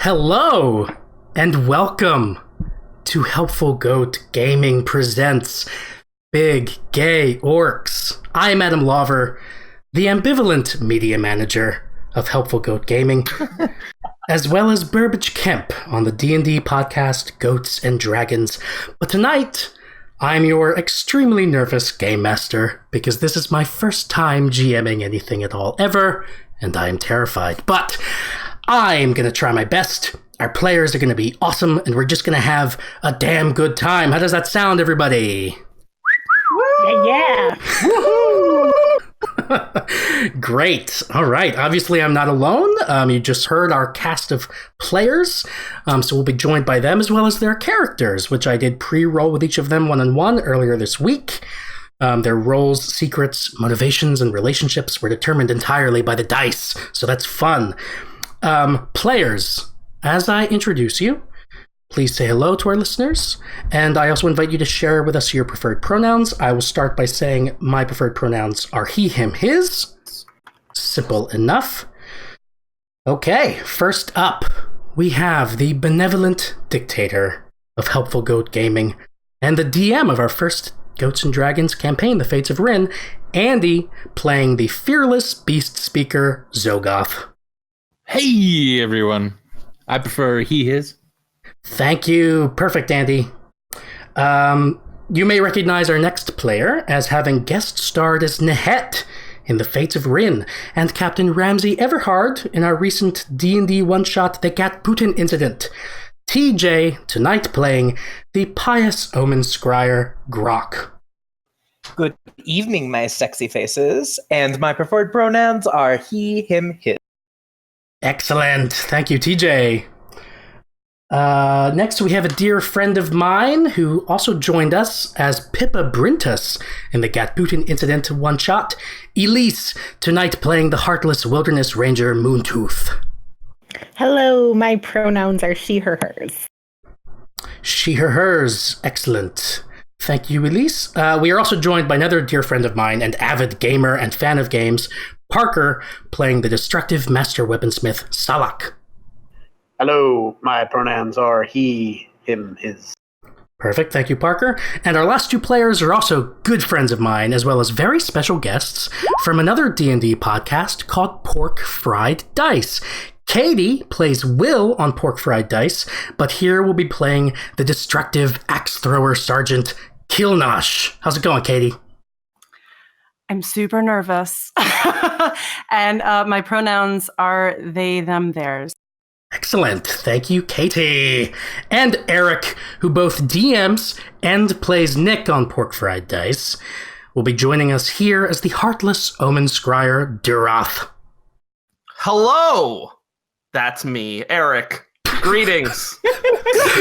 Hello, and welcome to Helpful Goat Gaming presents Big Gay Orcs. I am Adam Lawver, the ambivalent media manager of Helpful Goat Gaming, as well as Burbage Kemp on the D&D podcast Goats and Dragons. But tonight, I'm your extremely nervous game master, because this is my first time GMing anything at all ever, and I am terrified. But I'm going to try my best. Our players are going to be awesome, and we're just going to have a damn good time. How does that sound, everybody? Yeah. Great. All right. Obviously, I'm not alone. You just heard our cast of players. So we'll be joined by them as well as their characters, which I did pre-roll with each of them one-on-one earlier this week. Their roles, secrets, motivations, and relationships were determined entirely by the dice. So that's fun. Players, as I introduce you, please say hello to our listeners, and I also invite you to share with us your preferred pronouns. I will start by saying my preferred pronouns are he, him, his. Simple enough. Okay, first up, we have the benevolent dictator of Helpful Goat Gaming and the DM of our first Goats and Dragons campaign, The Fates of Rin, Andy, playing the fearless beast speaker, Zogoth. Hey, everyone. I prefer he, his. Thank you. Perfect, Andy. You may recognize our next player as having guest starred as Nehet in The Fates of Rin and Captain Ramsey Everhard in our recent D&D one-shot The Gat Putin Incident. TJ, tonight playing the pious omen scryer, Grok. Good evening, my sexy faces, and my preferred pronouns are he, him, his. Excellent. Thank you, TJ. Next, we have a dear friend of mine who also joined us as Pippa Brintus in the Gat Putin Incident one-shot, Elyse, tonight playing the heartless wilderness ranger Moontooth. Hello, my pronouns are she, her, hers. She, her, hers. Excellent. Thank you, Elyse. We are also joined by another dear friend of mine and avid gamer and fan of games, Parker, playing the destructive master weaponsmith, Salak. Hello, my pronouns are he, him, his. Perfect, thank you, Parker. And our last two players are also good friends of mine, as well as very special guests from another D&D podcast called Pork Fried Dice. Katie plays Will on Pork Fried Dice, but here we'll be playing the destructive axe thrower sergeant, Kilnosh. How's it going, Katie? I'm super nervous. And my pronouns are they, them, theirs. Excellent. Thank you, Katie. And Eric, who both DMs and plays Nick on Pork Fried Dice, will be joining us here as the heartless omen scryer, Durath. Hello! That's me, Eric. Greetings.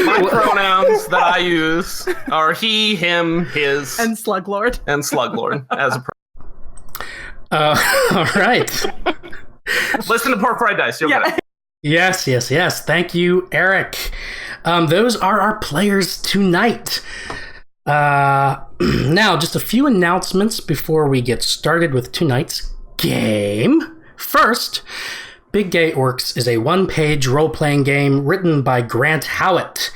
My pronouns that I use are he, him, his, And Sluglord. and Sluglord as a All right. Listen to Pork Fried Dice, you'll get it. Yes. Thank you, Eric. Those are our players tonight. Now, just a few announcements before we get started with tonight's game. First, Big Gay Orcs is a one-page role-playing game written by Grant Howitt.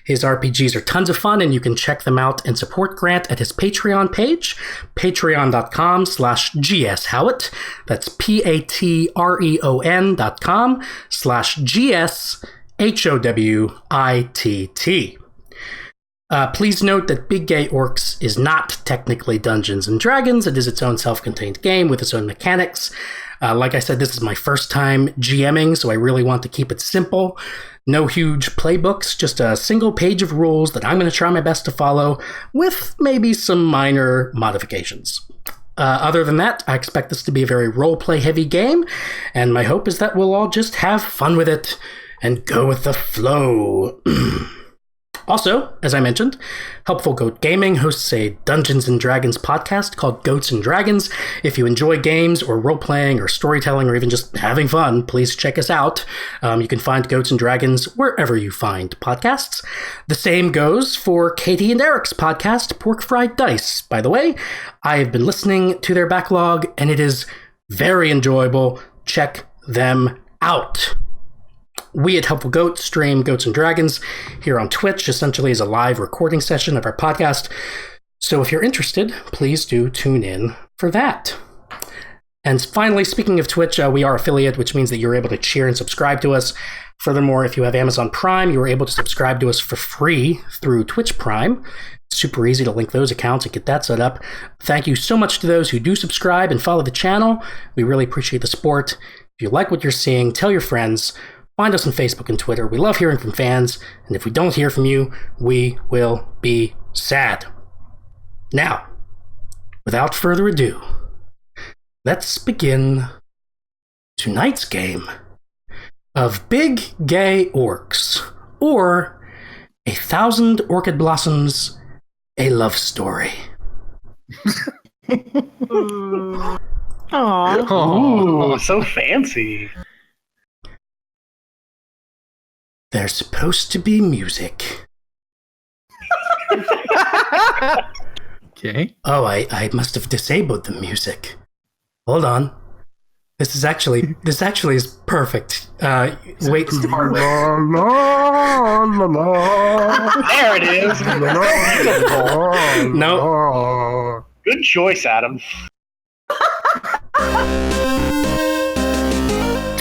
His RPGs are tons of fun, and you can check them out and support Grant at his Patreon page, patreon.com/GSHowitt. That's patreon.com/GSHOWITT. Please note that Big Gay Orcs is not technically Dungeons & Dragons. It is its own self-contained game with its own mechanics. Like I said, this is my first time GMing, so I really want to keep it simple. No huge playbooks, just a single page of rules that I'm going to try my best to follow, with maybe some minor modifications. Other than that, I expect this to be a very role-play heavy game, and my hope is that we'll all just have fun with it and go with the flow. Also, as I mentioned, Helpful Goat Gaming hosts a Dungeons & Dragons podcast called Goats and Dragons. If you enjoy games or role-playing or storytelling or even just having fun, please check us out. You can find Goats and Dragons wherever you find podcasts. The same goes for Katie and Eric's podcast, Pork Fried Dice. By the way, I have been listening to their backlog, and it is very enjoyable. Check them out. We at Helpful Goat stream Goats and Dragons here on Twitch, essentially as a live recording session of our podcast. So if you're interested, please do tune in for that. And finally, speaking of Twitch, we are affiliate, which means that you're able to cheer and subscribe to us. Furthermore, if you have Amazon Prime, you are able to subscribe to us for free through Twitch Prime. Super easy to link those accounts and get that set up. Thank you so much to those who do subscribe and follow the channel. We really appreciate the support. If you like what you're seeing, tell your friends. Find us on Facebook and Twitter. We love hearing from fans. And if we don't hear from you, we will be sad. Now, without further ado, let's begin tonight's game of Big Gay Orcs, or 1,000 Orchid Blossoms, a love story. Aww. Ooh, so fancy. There's supposed to be music. Okay. Oh, I must have disabled the music. Hold on. This actually is perfect. Wait. There it is. No. Good choice, Adam.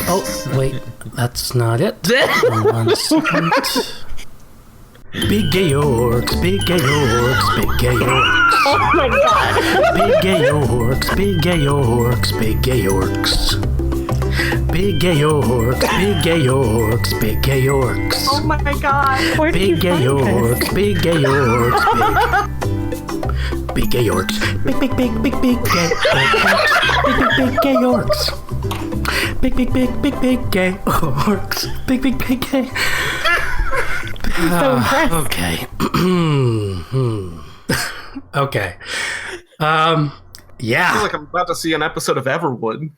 Oh, wait. That's not it. 1 second. Big Gay Orcs, Big Gay Orcs, Big Gay Orcs. Oh my god. Big Gay Orcs, Big Gay Orcs, Big Gay Orcs. Big Gay Orcs, Big Gay Orcs, Big Gay Orcs. Oh my god. Where did you Big Gay find Orcs, this? Big Gay Orcs, Big Gay Orcs. Big Gay Orcs. Big Gay Orcs. Big Gay. So impressed. Okay. Okay. Yeah. I feel like I'm about to see an episode of Everwood.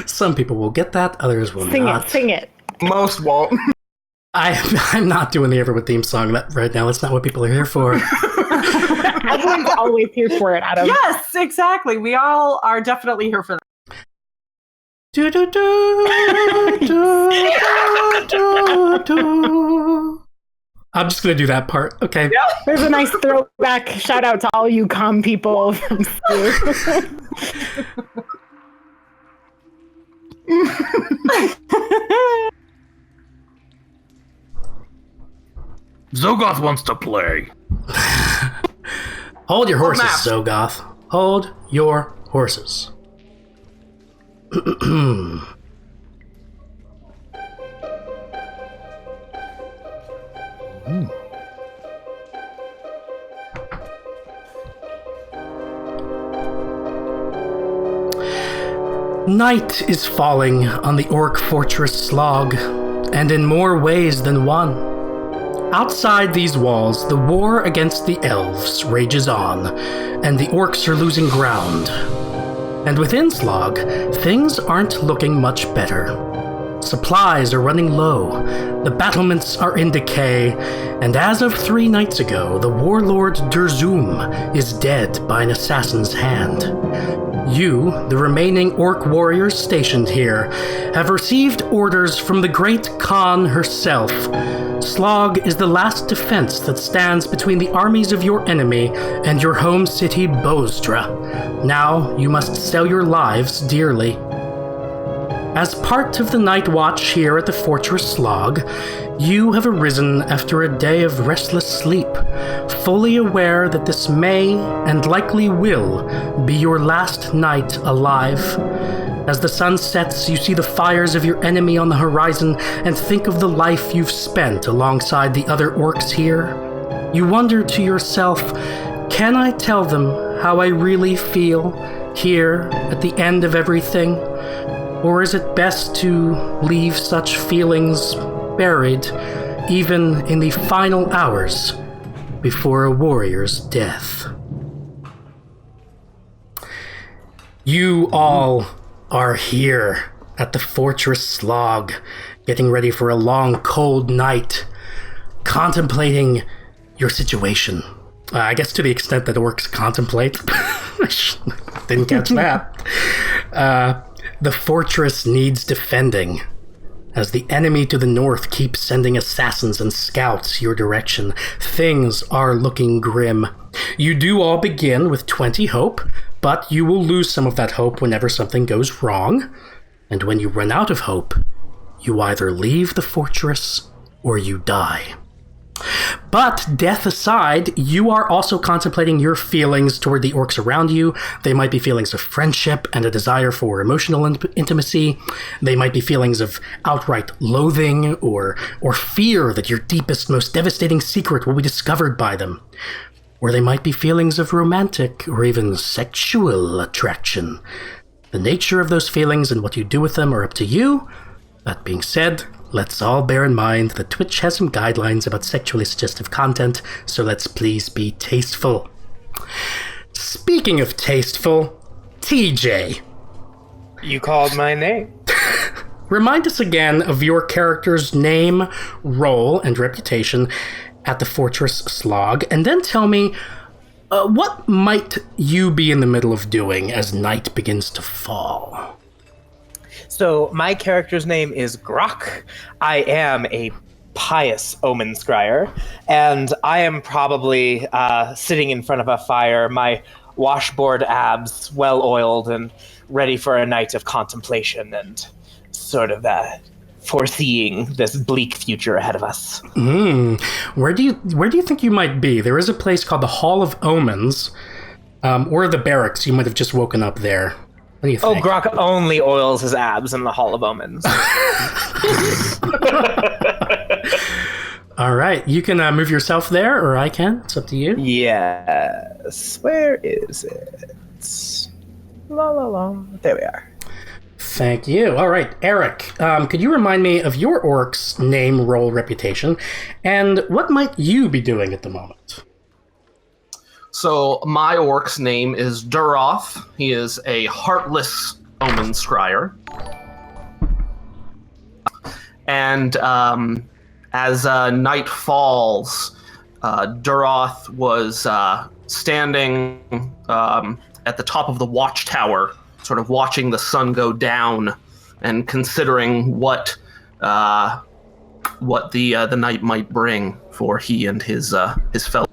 Some people will get that, others will not. Sing it. Most won't. I'm not doing the Everwood theme song right now. That's not what people are here for. Everyone's always here for it, Adam. Yes, exactly. We all are definitely here for that. Do, do, do, do, do, do. I'm just gonna do that part. Okay. There's a nice throwback shout out to all you calm people from school. Zogoth wants to play. Hold your horses, map. Zogoth. Hold your horses. Night is falling on the Orc Fortress Slog, and in more ways than one. Outside these walls, the war against the elves rages on, and the orcs are losing ground. And within Slog, things aren't looking much better. Supplies are running low, the battlements are in decay, and as of 3 nights ago, the warlord Durzoom is dead by an assassin's hand. You, the remaining orc warriors stationed here, have received orders from the Great Khan herself. Slog is the last defense that stands between the armies of your enemy and your home city, Bosdra. Now you must sell your lives dearly. As part of the night watch here at the Fortress Slog, you have arisen after a day of restless sleep, fully aware that this may, and likely will, be your last night alive. As the sun sets, you see the fires of your enemy on the horizon and think of the life you've spent alongside the other orcs here. You wonder to yourself, can I tell them how I really feel here at the end of everything? Or is it best to leave such feelings buried even in the final hours before a warrior's death? You all are here at the Fortress Slog, getting ready for a long, cold night, contemplating your situation. I guess to the extent that orcs contemplate. Didn't catch that. The fortress needs defending. As the enemy to the north keeps sending assassins and scouts your direction, things are looking grim. You do all begin with 20 hope, but you will lose some of that hope whenever something goes wrong. And when you run out of hope, you either leave the fortress or you die. But death aside, you are also contemplating your feelings toward the orcs around you. They might be feelings of friendship and a desire for emotional intimacy. They might be feelings of outright loathing or fear that your deepest, most devastating secret will be discovered by them. Or they might be feelings of romantic or even sexual attraction. The nature of those feelings and what you do with them are up to you. That being said, let's all bear in mind that Twitch has some guidelines about sexually suggestive content, so let's please be tasteful. Speaking of tasteful, TJ. You called my name. Remind us again of your character's name, role, and reputation at the Fortress Slog, and then tell me, what might you be in the middle of doing as night begins to fall? So my character's name is Grok. I am a pious omen scryer, and I am probably sitting in front of a fire, my washboard abs well-oiled and ready for a night of contemplation and sort of foreseeing this bleak future ahead of us. Where do you think you might be? There is a place called the Hall of Omens, or the barracks. You might have just woken up there. What do you think? Oh, Grok only oils his abs in the Hall of Omens. All right, you can move yourself there, or I can. It's up to you. Yes. Where is it? La la la. There we are. Thank you. All right, Eric, could you remind me of your orc's name, role, reputation, and what might you be doing at the moment? So my orc's name is Duroth. He is a heartless omen scryer. And as night falls, Duroth was standing at the top of the watchtower, sort of watching the sun go down and considering what the night might bring for he and his fellow.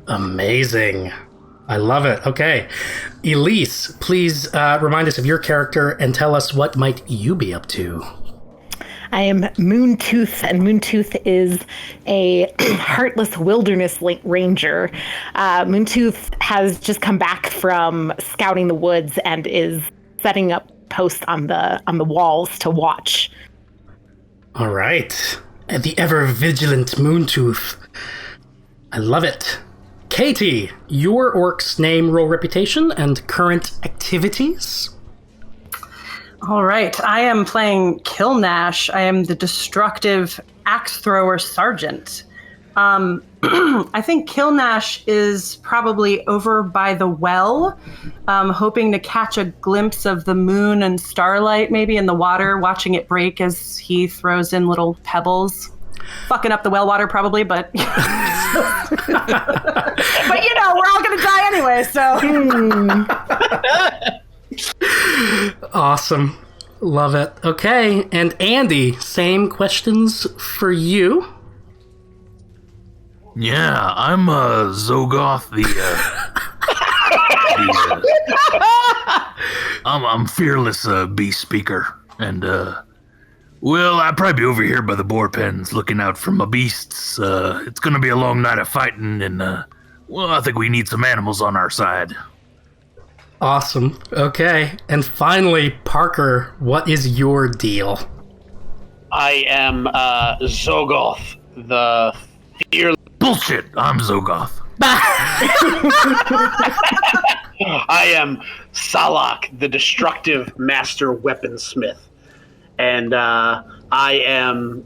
Amazing. I love it. Okay. Elyse, please remind us of your character and tell us what might you be up to. I am Moontooth, and Moontooth is a heartless wilderness ranger. Moontooth has just come back from scouting the woods and is setting up posts on the walls to watch. All right. And the ever vigilant Moontooth. I love it. Katie, your orc's name, role, reputation, and current activities? All right, I am playing Killnash. I am the destructive axe thrower sergeant. I think Killnash is probably over by the well, hoping to catch a glimpse of the moon and starlight maybe in the water, watching it break as he throws in little pebbles. Fucking up the well water probably, but but we're all gonna die anyway, so Awesome. Love it. Okay, and Andy, same questions for you. Yeah, I'm Zogoth, I'm fearless beast speaker, and well, I'd probably be over here by the boar pens looking out for my beasts. It's gonna be a long night of fighting, and well, I think we need some animals on our side. Awesome. Okay, and finally, Parker, what is your deal? I am Zogoth, the fearless. Bullshit! I'm Zogoth. I am Salak, the destructive master weaponsmith. And I am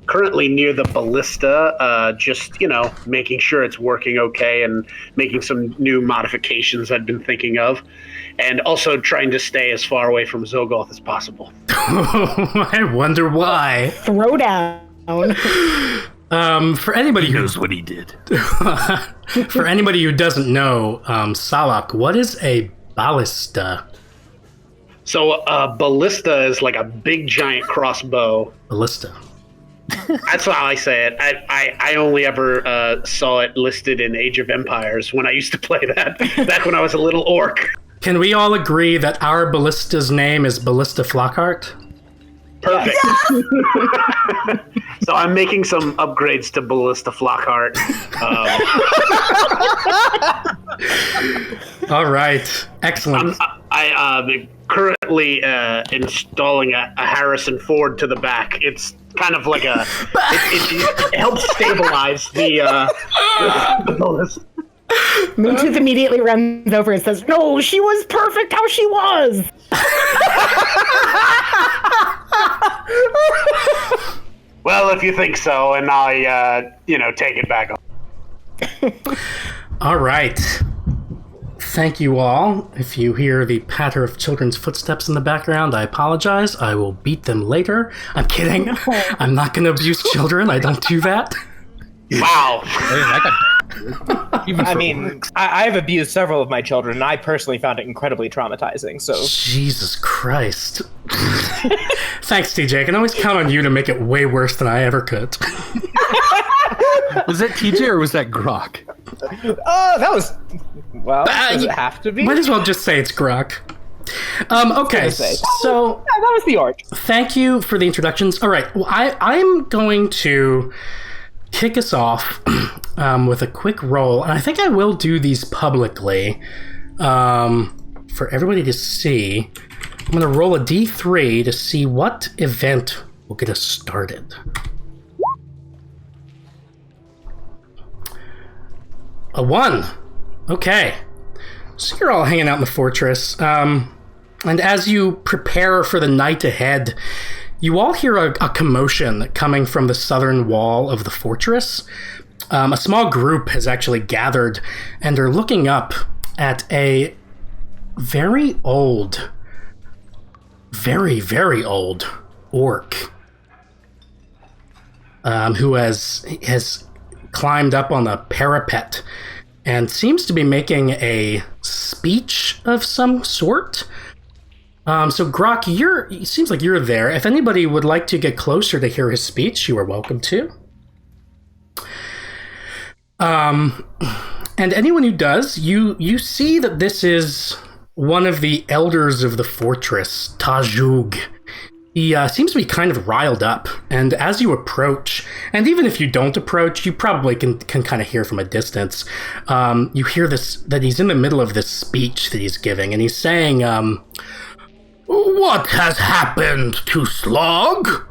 currently near the ballista, just, making sure it's working okay and making some new modifications I've been thinking of. And also trying to stay as far away from Zogoth as possible. I wonder why. Throwdown. For anybody He who knows what he did. For anybody who doesn't know, Salak, what is a ballista? So ballista is like a big giant crossbow. Ballista. That's how I say it. I only ever saw it listed in Age of Empires when I used to play that back when I was a little orc. Can we all agree that our ballista's name is Ballista Flockhart? Perfect. So I'm making some upgrades to Ballista Flockhart. All right. Excellent. I'm currently installing a Harrison Ford to the back. It's kind of like it helps stabilize the ballista. Moontooth immediately runs over and says, "No, she was perfect how she was." Well, if you think so, and I, take it back. All right. Thank you all. If you hear the patter of children's footsteps in the background, I apologize. I will beat them later. I'm kidding. I'm not going to abuse children. I don't do that. Wow. I've abused several of my children, and I personally found it incredibly traumatizing. So Jesus Christ. Thanks, TJ. I can always count on you to make it way worse than I ever could. Was that TJ or was that Grok? That was... Well, does it have to be? Might as well just say it's Grok. Okay, so... that was the orc. Thank you for the introductions. All right, well, I'm going to kick us off with a quick roll, and I think I will do these publicly for everybody to see. I'm going to roll a d3 to see what event will get us started. A 1. Okay. So you're all hanging out in the fortress. And as you prepare for the night ahead, you all hear a commotion coming from the southern wall of the fortress. A small group has actually gathered and are looking up at a very old, very, very old orc who has climbed up on a parapet and seems to be making a speech of some sort. So Grok, it seems like you're there. If anybody would like to get closer to hear his speech, you are welcome to. And anyone who does, you see that this is one of the elders of the fortress, Tajug. He seems to be kind of riled up, and as you approach, and even if you don't approach, you probably can kind of hear from a distance, you hear that he's in the middle of this speech that he's giving, and he's saying, "What has happened to Slog?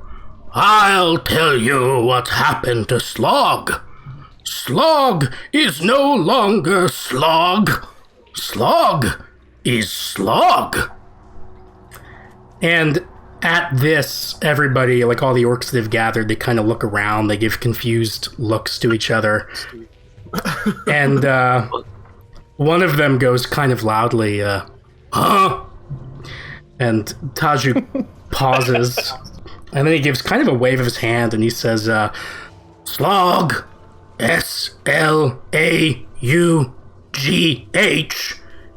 I'll tell you what's happened to Slog. Slog is no longer Slog. Slog is Slog." And at this, everybody, like all the orcs that have gathered, they kind of look around, they give confused looks to each other. And one of them goes kind of loudly, "Huh?" And Taju pauses, and then he gives kind of a wave of his hand, and he says, "Slog, S-L-A-U-G-H,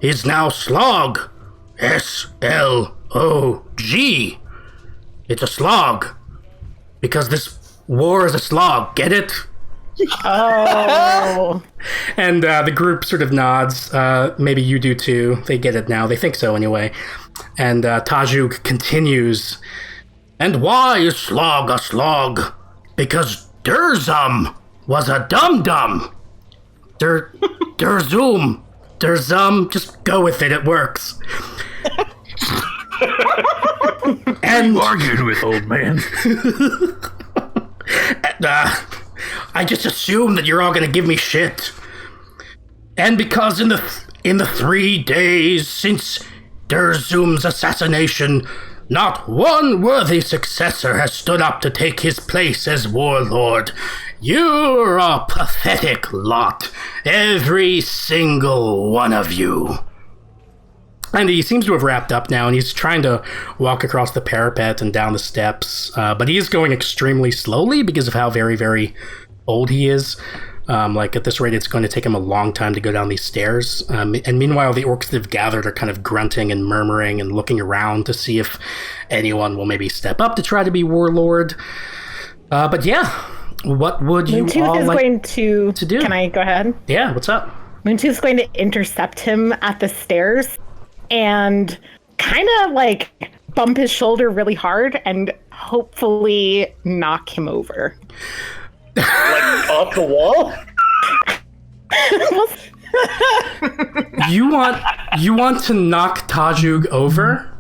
is now Slog, S-L-O-G. It's a slog, because this war is a slog, get it?" Oh. And the group sort of nods. Maybe you do too. They get it now. They think so anyway. And Tajug continues, "And why is Slog a slog? Because Durzum was a dum-dum. Durzum, just go with it works." And Arguing with old man. I just assume that you're all gonna give me shit. And because in the 3 days since Durzum's assassination, not one worthy successor has stood up to take his place as warlord. You're a pathetic lot, every single one of you. And he seems to have wrapped up now, and he's trying to walk across the parapet and down the steps, but he is going extremely slowly because of how very, very old he is. Like at this rate, it's going to take him a long time to go down these stairs. And meanwhile, the orcs that have gathered are kind of grunting and murmuring and looking around to see if anyone will maybe step up to try to be warlord. But yeah, what would you all is like going to do? Can I go ahead? Yeah, what's up? Moontooth's going to intercept him at the stairs and kind of like bump his shoulder really hard and hopefully knock him over. Like off the wall? You want to knock Tajug over?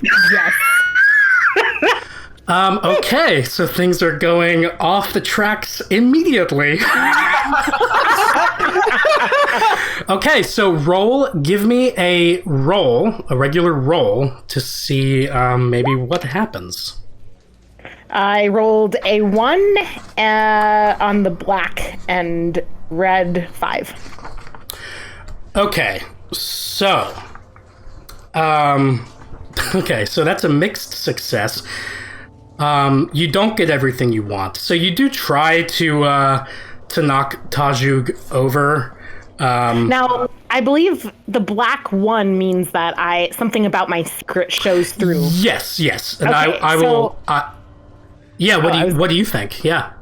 Yes. Okay, so things are going off the tracks immediately. Okay, so give me a regular roll, to see maybe what happens. I rolled a 1 on the black and red 5. Okay, so that's a mixed success. You don't get everything you want, so you do try to knock Tajug over. Now, I believe the black 1 means that something about my secret shows through. Yes, and okay, I will. Yeah, what do you think? Yeah.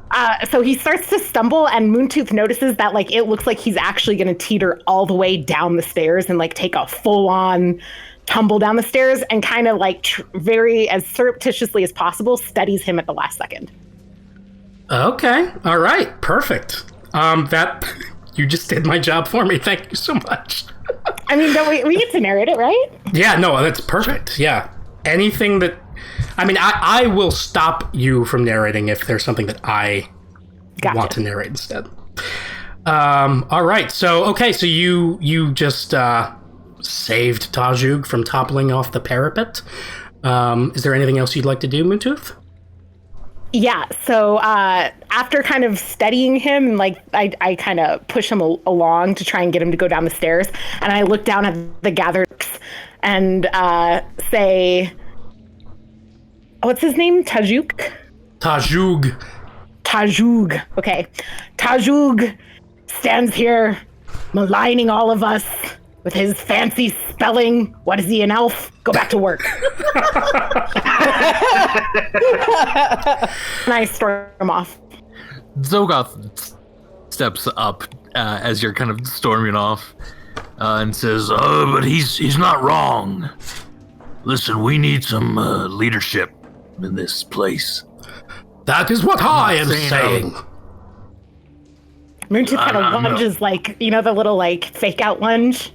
So he starts to stumble, and Moontooth notices that like it looks like he's actually going to teeter all the way down the stairs and like take a full-on tumble down the stairs, and kind of like very as surreptitiously as possible steadies him at the last second. Okay, all right, perfect. That you just did my job for me. Thank you so much. I mean, we get to narrate it, right? Yeah, no, that's perfect. Yeah, anything that. I mean, I will stop you from narrating if there's something that I want to narrate instead. All right. So you just saved Tajug from toppling off the parapet. Is there anything else you'd like to do, Moontooth? Yeah. So after kind of steadying him, like I kind of push him along to try and get him to go down the stairs, and I look down at the gathered and say, what's his name? Tajug? Tajug. Okay. Tajug stands here maligning all of us with his fancy spelling. What is he, an elf? Go back to work. And I storm him off. Zogoth steps up as you're kind of storming off and says, "Oh, but he's not wrong. Listen, we need some leadership in this place." That is what I am saying. Moontooth kind of lunges, like, you know, the little, like, fake out lunge?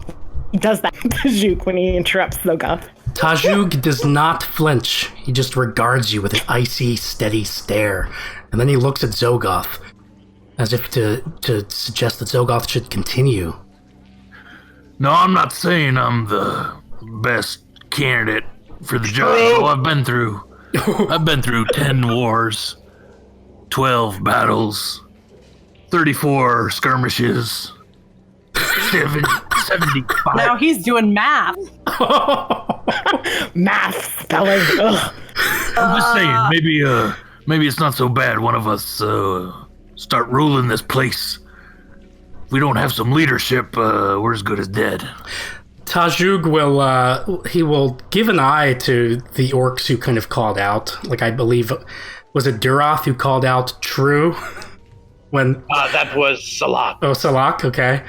He does that to Tajug when he interrupts Zogoth. Tajug does not flinch. He just regards you with an icy, steady stare. And then he looks at Zogoth, as if to suggest that Zogoth should continue. No, I'm not saying I'm the best candidate for the job. Oh, I've been through 10 wars, 12 battles, 34 skirmishes, 75. Now he's doing math. Math spelling. Ugh. I'm just saying, maybe it's not so bad. One of us start ruling this place. If we don't have some leadership, we're as good as dead. Tajug will give an eye to the orcs who kind of called out. Like, I believe, was it Duroth who called out true? When that was Salak. Oh, Salak, okay.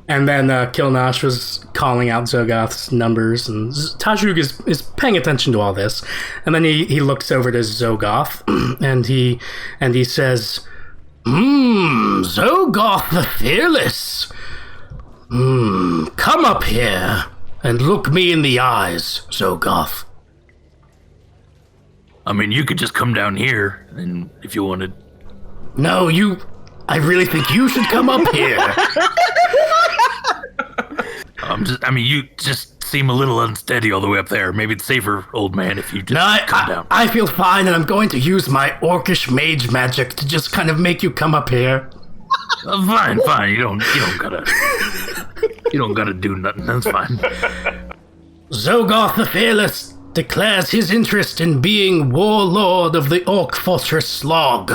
And then Kilnash was calling out Zogoth's numbers, and Tajug is paying attention to all this. And then he looks over to Zogoth, and he says, Zogoth the Fearless. Come up here and look me in the eyes, Zogoth. I mean, you could just come down here, and if you wanted. No, I really think you should come up here. You just seem a little unsteady all the way up there. Maybe it's safer, old man, if you just come down. I feel fine, and I'm going to use my orcish mage magic to just kind of make you come up here. Fine. You don't gotta do nothing. That's fine. Zogoth the Fearless declares his interest in being warlord of the Orc Fortress Slog.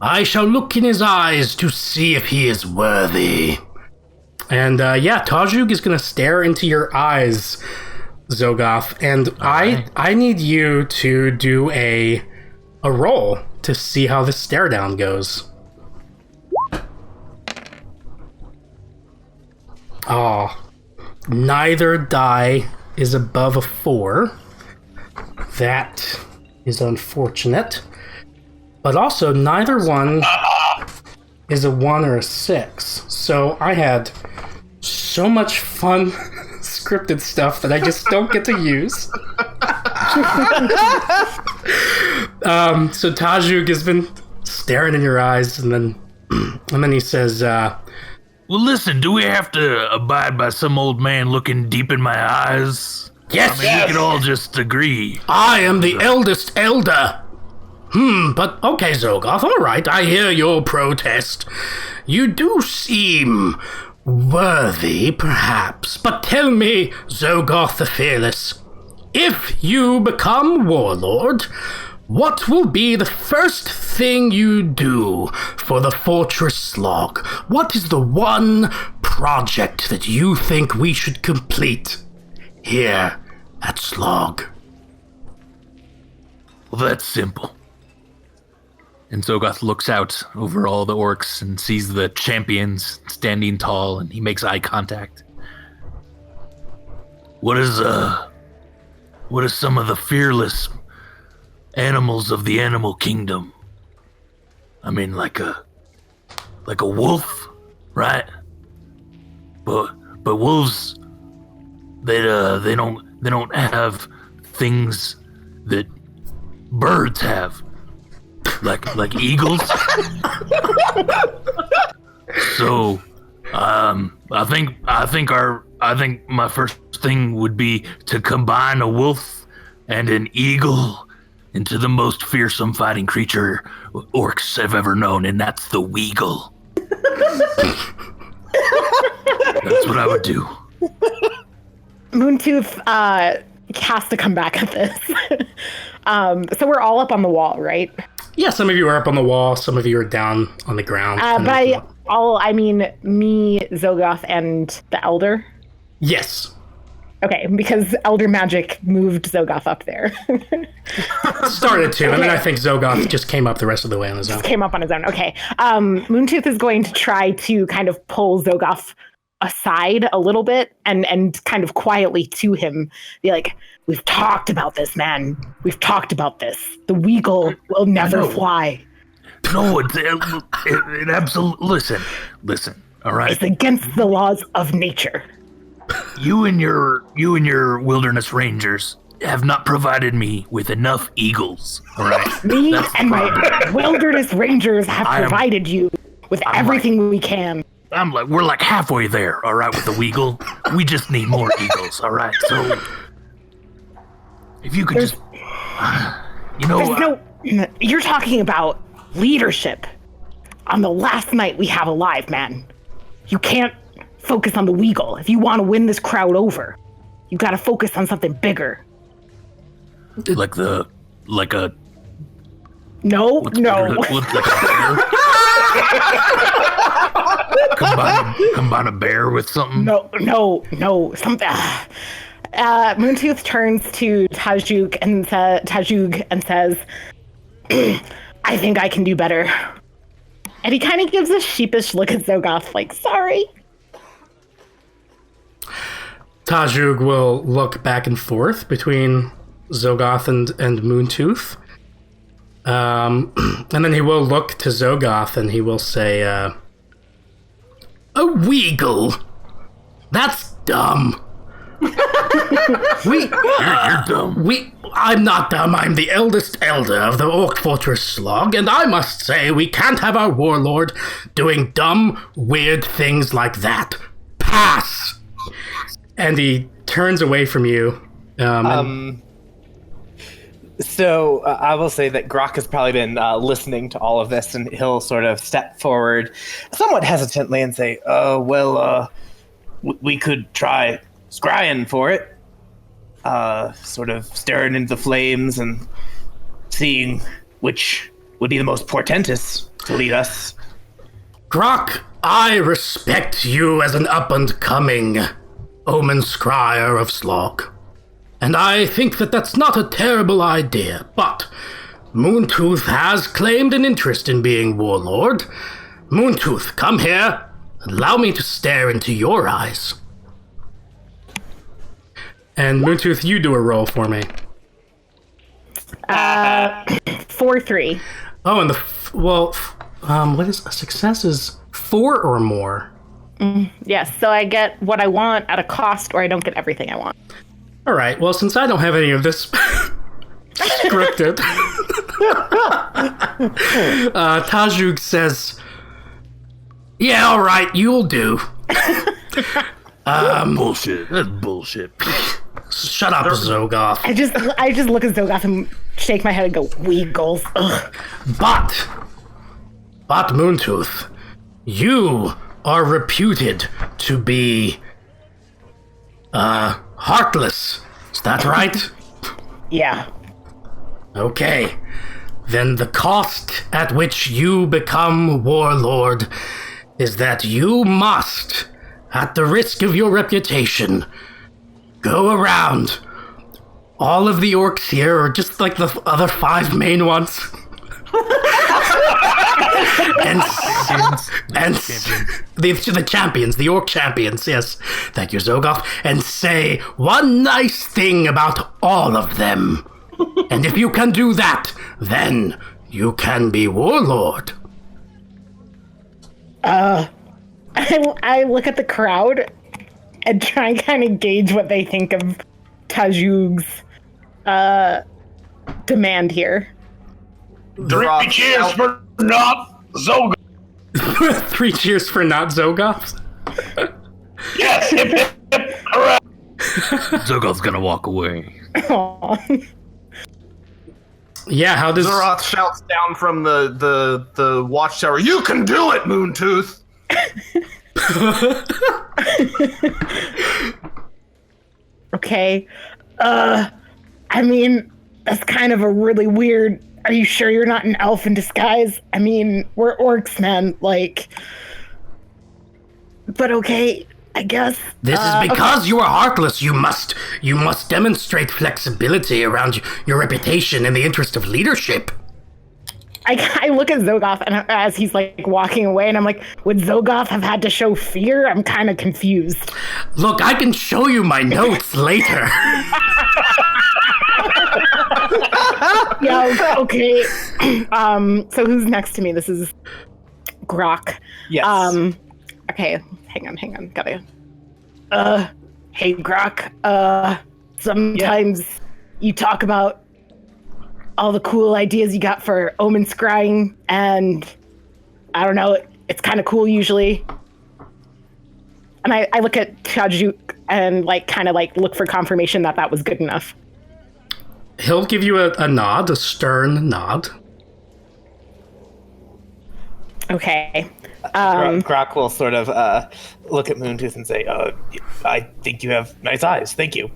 I shall look in his eyes to see if he is worthy. And Tajug is going to stare into your eyes, Zogoth, and I need you to do a roll to see how the stare down goes. Oh, neither die is above a 4. That is unfortunate. But also, neither one is a 1 or a 6. So I had so much fun scripted stuff that I just don't get to use. So Tajug has been staring in your eyes, and then he says, well, listen, do we have to abide by some old man looking deep in my eyes? Yes, I mean, we can all just agree. I am the eldest elder. But okay, Zogoth, all right, I hear your protest. You do seem worthy, perhaps, but tell me, Zogoth the Fearless, if you become warlord, what will be the first thing you do for the Fortress Slog? What is the one project that you think we should complete here at Slog? Well, that's simple. And Zogoth looks out over all the orcs and sees the champions standing tall, and he makes eye contact. What is some of the fearless animals of the animal kingdom? I mean, like a wolf, right? But wolves, they don't have things that birds have. Like eagles. So, I think my first thing would be to combine a wolf and an eagle into the most fearsome fighting creature orcs have ever known, and that's the Weagle. That's what I would do. Moontooth has to come back at this. So we're all up on the wall, right? Yeah, some of you are up on the wall, some of you are down on the ground. I mean me, Zogoth, and the Elder? Yes. Okay, because Elder Magic moved Zogoth up there. Started to, and then I think Zogoth just came up the rest of the way on his own. Just came up on his own, okay. Moontooth is going to try to kind of pull Zogoth aside a little bit and kind of quietly to him be like, we've talked about this, man. We've talked about this. The Weagle will never fly. No, it absolutely... Listen, all right? It's against the laws of nature. You and your wilderness rangers have not provided me with enough eagles, all right? Me and my wilderness rangers have provided you with everything we can. We're like halfway there, all right, with the Weagle. We just need more eagles, all right? So, if you could you're talking about leadership on the last night we have alive, man. You can't focus on the Weagle. If you want to win this crowd over, you got to focus on something bigger. Like a... No. Like a bear? Combine a bear with something? No. Something. Moontooth turns to Tajug and says, I think I can do better. And he kind of gives a sheepish look at Zogoth, like, sorry. Tajug will look back and forth between Zogoth and Moontooth. And then he will look to Zogoth and he will say, a Weagle? That's dumb. You're dumb. I'm not dumb. I'm the eldest elder of the Orc Fortress Slog, and I must say we can't have our warlord doing dumb, weird things like that. Pass! And he turns away from you. So I will say that Grok has probably been listening to all of this, and he'll sort of step forward somewhat hesitantly and say, we could try scrying for it. Sort of staring into the flames and seeing which would be the most portentous to lead us. Grok, I respect you as an up-and-coming omen scryer of Slog. And I think that that's not a terrible idea, but Moontooth has claimed an interest in being warlord. Moontooth, come here. Allow me to stare into your eyes. And Moontooth, you do a roll for me. 4-3. Oh, and what is a success? Is 4 or more. Yes, so I get what I want at a cost, or I don't get everything I want. All right. Well, since I don't have any of this scripted, Tajug says, "Yeah, all right, you'll do." Bullshit. That's bullshit. Shut up, Zogoth. I just look at Zogoth and shake my head and go, "Weagles." Ugh. But Moontooth, you are reputed to be heartless. Is that right? Yeah. Okay. Then the cost at which you become warlord is that you must, at the risk of your reputation, go around all of the orcs here, or just like the other 5 main ones, and the champions, the orc champions, yes. Thank you, Zogoth. And say one nice thing about all of them. And if you can do that, then you can be warlord. I look at the crowd and try and kind of gauge what they think of Tajug's demand here. 3 cheers for not Zogoth. 3 cheers for not Zogoth. Yes, hip, hip, hip, correct. Zogoth's gonna walk away. Aww. Yeah, how does Zoroth shouts down from the watchtower, "You can do it, Moontooth!" Okay. I mean, that's kind of a really weird... Are you sure you're not an elf in disguise? I mean, we're orcs, man. Like... But okay, I guess. This is because you are heartless. You must demonstrate flexibility around your reputation in the interest of leadership. I look at Zogoth and as he's like walking away, and I'm like, would Zogoth have had to show fear? I'm kind of confused. Look, I can show you my notes later. Yeah, okay. So who's next to me? This is Grok. Yes. Okay, hang on. Gotta. Hey Grok. Sometimes you talk about all the cool ideas you got for omen scrying, and I don't know, it's kind of cool usually. And I look at Tajuk and kind of look for confirmation that was good enough. He'll give you a nod, a stern nod. Okay. Grok will sort of look at Moontooth and say, I think you have nice eyes. Thank you.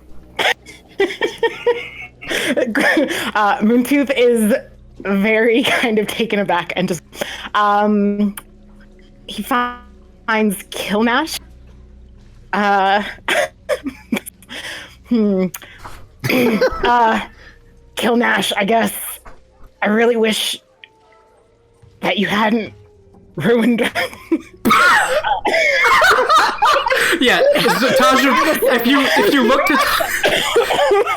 Moontooth is very kind of taken aback and just he finds Killnash. Killnash, I guess I really wish that you hadn't ruined. Yeah, so Tajug, if you looked at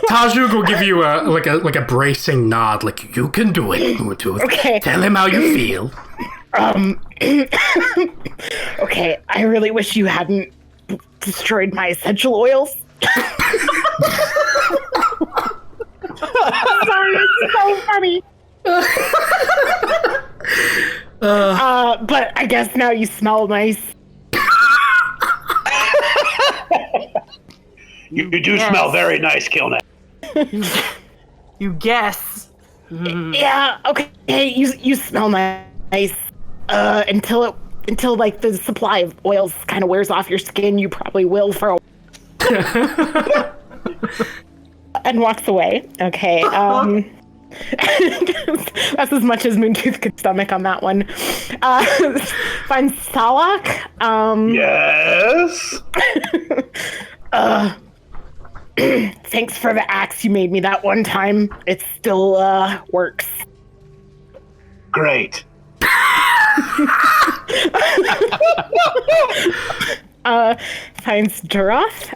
Tajug will give you a bracing nod, like you can do it, Moontooth. Okay. Tell him how you feel. Okay, I really wish you hadn't destroyed my essential oils. Sorry, it's so funny. But I guess now you smell nice. You do smell very nice, Killnet. You guess. Yeah, okay, you smell nice. Until the supply of oils kind of wears off your skin, you probably will for a while. And walks away. Okay. That's as much as Moontooth could stomach on that one. Finds Salak. Yes. Thanks for the axe you made me that one time. It still works. Great. Finds Duroth.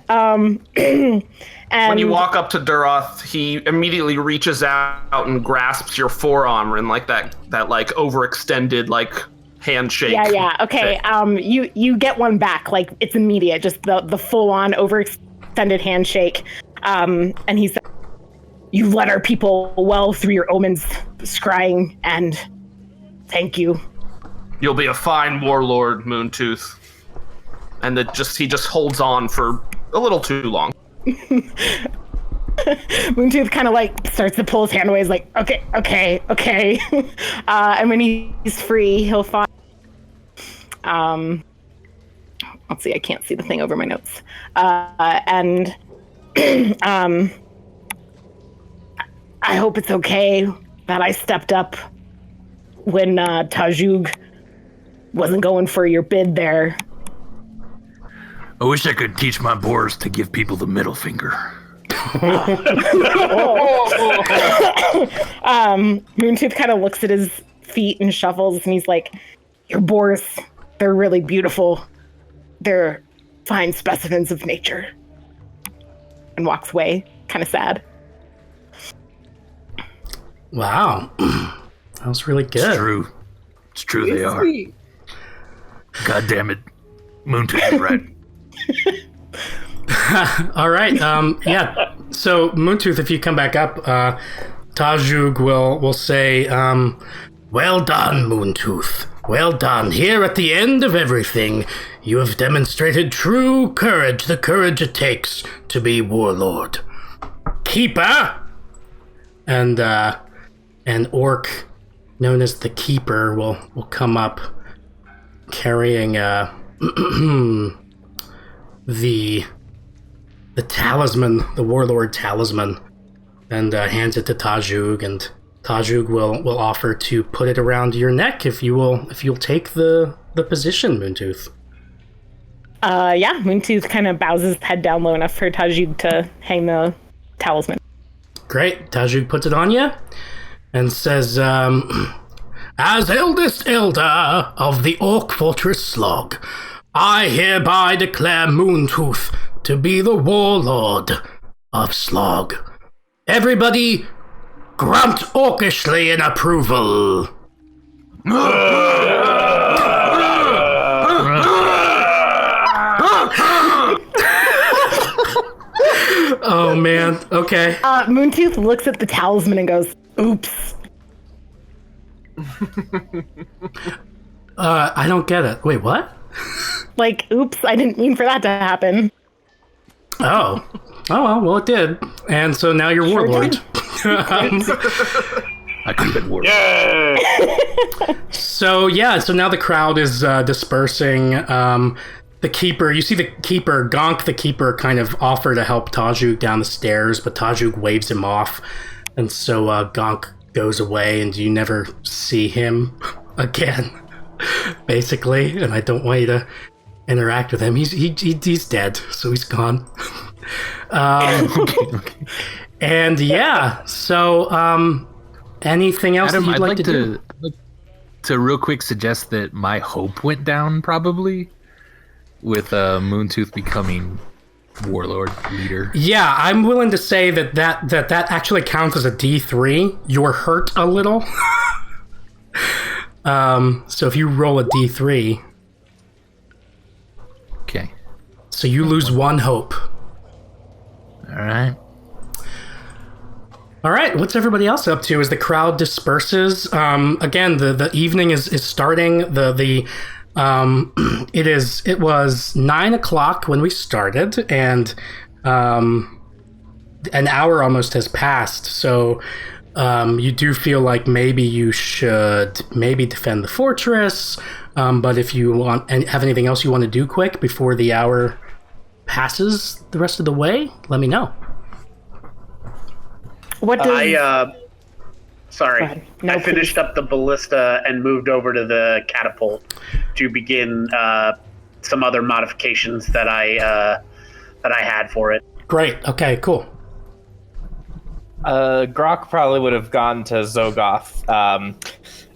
And When you walk up to Duroth, he immediately reaches out and grasps your forearm in like that like overextended like handshake. Yeah. Okay. You get one back. Like it's immediate. Just the full on overextended handshake. And he said, "You've led our people well through your omens, scrying, and thank you." You'll be a fine warlord, Moontooth. And he just holds on for a little too long. Moontooth kind of like starts to pull his hand away. He's like, okay. And when he's free, he'll find. Let's see. I can't see the thing over my notes. And I hope it's okay that I stepped up when Tajug wasn't going for your bid there. I wish I could teach my boars to give people the middle finger. Moontooth kind of looks at his feet and shuffles, and he's like, "Your boars, they're really beautiful. They're fine specimens of nature." And walks away, kind of sad. Wow. That was really good. It's true they are. God damn it. Moontooth is right. All right. Yeah. So Moontooth, if you come back up, Tajug will say, "Well done, Moontooth. Well done. Here at the end of everything, you have demonstrated true courage, the courage it takes to be warlord. Keeper!" And an orc known as the Keeper will come up carrying the talisman, the warlord talisman, and hands it to Tajug, and Tajug will offer to put it around your neck if you'll take the position, Moontooth. Yeah, Moontooth kind of bows his head down low enough for Tajug to hang the talisman. Great. Tajug puts it on you and says, "As eldest elder of the Orc Fortress Slog, I hereby declare Moontooth to be the warlord of Slog. Everybody grunt orcishly in approval." Oh man, okay. Moontooth looks at the talisman and goes, "Oops." I don't get it. Wait, what? Like, oops, I didn't mean for that to happen. Oh, well, it did. And so now you're warlord. I could have been worse. So now the crowd is dispersing. The Keeper, you see the Keeper, Gonk the Keeper, kind of offer to help Tajug down the stairs, but Tajug waves him off. And so Gonk goes away, and you never see him again, basically. And I don't want you to interact with him. He's dead, so he's gone. And yeah, so anything else Adam, that you'd I'd like like to do? to real quick suggest that my hope went down probably with Moontooth becoming warlord leader. Yeah, I'm willing to say that actually counts as a D3. You're hurt a little. So if you roll a D3, Okay. so you lose one hope. All right. All right, what's everybody else up to as the crowd disperses? Again, the evening is starting. It was 9 o'clock when we started, and an hour almost has passed. So you do feel like maybe you should defend the fortress. But if you want and have anything else you want to do quick before the hour passes the rest of the way, let me know. What does... Sorry. No, I finished up the ballista and moved over to the catapult to begin some other modifications that I had for it. Great. Okay, cool. Grok probably would have gone to Zogoth,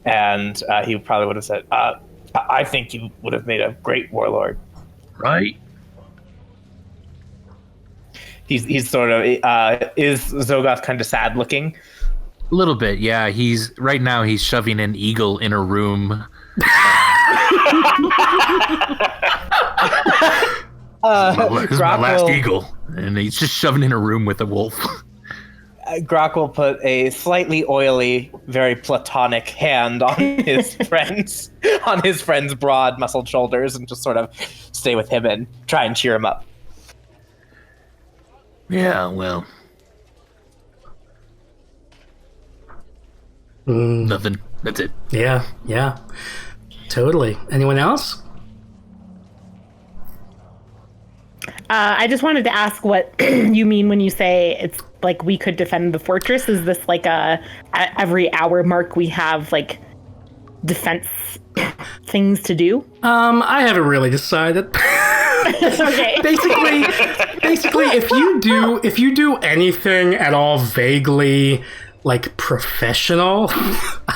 and he probably would have said, I think you would have made a great warlord. Right? He's sort of, is Zogoth kind of sad looking? A little bit, yeah. Right now he's shoving an eagle in a room. This is my last eagle. And he's just shoving in a room with a wolf. Grok will put a slightly oily, very platonic hand on his friend's broad, muscled shoulders, and just sort of stay with him and try and cheer him up. Yeah, well. Nothing. That's it. Yeah. Totally. Anyone else? I just wanted to ask what you mean when you say it's like we could defend the fortress. Is this like at every hour mark we have like defense things to do? I haven't really decided. Okay. Basically, if you do anything at all vaguely like professional,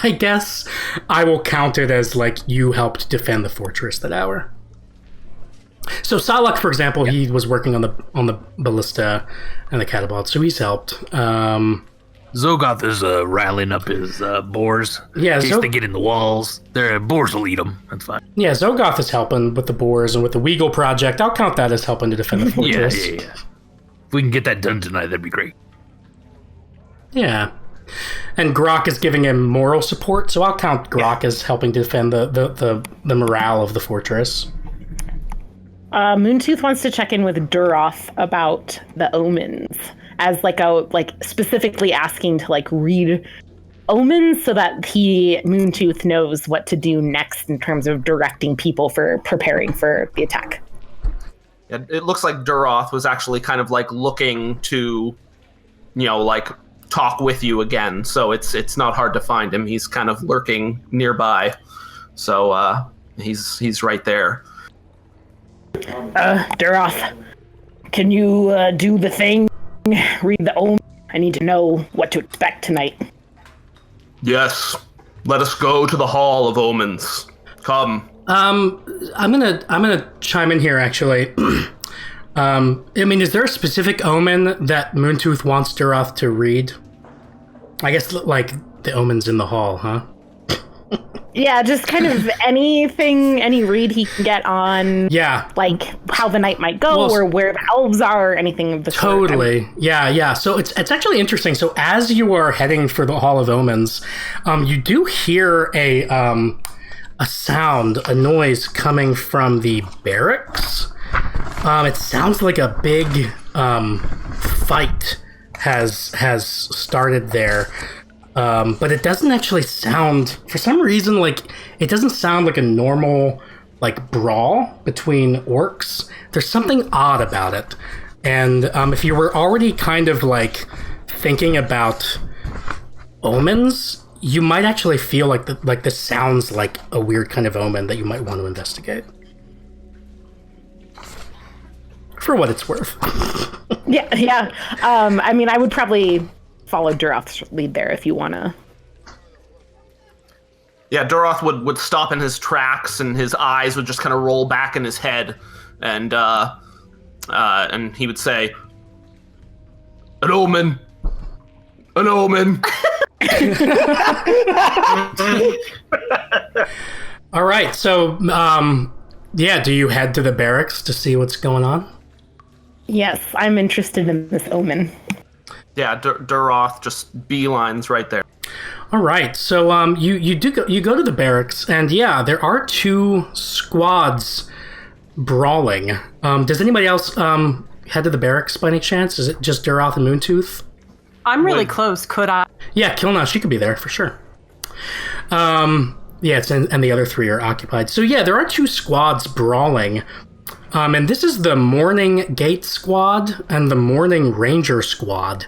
I guess I will count it as like you helped defend the fortress that hour. So Salak, for example, he was working on the ballista and the catapult, so he's helped. Zogoth is riling up his boars. Yeah, in case they get in the walls. Their boars will eat them. That's fine. Yeah, Zogoth is helping with the boars and with the Weagle project. I'll count that as helping to defend the fortress. Yeah. If we can get that done tonight, that'd be great. Yeah. And Grok is giving him moral support, so I'll count Grok as helping to defend the morale of the fortress. Moontooth wants to check in with Duroth about the omens, as like specifically asking to like read omens so that Moontooth knows what to do next in terms of directing people for preparing for the attack. Yeah, it looks like Duroth was actually kind of like looking to, like talk with you again. So it's not hard to find him. He's kind of lurking nearby. So he's right there. Duroth, can you do the thing? Read the omen. I need to know what to expect tonight. Yes. Let us go to the Hall of Omens. Come. I'm gonna chime in here actually. Is there a specific omen that Moontooth wants Duroth to read? I guess like the omens in the hall, huh? Yeah, just kind of anything, any read he can get on. Yeah. Like how the night might go, or where the elves are, or anything of the sort. Totally. Yeah. So it's actually interesting. So as you are heading for the Hall of Omens, you do hear a sound, a noise coming from the barracks. It sounds like a big fight has started there. But it doesn't actually sound, for some reason, like, it doesn't sound like a normal, like, brawl between orcs. There's something odd about it. And if you were already kind of, like, thinking about omens, you might actually feel like this sounds like a weird kind of omen that you might want to investigate. For what it's worth. Yeah. I would probably follow Duroth's lead there if you want to. Yeah, Duroth would stop in his tracks and his eyes would just kind of roll back in his head, and he would say, "An omen. An omen." All right, so do you head to the barracks to see what's going on? Yes, I'm interested in this omen. Yeah, Duroth just beelines right there. All right, so you go to the barracks, and yeah, there are two squads brawling. Does anybody else head to the barracks by any chance? Is it just Duroth and Moontooth? I'm really close. Could I? Yeah, Kilnash, she could be there for sure. And the other three are occupied. So yeah, there are two squads brawling. And this is the Morning Gate Squad and the Morning Ranger Squad.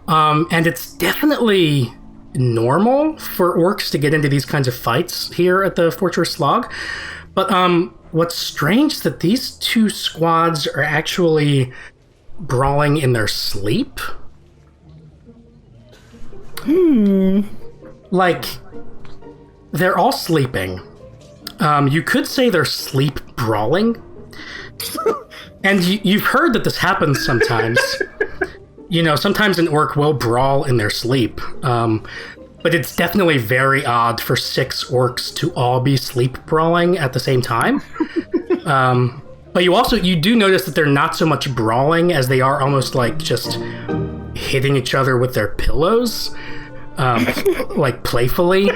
And it's definitely normal for orcs to get into these kinds of fights here at the Fortress Slog. But what's strange is that these two squads are actually brawling in their sleep. Like, they're all sleeping. You could say they're sleep brawling. And you've heard that this happens sometimes. Sometimes an orc will brawl in their sleep. But it's definitely very odd for 6 orcs to all be sleep brawling at the same time. But you do notice that they're not so much brawling as they are almost like just hitting each other with their pillows, like playfully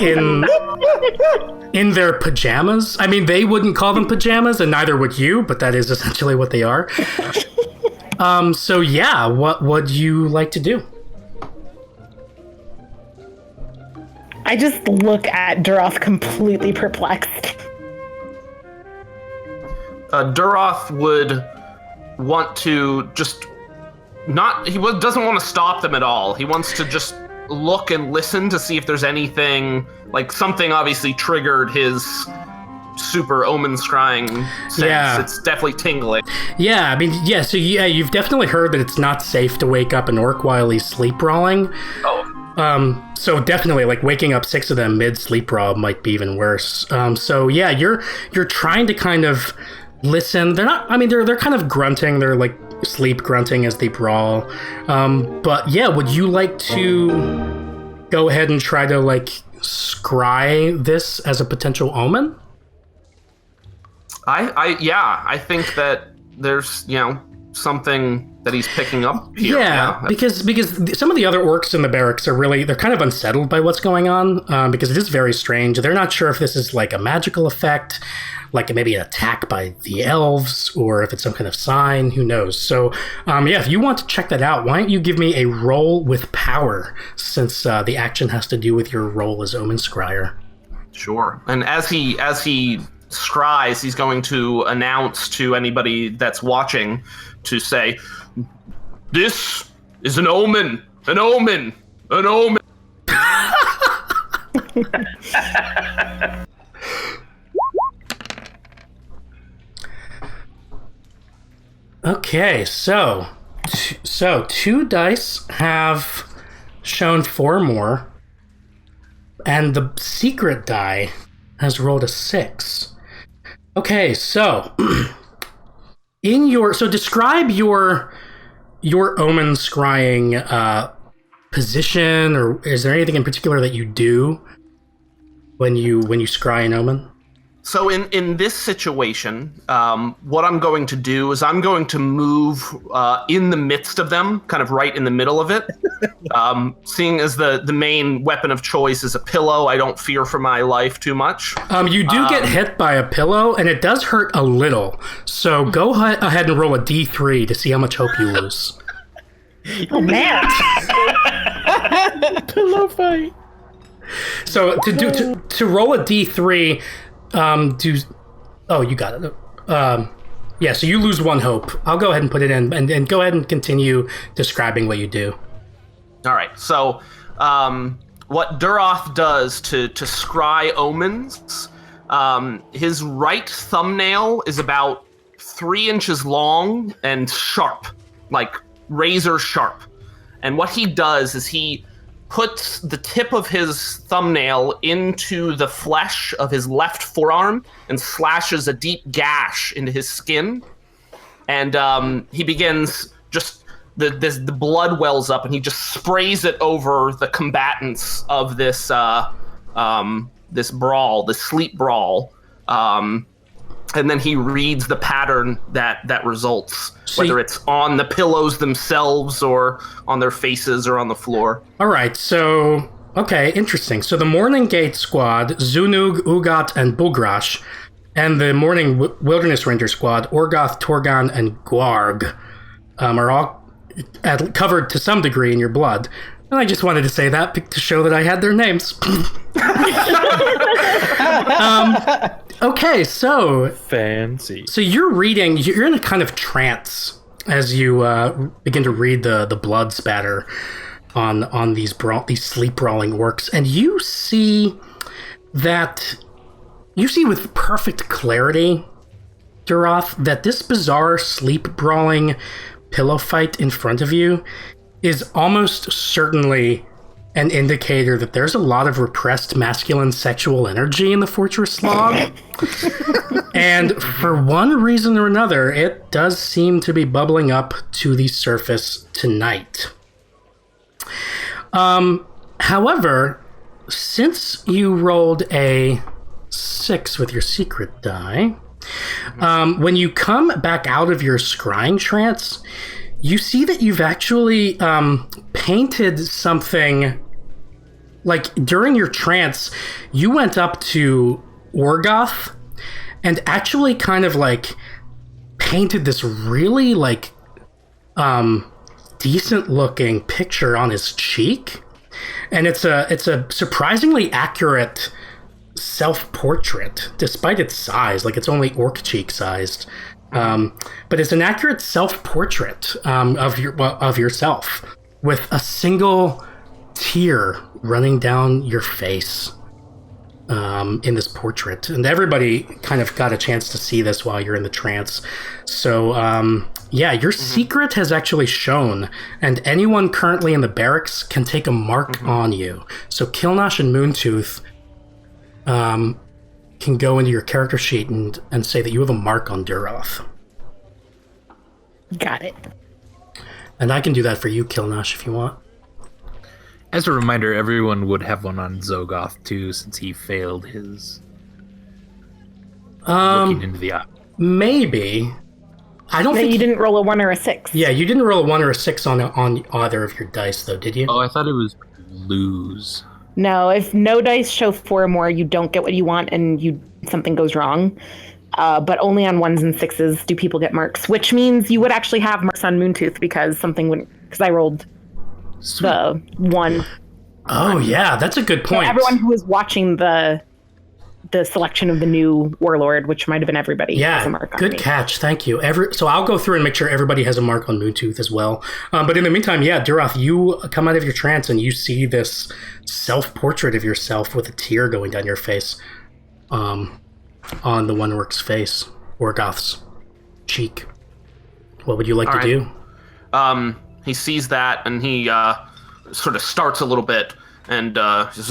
in their pajamas. I mean, they wouldn't call them pajamas, and neither would you, but that is essentially what they are. So yeah, what would you like to do? I just look at Duroth completely perplexed. Duroth would want to just doesn't want to stop them at all. He wants to just look and listen to see if there's anything, like something obviously triggered his super omen scrying sense. Yeah. It's definitely tingling. Yeah, I mean, so you've definitely heard that it's not safe to wake up an orc while he's sleep brawling. Oh. So definitely, like, waking up 6 of them mid-sleep brawl might be even worse. So yeah, you're trying to kind of listen. They're not, I mean, they're kind of grunting. They're like sleep grunting as they brawl. But yeah, would you like to go ahead and try to, like, scry this as a potential omen? I think that there's, something that he's picking up here. Yeah, because some of the other orcs in the barracks they're kind of unsettled by what's going on, because it is very strange. They're not sure if this is like a magical effect, like maybe an attack by the elves, or if it's some kind of sign, who knows. So, if you want to check that out, why don't you give me a roll with power, since the action has to do with your role as Omen Scryer. Sure. And as he scries, he's going to announce to anybody that's watching to say, "This is an omen, an omen, an omen." Okay, so 2 dice have shown 4 more, and the secret die has rolled a 6. Okay, so describe your omen scrying position, or is there anything in particular that you do when you scry an omen? So in this situation, what I'm going to do is I'm going to move in the midst of them, kind of right in the middle of it. Seeing as the main weapon of choice is a pillow, I don't fear for my life too much. You do get hit by a pillow, and it does hurt a little. So go ahead and roll a D3 to see how much hope you lose. Oh, man. Pillow fight. So to roll a D3... you got it. So you lose 1 hope. I'll go ahead and put it in, and go ahead and continue describing what you do. All right. So, what Duroth does to scry omens, his right thumbnail is about 3 inches long and sharp, like razor sharp. And what he does is he puts the tip of his thumbnail into the flesh of his left forearm and slashes a deep gash into his skin. And he begins the blood wells up, and he just sprays it over the combatants of this this brawl, this sleep brawl. And then he reads the pattern that results, whether it's on the pillows themselves or on their faces or on the floor. All right, so, okay, interesting. So the Morning Gate Squad, Zunug, Ugat, and Bugrash, and the Morning Wilderness Ranger Squad, Orgoth, Torgon, and Gwarg, are all covered to some degree in your blood. And I just wanted to say that to show that I had their names. Okay, so... Fancy. So you're in a kind of trance as you begin to read the blood spatter. on these sleep brawling orcs, and you see with perfect clarity, Duroth, that this bizarre sleep brawling pillow fight in front of you is almost certainly an indicator that there's a lot of repressed masculine sexual energy in the fortress log. And for one reason or another, it does seem to be bubbling up to the surface tonight. However, since you rolled a 6 with your secret die, when you come back out of your scrying trance, you see that you've actually painted something. Like, during your trance, you went up to Orgoth and actually kind of, like, painted this really, like, decent-looking picture on his cheek. And it's a surprisingly accurate self-portrait, despite its size. Like, it's only orc cheek sized, but it's an accurate self-portrait of yourself, with a single tear running down your face in this portrait. And everybody kind of got a chance to see this while you're in the trance. So your secret has actually shown, and anyone currently in the barracks can take a mark on you. So Kilnash and Moontooth can go into your character sheet and say that you have a mark on Duroth. Got it. And I can do that for you, Kilnash, if you want. As a reminder, everyone would have one on Zogoth too, since he failed his looking into the eye. Maybe. I don't think you didn't roll a 1 or a 6. Yeah, you didn't roll a 1 or a 6 on either of your dice, though, did you? Oh, I thought it was lose. No, if no dice show 4 or more, you don't get what you want, and something goes wrong. But only on 1s and 6s do people get marks, which means you would actually have marks on Moontooth because I rolled the 1. Oh yeah, that's a good point. So everyone who was watching the selection of the new warlord, which might have been everybody, has a mark on good me. catch. Thank you. So I'll go through and make sure everybody has a mark on Moontooth as well. But in the meantime, Duroth, you come out of your trance and you see this self-portrait of yourself with a tear going down your face, on the one orc's face, Orgoth's cheek. What would you like to do? He sees that and he sort of starts a little bit and says,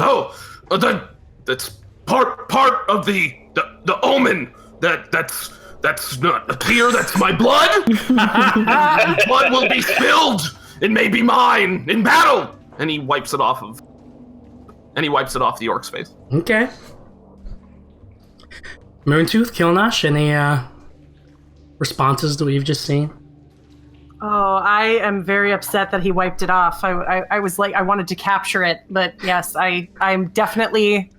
that's part of the omen. That's not a tear, that's my blood. Blood will be spilled. It may be mine in battle. And he wipes it off the orc's face. Okay. Moontooth, Kilnash, any responses to what you've just seen? Oh, I am very upset that he wiped it off. I was like, I wanted to capture it, but yes, I'm definitely.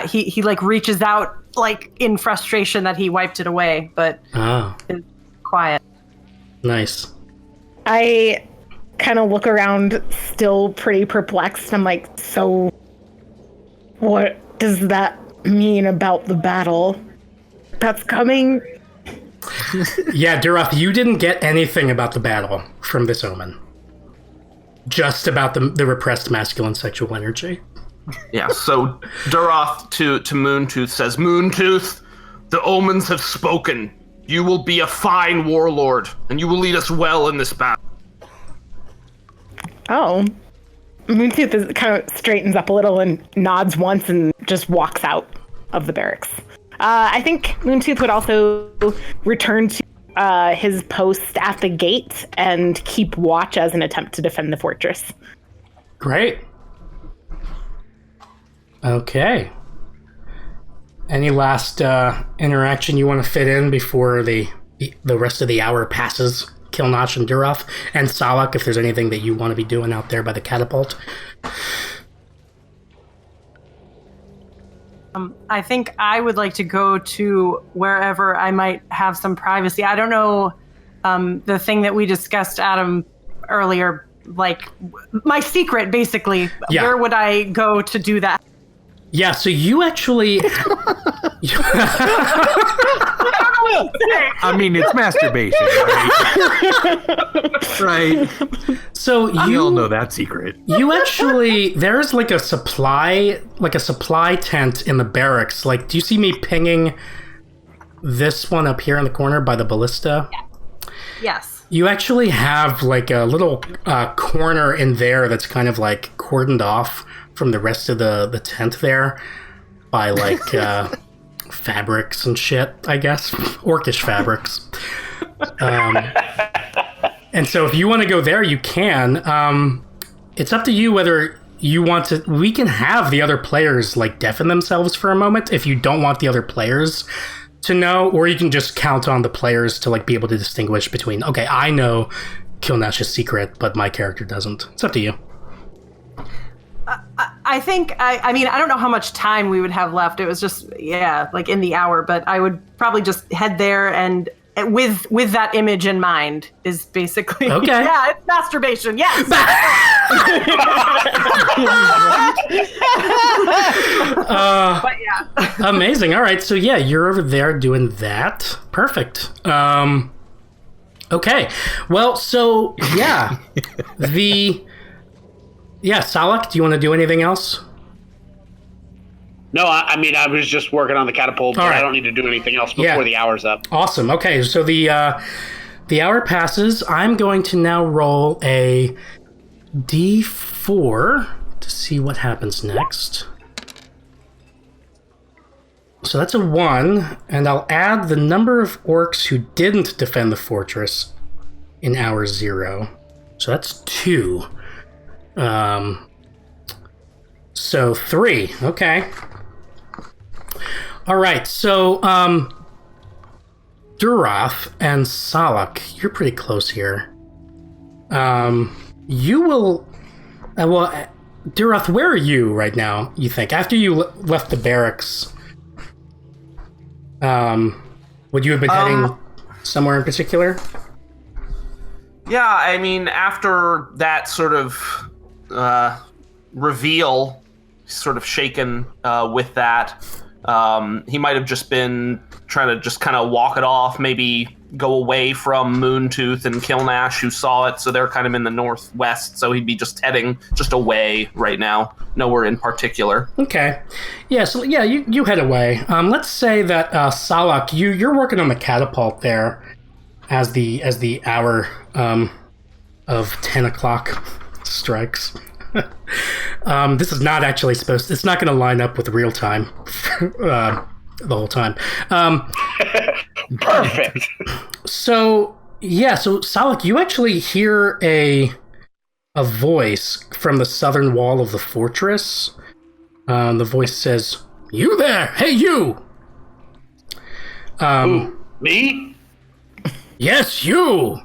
He like reaches out like in frustration that he wiped it away, but it's quiet. Nice. I kind of look around, still pretty perplexed. I'm like, so what does that mean about the battle that's coming? Yeah, Duroth, you didn't get anything about the battle from this omen. Just about the repressed masculine sexual energy. Yeah, so Duroth to Moontooth says, Moontooth, the omens have spoken. You will be a fine warlord, and you will lead us well in this battle. Oh. Moontooth kind of straightens up a little and nods once and just walks out of the barracks. I think Moontooth would also return to his post at the gate and keep watch as an attempt to defend the fortress. Great. Okay. Any last interaction you want to fit in before the rest of the hour passes? Kilnash and Duroth, and Salak, if there's anything that you want to be doing out there by the catapult. I think I would like to go to wherever I might have some privacy. I don't know the thing that we discussed, Adam, earlier, like my secret, basically. Yeah. Where would I go to do that? Yeah, so you actually I mean, it's masturbation, right? Right. So You all know that secret. You actually, there's like a supply tent in the barracks. Like, do you see me pinging this one up here in the corner by the ballista? Yes. You actually have like a little corner in there that's kind of like cordoned off from the rest of the tent there by like fabrics and shit, I guess. Orcish fabrics. And so if you want to go there, you can. It's up to you whether you want to. We can have the other players like deafen themselves for a moment if you don't want the other players to know, or you can just count on the players to like be able to distinguish between, okay, I know Kilnash's secret, but my character doesn't. It's up to you. I think, I mean, I don't know how much time we would have left. It was just, like in the hour, but I would probably just head there and with that image in mind is basically, okay. Yeah, it's masturbation, yes. But yeah. Amazing. All right. So yeah, you're over there doing that. Perfect. Okay. Well, so yeah, Salak, do you want to do anything else? No, I mean, I was just working on the catapult, but right. I don't need to do anything else before the hour's up. Awesome. Okay, so the hour passes. I'm going to now roll a D4 to see what happens next. So that's a 1, and I'll add the number of orcs who didn't defend the fortress in hour 0. So that's 2. So 3. Okay. All right. So Durath and Salak, you're pretty close here. You will. Durath, where are you right now? You think after you left the barracks? Would you have been heading somewhere in particular? Yeah, I mean, after that sort of reveal, sort of shaken with that, he might have just been trying to just kind of walk it off, maybe go away from Moontooth and Kilnash, who saw it, so they're kind of in the northwest, so he'd be just heading just away right now, nowhere in particular. Okay. Yeah, so yeah, you head away. Let's say that Salak, you're working on the catapult there as the hour of 10 o'clock strikes. This is not actually it's not going to line up with real time the whole time. Perfect. So Salak, you actually hear a voice from the southern wall of the fortress. The voice says, "You there? Hey, you!" Who? Me? Yes, you!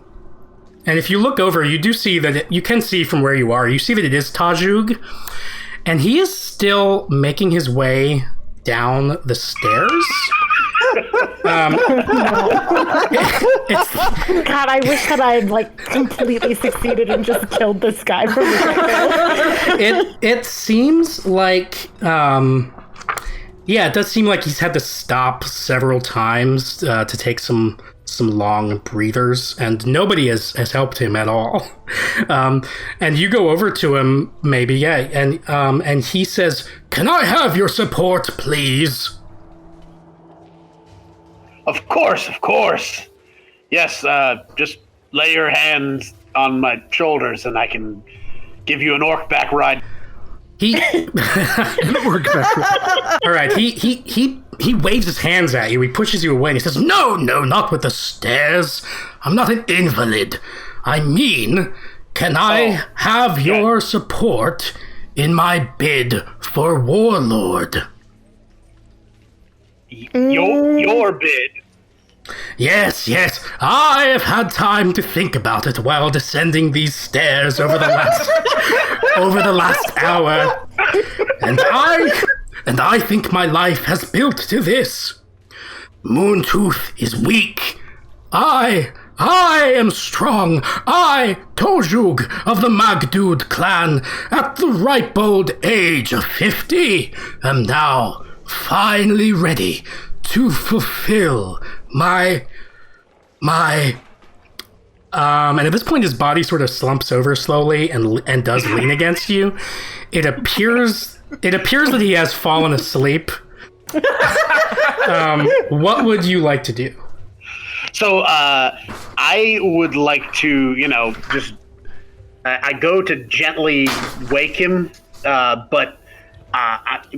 And if you look over, you do see that you can see from where you are. You see that it is Tajug, and he is still making his way down the stairs. God, I wish that I had completely succeeded and just killed this guy from the get-go. It seems like it does seem like he's had to stop several times to take some long breathers, and nobody has helped him at all. And you go over to him, maybe, and he says, "Can I have your support, please?" Of course. Yes, just lay your hands on my shoulders and I can give you an orc back ride. All right, he waves his hands at you. He pushes you away and he says, No, not with the stairs. I'm not an invalid. I mean, can I have your support in my bid for warlord? Your bid? Yes. I have had time to think about it while descending these stairs over the last hour. And I think my life has built to this. Moontooth is weak. I am strong. I, Tojug of the Magdud clan, at the ripe old age of 50, am now finally ready to fulfill my and at this point his body sort of slumps over slowly and does lean against you. It appears that he has fallen asleep. What would you like to do? So I would like to, just I go to gently wake him, but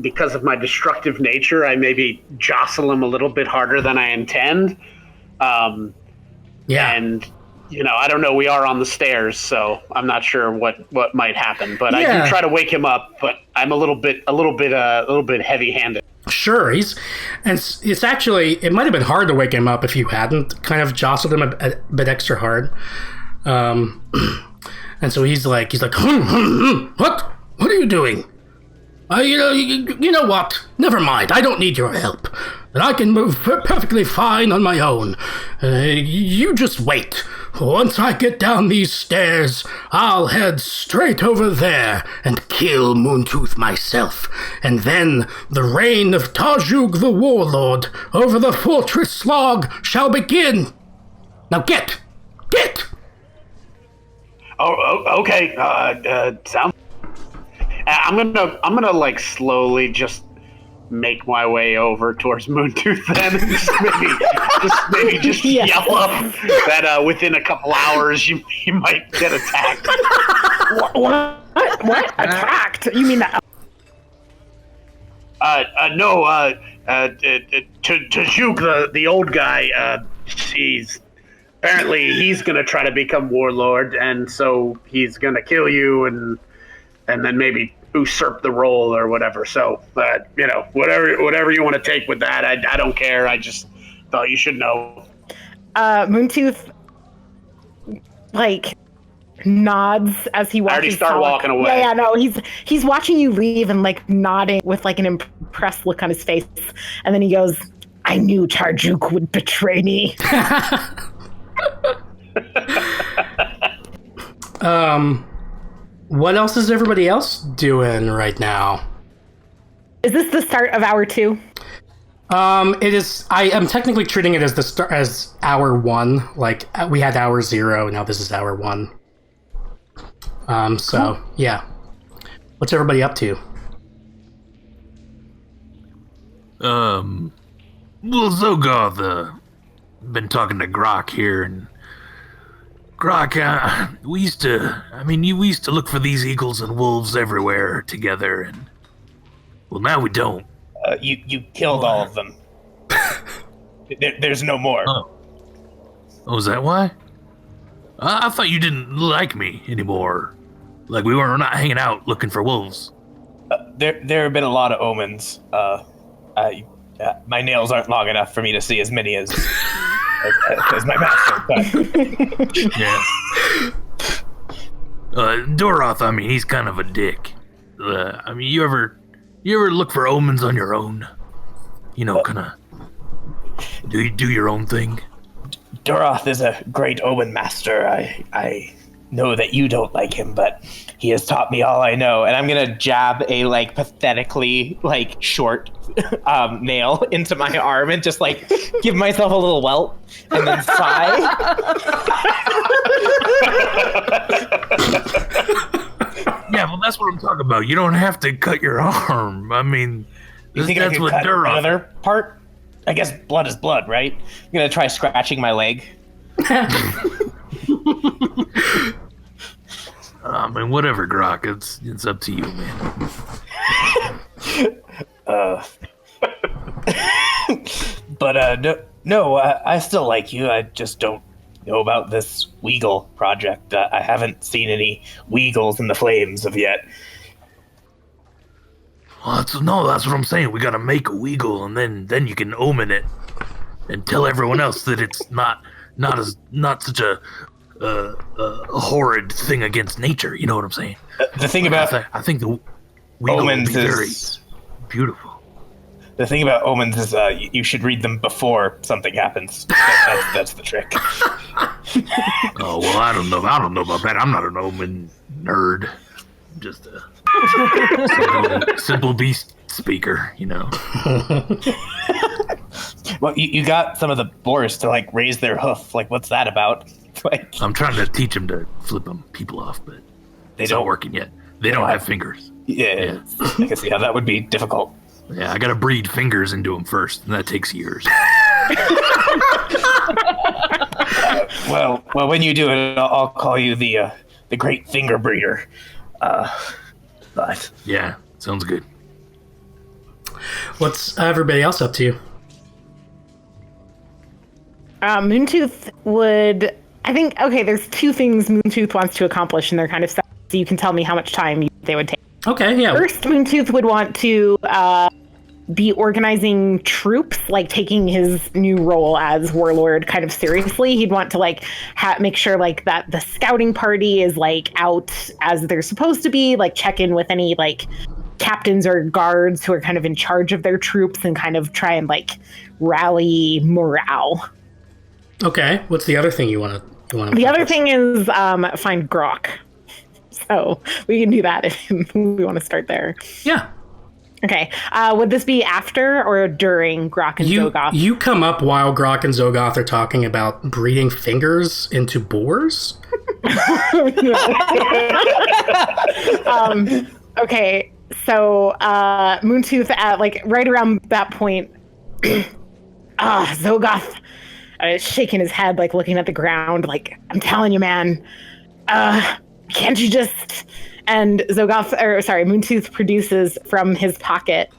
because of my destructive nature, I maybe jostle him a little bit harder than I intend. And I don't know. We are on the stairs, so I'm not sure what might happen. But I do try to wake him up. But I'm a little bit heavy-handed. Sure, it's actually, it might have been hard to wake him up if you hadn't kind of jostled him a bit extra hard. And so he's like, what are you doing? You know what? Never mind. I don't need your help. And I can move perfectly fine on my own. You just wait. Once I get down these stairs, I'll head straight over there and kill Moontooth myself. And then the reign of Tajug the warlord over the fortress log shall begin. Now get! Oh, okay. Sounds. I'm gonna like slowly just make my way over towards Moontooth then, and just yell up that within a couple hours you might get attacked. What? Attacked? You mean that? No. Tajuk, the old guy. He's gonna try to become warlord, and so he's gonna kill you and then maybe usurp the role or whatever. So, whatever you want to take with that, I don't care. I just thought you should know. Moontooth, nods as he watches. I already start walking away. Yeah, no, he's watching you leave and nodding with an impressed look on his face, and then he goes, "I knew Tarjuk would betray me." What else is everybody else doing right now? Is this the start of hour 2? It is. I am technically treating it as hour 1. Like we had hour 0, now this is hour 1. So cool. Yeah. What's everybody up to? Well, Zogoth, been talking to Grok here, and Grok, we used to look for these eagles and wolves everywhere together, and well, now we don't. You killed all of them. There's no more. Oh, is that why? I thought you didn't like me anymore. Like we're not hanging out looking for wolves. There have been a lot of omens. My nails aren't long enough for me to see as many as my master. But. Yeah. Doroth, he's kind of a dick. You ever look for omens on your own? Kind of do your own thing. Doroth is a great omen master. I know that you don't like him, but he has taught me all I know. And I'm gonna jab a pathetically short nail into my arm and just give myself a little welt and then sigh. Yeah, well, that's what I'm talking about. You don't have to cut your arm. You think that's I could what cut Doroth. Another part? I guess blood is blood, right? I'm gonna try scratching my leg. Whatever, Grok. It's up to you, man. But no, I still like you. I just don't know about this Weagle project. I haven't seen any Weagles in the flames of yet. Well, that's what I'm saying. We gotta make a Weagle, and then you can omen it and tell everyone else that it's not such a horrid thing against nature. You know what I'm saying? The thing about I think the Weagle omens will be very is beautiful. The thing about omens is you should read them before something happens. That's the trick. Oh well, I don't know about that. I'm not an omen nerd. I'm just a simple beast speaker, Well, you got some of the boars to like raise their hoof. Like, what's that about? Like, I'm trying to teach them to flip people off, but they it's don't not working yet. They don't have fingers. Yeah, I can see how that would be difficult. Yeah, I gotta breed fingers into them first, and that takes years. Well, when you do it, I'll call you the Great Finger Breeder. But Yeah, sounds good. What's everybody else up to? Moontooth would, I think, okay, there's two things Moontooth wants to accomplish, and they're kind of stuff, so you can tell me how much time they would take. Okay, yeah. First, Moontooth would want to be organizing troops, like taking his new role as warlord kind of seriously. He'd want to like make sure like that the scouting party is like out as they're supposed to be, like check in with any like captains or guards who are kind of in charge of their troops and kind of try and like rally morale. Okay, what's the other thing you want to? The other thing is find Grok. So we can do that if we want to start there. Yeah. Okay. Would this be after or during Grok and Zogoth? You come up while Grok and Zogoth are talking about breeding fingers into boars? Okay. So Moontooth at like right around that point, Zogoth is shaking his head, like looking at the ground, like, I'm telling you, man, can't you just... And Moontooth produces from his pocket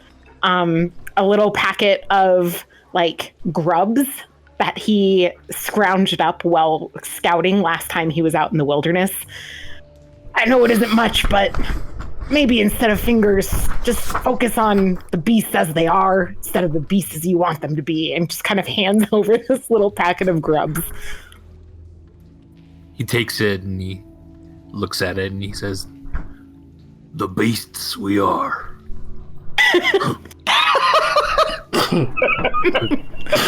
a little packet of like grubs that he scrounged up while scouting last time he was out in the wilderness. I know it isn't much, but maybe instead of fingers, just focus on the beasts as they are instead of the beasts as you want them to be, and just kind of hands over this little packet of grubs. He takes it and he looks at it and he says, "The beasts we are."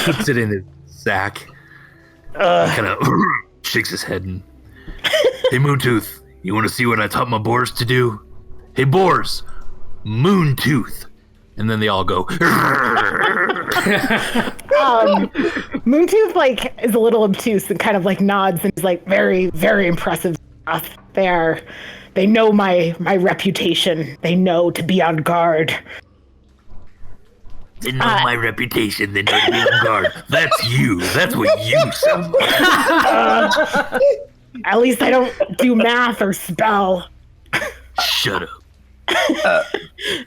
Puts it in his sack. Kind of shakes his head and, "Hey, Moontooth, you want to see what I taught my boars to do? Hey, boars, Moontooth." And then they all go. Moontooth like is a little obtuse and kind of like nods and is like, very, very impressive. They know my reputation. They know to be on guard. They know my reputation. They know to be on guard. That's you. That's what you sound like. At least I don't do math or spell. Shut up.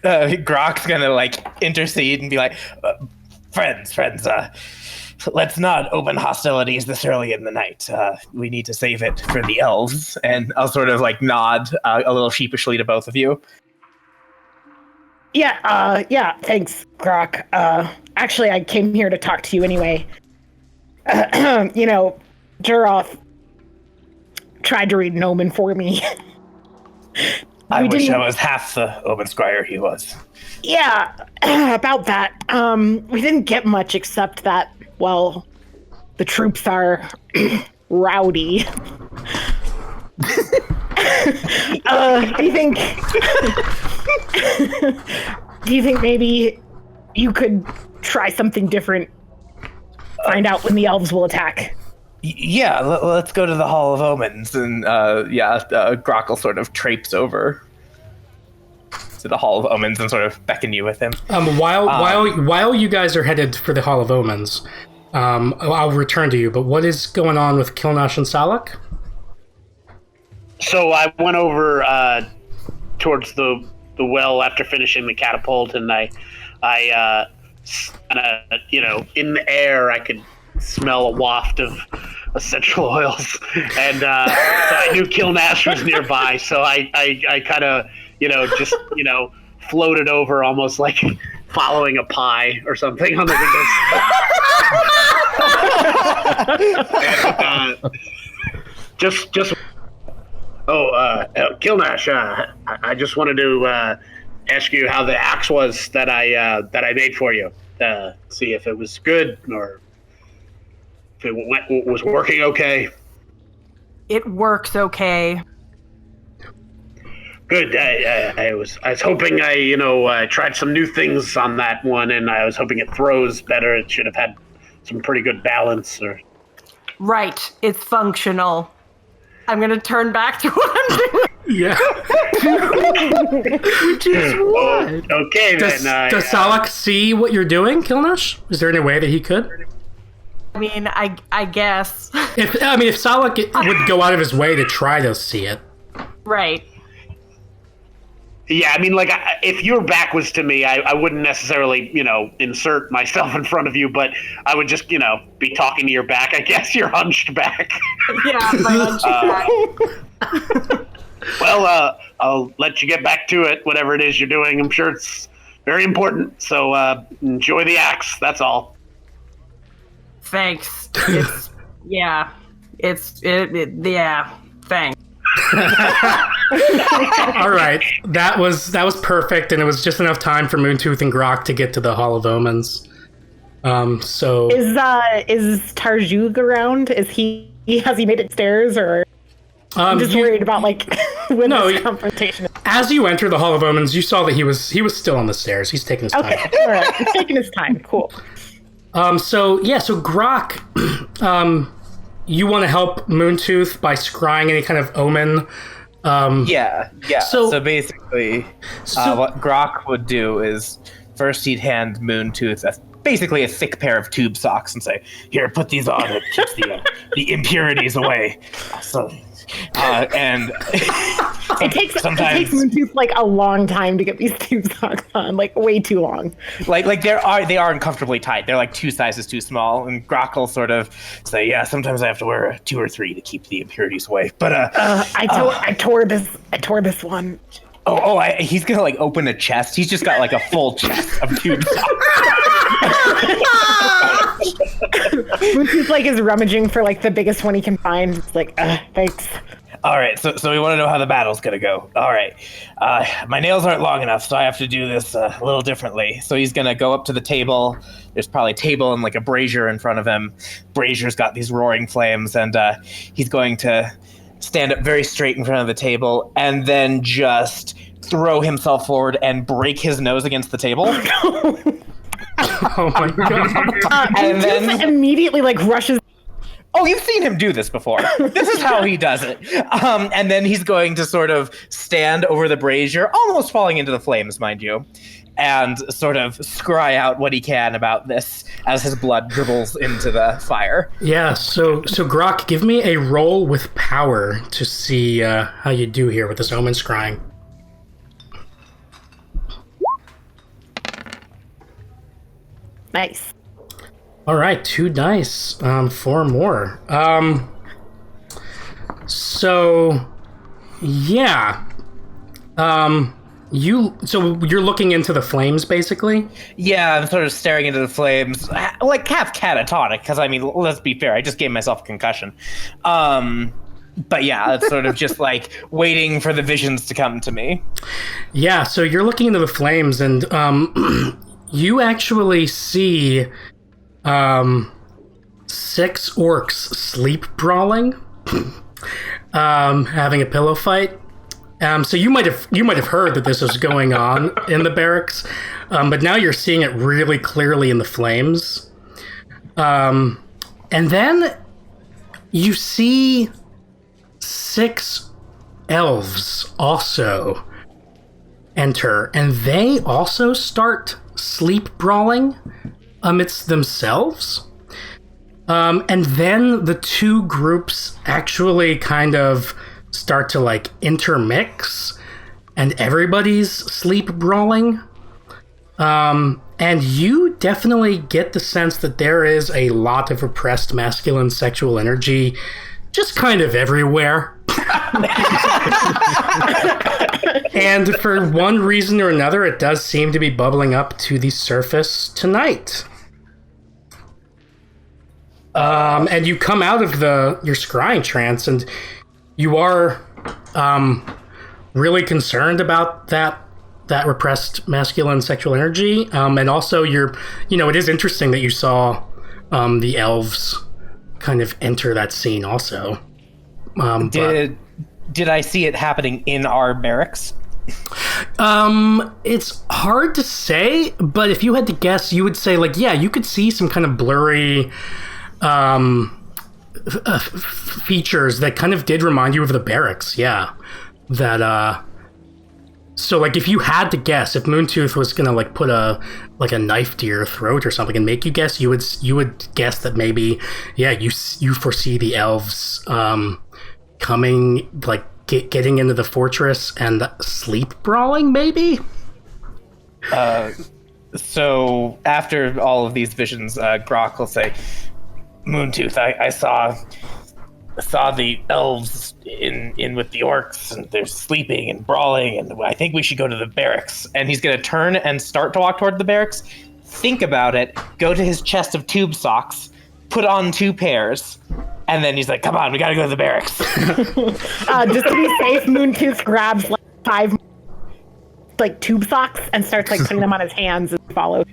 Grok's gonna like intercede and be like, friends, let's not open hostilities this early in the night. We need to save it for the elves. And I'll sort of like nod a little sheepishly to both of you. Yeah, thanks, Grok. Actually, I came here to talk to you anyway. Duroth tried to read an omen for me. I wish I was half the omen squire he was. Yeah, about that. We didn't get much except that, well, the troops are rowdy. Do you think maybe you could try something different? Find out when the elves will attack. Yeah, let's go to the Hall of Omens, and Grok will sort of traipse over to the Hall of Omens and sort of beckon you with him. While you guys are headed for the Hall of Omens, I'll return to you. But what is going on with Kilnash and Salak? So I went over towards the well after finishing the catapult, and I in the air I could smell a waft of essential oils, and so I knew Kilnash was nearby. So I kind of floated over almost like following a pie or something on the windows. Kilnash, I just wanted to ask you how the axe was that I made for you. See if it was good or if it was working okay. It works okay. Good. I was hoping I tried some new things on that one, and I was hoping it throws better. It should have had some pretty good balance. Or Right. It's functional. I'm going to turn back to what I'm doing. Yeah. Which is what? Okay, Does then. Salak see what you're doing, Kilnash? Is there any way that he could? I mean, I guess. If Salak would go out of his way to try to see it. Right. Yeah, I mean, like, if your back was to me, I wouldn't necessarily, insert myself in front of you, but I would just, be talking to your back. I guess you're hunched back. Yeah, my hunched back. Well, I'll let you get back to it, whatever it is you're doing. I'm sure it's very important, so enjoy the axe, that's all. Thanks. Yeah, thanks. All right, that was perfect, and it was just enough time for Moontooth and Grok to get to the Hall of Omens. So Is Tarjug around? Has he made it stairs, or I'm just worried about when this confrontation. As you enter the Hall of Omens, you saw that he was still on the stairs. He's taking his time. Okay, all right, he's taking his time. Cool. So Grok, you want to help Moontooth by scrying any kind of omen. Yeah. So basically, what Grok would do is first he'd hand Moontooth basically a thick pair of tube socks and say, "Here, put these on. It keeps the impurities away." So, and it takes Moontooth a long time to get these tube socks on, way too long. They are uncomfortably tight. They're 2 sizes too small, and Grok will sort of say, "Yeah, sometimes I have to wear 2 or 3 to keep the impurities away." But I tore this one. He's gonna open a chest. He's just got a full chest of tube socks. Moontooth is rummaging for the biggest one he can find. It's thanks. All right, so we want to know how the battle's gonna go. All right, my nails aren't long enough, so I have to do this a little differently. So he's gonna go up to the table. There's probably a table and a brazier in front of him. Brazier's got these roaring flames, and he's going to stand up very straight in front of the table and then just throw himself forward and break his nose against the table. Oh my god! And then immediately rushes. Oh, you've seen him do this before. This is how he does it. And then he's going to sort of stand over the brazier, almost falling into the flames, mind you, and sort of scry out what he can about this as his blood dribbles into the fire. Yeah, so Grok, give me a roll with power to see how you do here with this omen scrying. Nice. All right, 2 dice, 4 more. So you're looking into the flames, basically? Yeah, I'm sort of staring into the flames, half catatonic, because let's be fair, I just gave myself a concussion. But yeah, it's sort of just waiting for the visions to come to me. Yeah, so you're looking into the flames, and you actually see 6 orcs sleep brawling, having a pillow fight. So you might have heard that this was going on in the barracks, but now you're seeing it really clearly in the flames. And then you see 6 elves also enter, and they also start sleep brawling amidst themselves. And then the 2 groups actually kind of start to intermix, and everybody's sleep brawling. And you definitely get the sense that there is a lot of repressed masculine sexual energy just kind of everywhere. And for one reason or another, it does seem to be bubbling up to the surface tonight. And you come out of your scrying trance, and you are really concerned about that repressed masculine sexual energy. And also it is interesting that you saw the elves kind of enter that scene also. Did I see it happening in our barracks? It's hard to say, but if you had to guess, you would say, like, yeah, you could see some kind of blurry features that kind of did remind you of the barracks, yeah. That, so, like, if you had to guess, if Moontooth was gonna, like, put a knife to your throat or something and make you guess, you would guess that maybe, yeah, you foresee the elves, coming, like, getting into the fortress and sleep brawling, maybe? So after all of these visions, Grok will say, Moontooth, I saw the elves in with the orcs, and they're sleeping and brawling, and I think we should go to the barracks. And he's going to turn and start to walk toward the barracks, think about it, go to his chest of tube socks, put on 2 pairs, and then he's like, come on, we gotta go to the barracks. Just to be safe, Moontooth grabs like 5 like tube socks and starts like putting them on his hands and follows.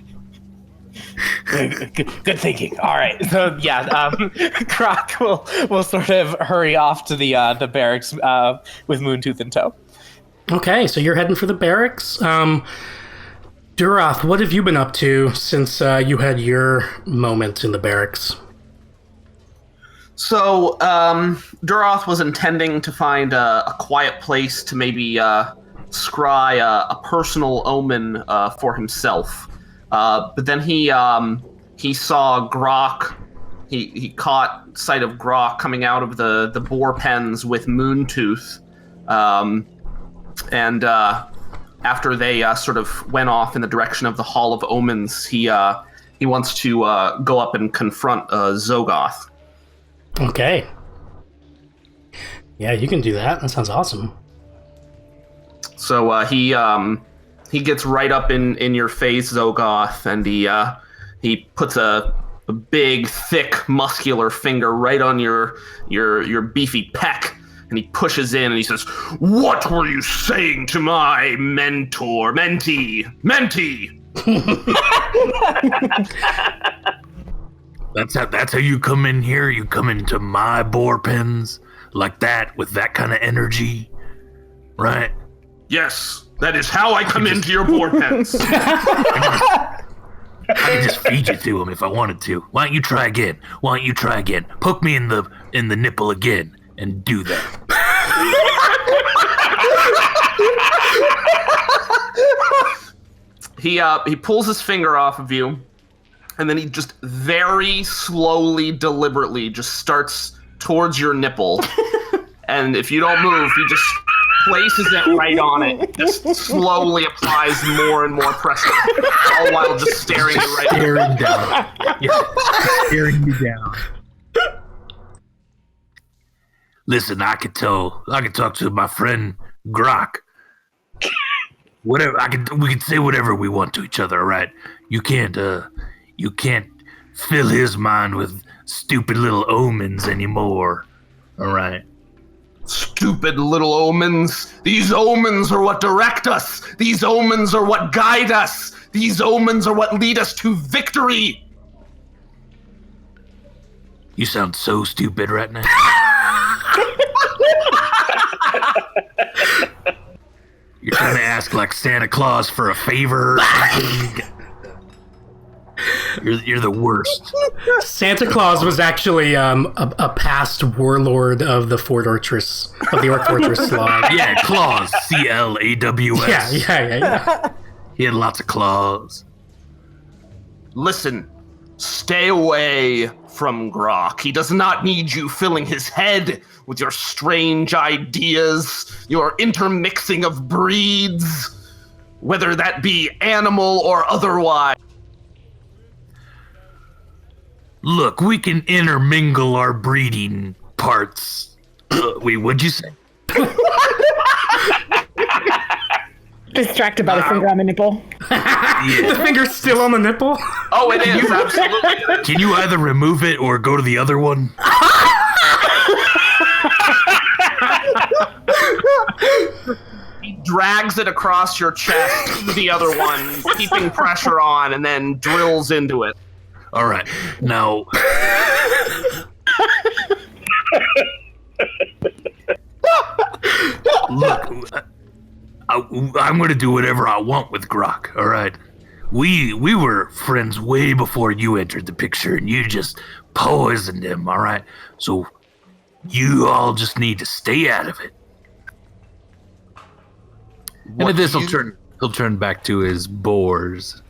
Good thinking. All right. So yeah, Croc will sort of hurry off to the barracks with Moontooth in tow. Okay, so you're heading for the barracks. Duroth, what have you been up to since you had your moment in the barracks? So, Duroth was intending to find a quiet place to maybe scry a personal omen for himself. But then he saw Grok. He caught sight of Grok coming out of the boar pens with Moontooth. And after they sort of went off in the direction of the Hall of Omens, he wants to go up and confront Zogoth. Okay. Yeah, you can do that. That sounds awesome. So he gets right up in your face, Zogoth, and he puts a big, thick, muscular finger right on your beefy pec, and he pushes in and he says, "What were you saying to my mentee? That's how you come in here? You come into my boar pens like that, with that kind of energy, right?" Yes, that is how I come into your boar pens. I could just feed you to him if I wanted to. Why don't you try again? Poke me in the nipple again and do that. He pulls his finger off of you, and then he just very slowly, deliberately just starts towards your nipple. And if you don't move, he just places it right on it, just slowly applies more and more pressure, all while just staring you right down. Yeah, staring me down. Listen, I could talk to my friend Grok. Whatever, we can say whatever we want to each other, all right? You can't fill his mind with stupid little omens anymore, all right? Stupid little omens. These omens are what direct us. These omens are what guide us. These omens are what lead us to victory. You sound so stupid right now. You're trying to ask like Santa Claus for a favor or something. You're the worst. Santa Claus was actually a past warlord of the Orc Fortress Slav. Yeah, Claus. Claws. Yeah. He had lots of claws. Listen, stay away from Grok. He does not need you filling his head with your strange ideas, your intermixing of breeds, whether that be animal or otherwise. Look, we can intermingle our breeding parts. Wait, what'd you say? Distracted by the finger on the nipple. Yeah. The finger's still on the nipple? Oh, it is, absolutely. Can you either remove it or go to the other one? He drags it across your chest to the other one, keeping pressure on, and then drills into it. All right, now. Look, I'm going to do whatever I want with Grok, all right? We were friends way before you entered the picture, and you just poisoned him, all right? So you all just need to stay out of it. And at this, he'll turn back to his boars.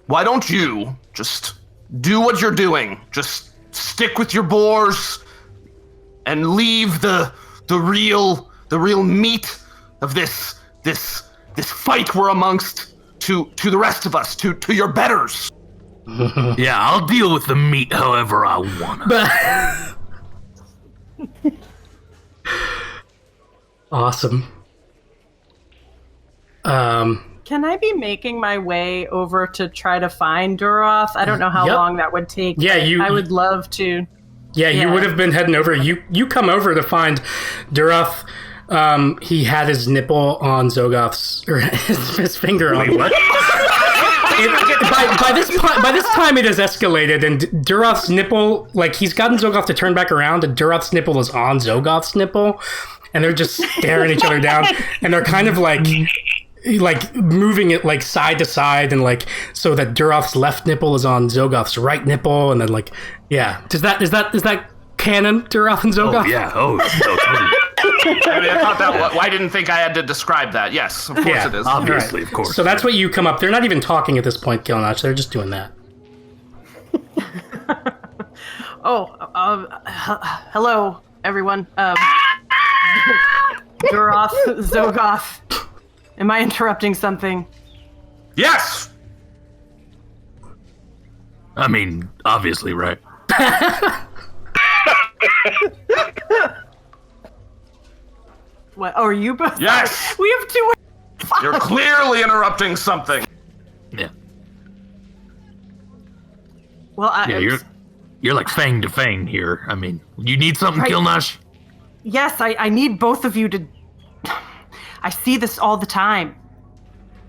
Why don't you just do what you're doing? Just stick with your boars and leave the real meat of this fight we're amongst to the rest of us, to your betters. Yeah, I'll deal with the meat however I want. Awesome. Can I be making my way over to try to find Duroth? I don't know how long that would take. Yeah, I would love to. Yeah, you would have been heading over. You come over to find Duroth. He had his nipple on Zogoth's, or his finger on. What? By this time, it has escalated, and Duroth's nipple, like he's gotten Zogoth to turn back around, and Duroth's nipple is on Zogoth's nipple, and they're just staring each other down, and they're kind of like moving it like side to side, and like so that Duroth's left nipple is on Zogoth's right nipple, and then like is that canon, Duroth and Zogoth? Oh yeah. Oh no, totally. I mean, I thought that. I didn't think I had to describe that. Yes, of course it is. Obviously, right. Of course. So that's what you come up. They're not even talking at this point, Kilnach. They're just doing that. Hello, everyone. Duroth, Zogoth. Am I interrupting something? Yes. I mean, obviously, right? What? Oh, are you both? Yes. We have two. You're clearly interrupting something. Yeah. Well, you're like fang to fang here. I mean, you need something, Right. Kilnash? Yes, I need both of you to. I see this all the time.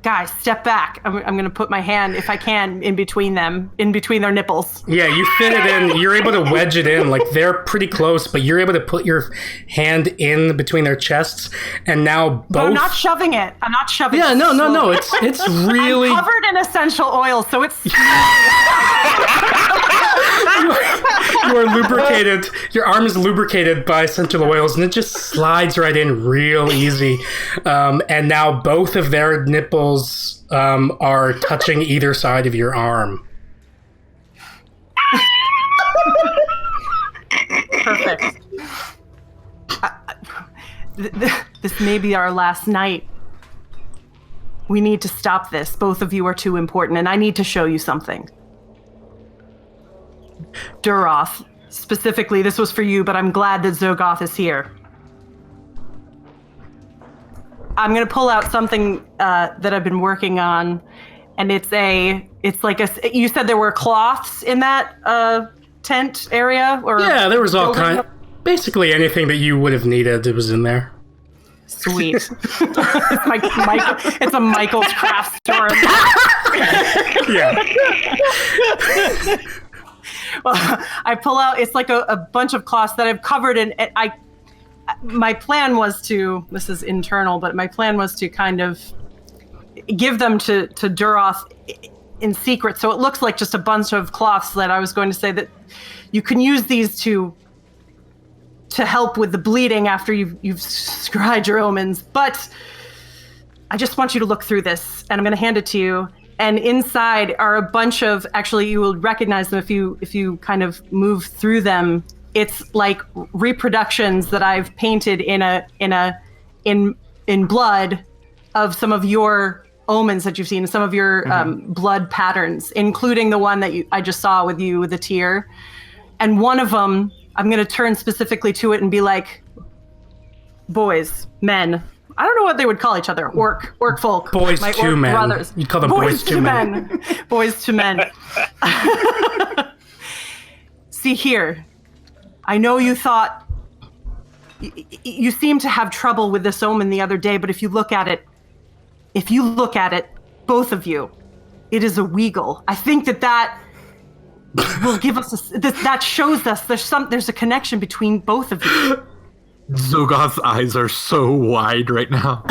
Guys, step back. I'm going to put my hand, if I can, in between them, in between their nipples. Yeah, you fit it in. You're able to wedge it in. Like, they're pretty close, but you're able to put your hand in between their chests, and now both... But I'm not shoving it. I'm not shoving it. Yeah, no. It's really... I'm covered in essential oil, so it's... You are lubricated. Your arm is lubricated by essential oils, and it just slides right in real easy. And now both of their nipples are touching either side of your arm. Perfect. This may be our last night. We need to stop this. Both of you are too important, and I need to show you something. Duroth, specifically, this was for you, but I'm glad that Zogoth is here. I'm going to pull out something that I've been working on, and it's like you said there were cloths in that tent area? Or yeah, there was all kind. Basically anything that you would have needed, it was in there. Sweet. It's a Michael's craft store. Yeah. Well, I pull out, it's like a bunch of cloths that I've covered in. My plan was to, this is internal, but my plan was to kind of give them to Duroth in secret. So it looks like just a bunch of cloths that I was going to say that you can use these to help with the bleeding after you've scryed your omens. But I just want you to look through this, and I'm going to hand it to you. And inside are a bunch of, actually you will recognize them if you kind of move through them. It's like reproductions that I've painted in blood of some of your omens that you've seen, some of your blood patterns, including the one that I just saw with you with the tear. And one of them, I'm going to turn specifically to it and be like, boys, men. I don't know what they would call each other. Orc folk. Boys my to orc men. brothers. You'd call them boys to men. Boys to men. See here. I know you thought you seemed to have trouble with this omen the other day, but if you look at it, both of you, it is a weagle. I think that will give us that shows us there's a connection between both of you. Zogoth's eyes are so wide right now.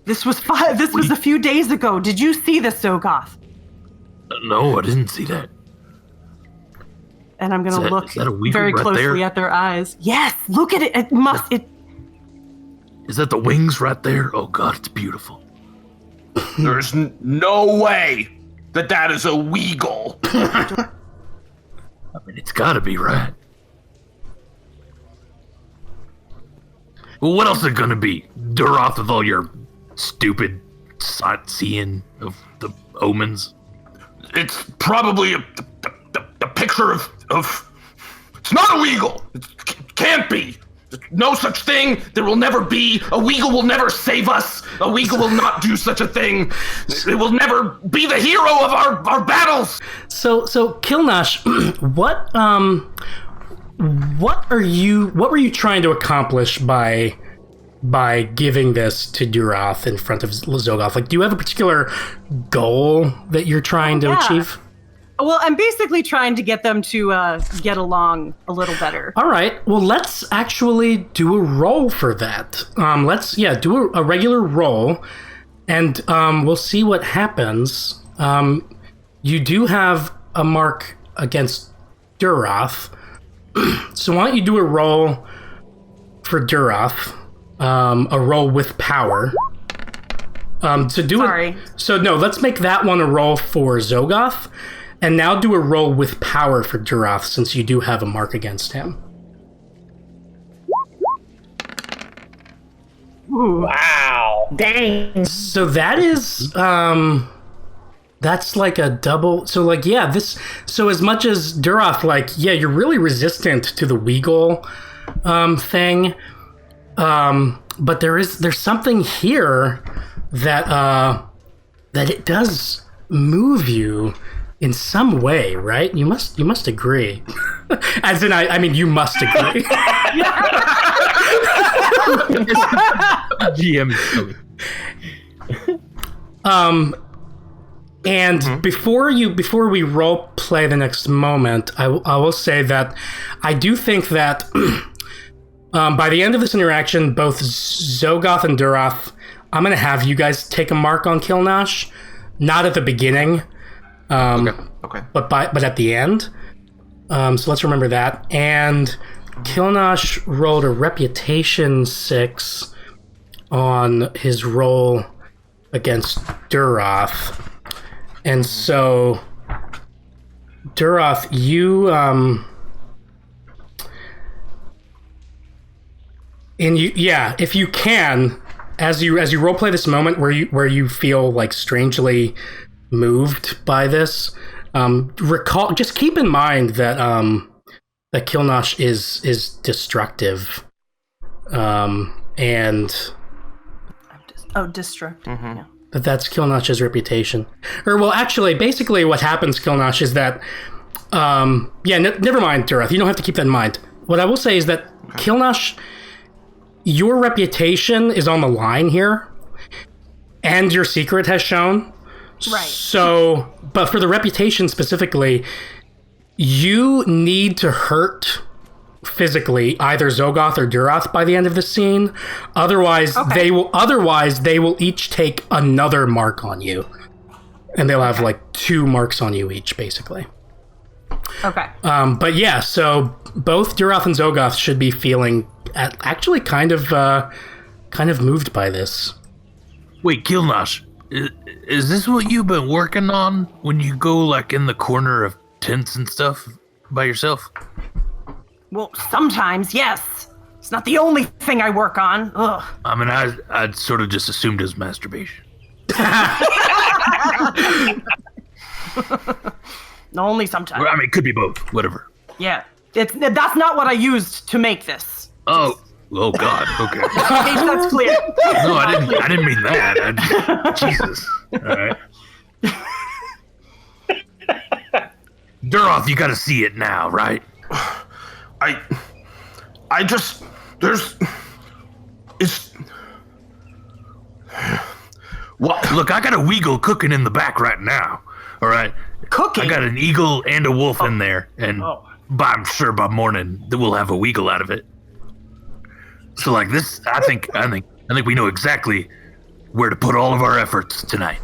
This was a few days ago. Did you see this, Zogoth? No, I didn't see that. And I'm gonna look is that a Weagle very right closely there? at their eyes. Yes, look at it. Is that the wings right there? Oh God, it's beautiful. There's no way that is a Weagle. I mean, it's gotta be, right? Well, what else is it gonna be? Duroth with all your stupid sightseeing of the omens? It's probably a picture of. It's not a Weagle. It can't be. No such thing. There will never be. A Weagle will never save us. A Weagle will not do such a thing. It will never be the hero of our battles. So Kilnash, what were you trying to accomplish by giving this to Duroth in front of Zogoth? Like, do you have a particular goal that you're trying to achieve? Well, I'm basically trying to get them to get along a little better. All right. Well, let's actually do a roll for that. Let's do a regular roll, and we'll see what happens. You do have a mark against Duroth, so why don't you do a roll for Duroth? A roll with power. Let's make that one a roll for Zogoth. And now do a roll with power for Duroth, since you do have a mark against him. Ooh. Wow. Dang. So that is, that's like a double. So like, yeah, so as much as Duroth, like, yeah, you're really resistant to the Weagle thing. But there's something here that it does move you in some way, right? You must agree. As in, I mean, you must agree. GM. And before we role play the next moment, I will say that I do think that by the end of this interaction, both Zogoth and Duroth, I'm going to have you guys take a mark on Kilnash. Not at the beginning. Okay. But at the end. So let's remember that. And Kilnash rolled a reputation 6 on his roll against Duroth. And so Duroth, if you can, as you roleplay this moment where you feel like strangely moved by this, just keep in mind that that Kilnash is destructive, and Destructive. Mm-hmm. Yeah. but that's Kilnash's reputation. Or well, actually, basically what happens, Kilnash, is that never mind, Duroth. You don't have to keep that in mind. What I will say is that Kilnash, your reputation is on the line here, and your secret has shown. Right. So, but for the reputation specifically, you need to hurt physically either Zogoth or Duroth by the end of the scene. Otherwise, they will each take another mark on you, and they'll have like 2 marks on you each, basically. Okay. But yeah, so both Duroth and Zogoth should be feeling actually kind of moved by this. Wait, Kilnash, is this what you've been working on when you go like in the corner of tents and stuff by yourself? Well, sometimes, yes. It's not the only thing I work on. Ugh. I mean, I'd sort of just assumed it was masturbation. Only sometimes. Well, I mean, it could be both. Whatever. Yeah. That's not what I used to make this. Oh God. Okay. In case that's clear. No, I didn't mean that. Jesus. All right. Duroth, you got to see it now, right? I just it's what? Look, I got a Weagle cooking in the back right now. All right. Cooking? I got an eagle and a wolf in there, and but I'm sure by morning that we'll have a weagle out of it. So like this, I think we know exactly where to put all of our efforts tonight.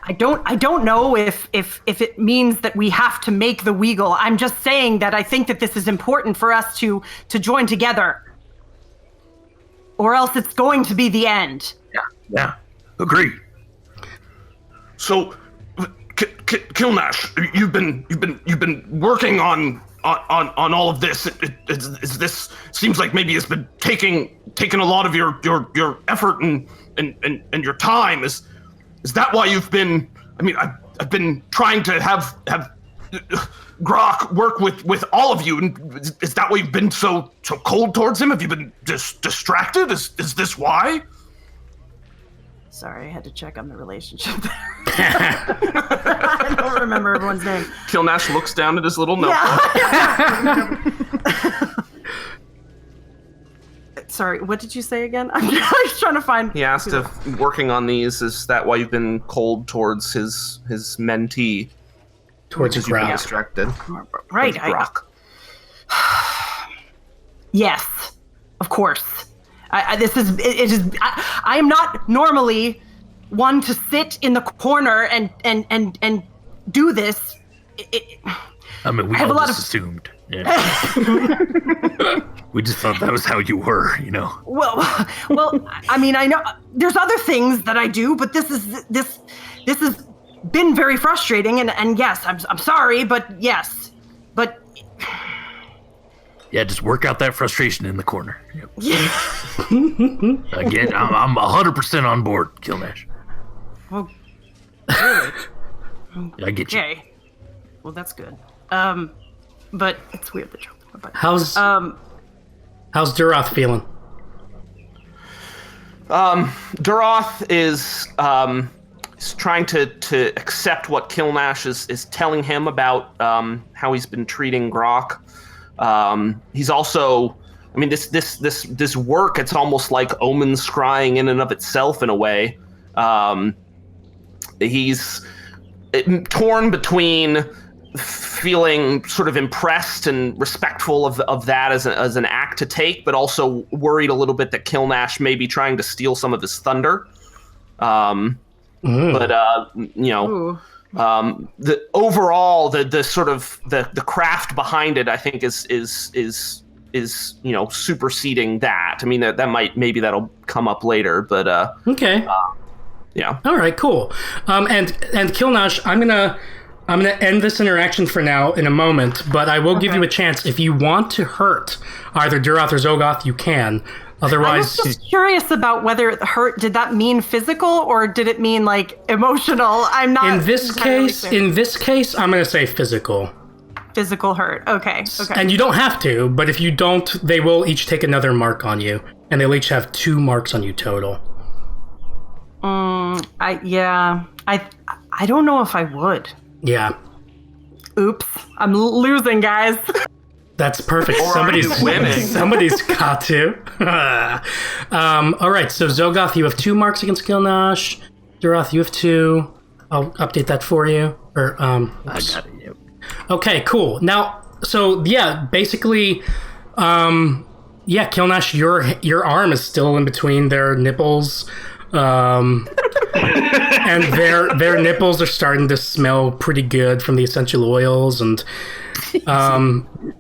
I don't know if it means that we have to make the Weagle. I'm just saying that I think that this is important for us to join together. Or else it's going to be the end. Yeah. Agree. So, Kilnash, you've been working on all of this. This seems like maybe it's been taking a lot of your effort and your time. Is that why you've been? I mean, I've been trying to have Grok work with all of you, and is that why you've been so cold towards him? Have you been distracted? Is this why? Sorry, I had to check on the relationship there. I don't remember everyone's name. Kilnash looks down at his little notebook. Yeah. Sorry, what did you say again? I'm just trying to find... He asked if working on these, is that why you've been cold towards his mentee? Towards you've been Grok. distracted. Right. Grok. Yes, of course. I am not normally one to sit in the corner and do this. I mean, we all just assumed. Yeah. We just thought that was how you were, you know. Well, I mean, I know there's other things that I do, but this has been very frustrating, and yes, I'm sorry, but yes, but. Yeah, just work out that frustration in the corner. Yep. Yeah. Again, I'm 100% on board, Kilnash. Well, really? I get you. Okay. Well, that's good. But it's weird that you're. How's Duroth feeling? Duroth is trying to accept what Kilnash is telling him about how he's been treating Grok. He's also, I mean, this work, it's almost like omen scrying in and of itself in a way. He's torn between feeling sort of impressed and respectful of that as an act to take, but also worried a little bit that Kilnash may be trying to steal some of his thunder. But you know, the overall the sort of the craft behind it, I think is you know, superseding that. I mean, maybe that'll come up later, but okay. Yeah. All right, cool. And Kilnash, I'm gonna end this interaction for now in a moment, but I will give you a chance. If you want to hurt either Duroth or Zogoth, you can. Otherwise, I was just curious about whether it hurt. Did that mean physical or did it mean like emotional? I'm not. In this case, I'm going to say physical. Physical hurt. Okay. And you don't have to, but if you don't, they will each take another mark on you, and they'll each have 2 marks on you total. I don't know if I would. Yeah. Oops. I'm losing, guys. That's perfect. Or Somebody's winning. Somebody's got to. All right. So Zogoth, you have 2 marks against Kilnash. Duroth, you have 2. I'll update that for you. Or I got it. Yep. Okay. Cool. Now, so yeah, basically, Kilnash, your arm is still in between their nipples. And their nipples are starting to smell pretty good from the essential oils, and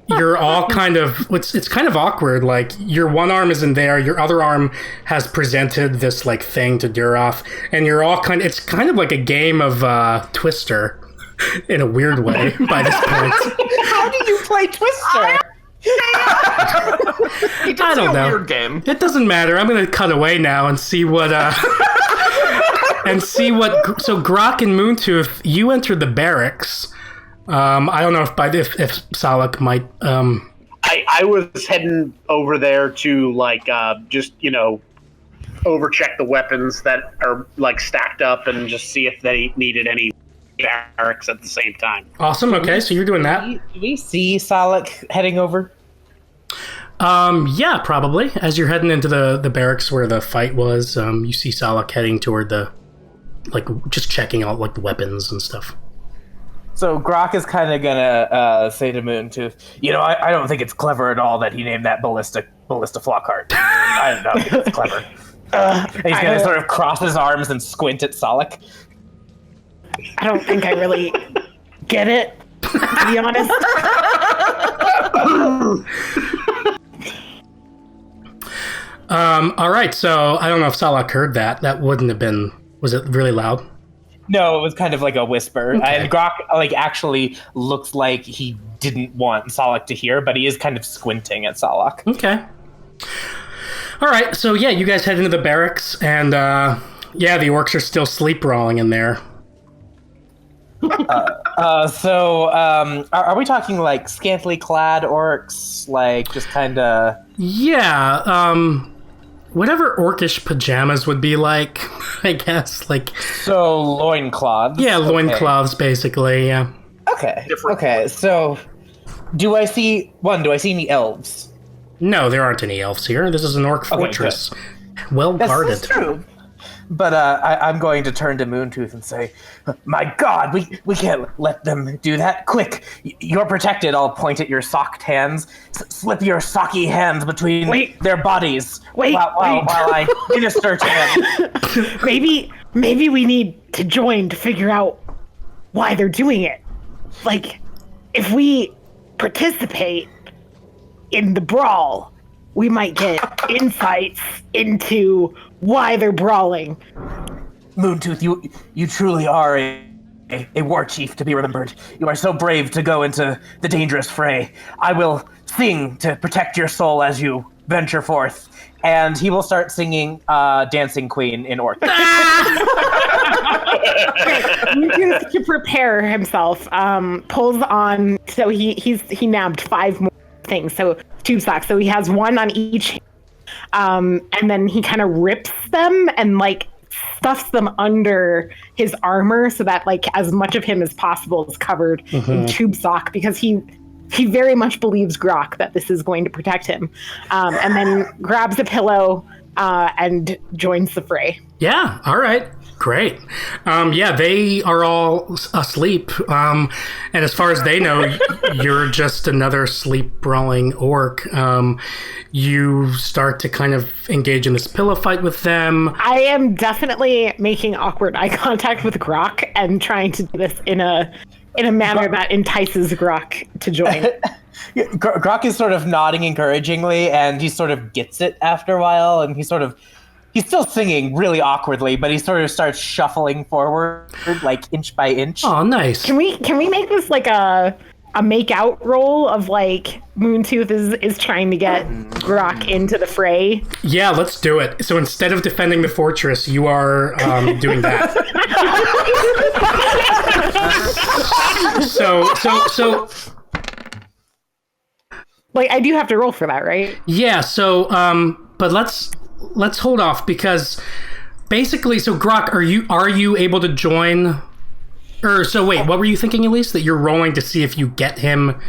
you're all kind of it's kind of awkward. Like, your one arm is in there, your other arm has presented this like thing to Duroth, and you're all it's kind of like a game of Twister in a weird way by this point. How do you play Twister? I don't know. Weird game. It doesn't matter. I'm going to cut away now and see what. So Grok and Moontooth, you entered the barracks. I don't know if Salak might. I was heading over there to just overcheck the weapons that are stacked up and just see if they needed any barracks at the same time. Awesome. Okay, so you're doing that. Do we see Salak heading over? Yeah, probably. As you're heading into the barracks where the fight was, you see Salak heading toward the like just checking out like the weapons and stuff. So Grok is kind of gonna say to Moontooth, I don't think it's clever at all that he named that ballista Flockhart. I don't think it's clever. And he's gonna sort of cross his arms and squint at Solak. I don't think I really get it, to be honest. All right, so I don't know if Solak heard that. That wouldn't have been... Was it really loud? No, it was kind of like a whisper. Okay. And Grok actually looks like he didn't want Solak to hear, but he is kind of squinting at Solak. Okay. All right, so yeah, you guys head into the barracks, and the orcs are still sleep-rolling in there. Are we talking like scantily clad orcs? Like just kind of... Yeah, whatever orcish pajamas would be like, I guess. Like, so loincloths. Yeah, loincloths, basically, yeah. Okay. Okay, so do I see any elves? No, there aren't any elves here. This is an orc fortress. Well guarded. That's true. But I'm going to turn to Moontooth and say, my God, we can't let them do that. Quick, you're protected. I'll point at your socked hands. Slip your socky hands between their bodies while I minister to them. Maybe we need to join to figure out why they're doing it. Like, if we participate in the brawl, we might get insights into why they're brawling. Moontooth, you truly are a war chief to be remembered. You are so brave to go into the dangerous fray. I will sing to protect your soul as you venture forth. And he will start singing Dancing Queen in Orc. Moontooth, to prepare himself, pulls on, so he nabbed 5 more things, so tube socks. So he has 1 on each, and then he kind of rips them and like stuffs them under his armor so that like as much of him as possible is covered in tube sock, because he very much believes Grok that this is going to protect him, and then grabs a pillow and joins the fray. Yeah, all right. Great. They are all asleep. And as far as they know, you're just another sleep-brawling orc. You start to kind of engage in this pillow fight with them. I am definitely making awkward eye contact with Grok and trying to do this in a manner that entices Grok to join. Grok is sort of nodding encouragingly, and he sort of gets it after a while, and he's still singing really awkwardly, but he sort of starts shuffling forward, like inch by inch. Oh, nice. Can we make this like a make out roll of like Moontooth is trying to get Grok into the fray? Yeah, let's do it. So instead of defending the fortress, you are doing that. so like I do have to roll for that, right? Yeah, so but let's hold off, because basically, so Grok, are you able to join? Or so wait, what were you thinking, Elyse? That you're rolling to see if you get him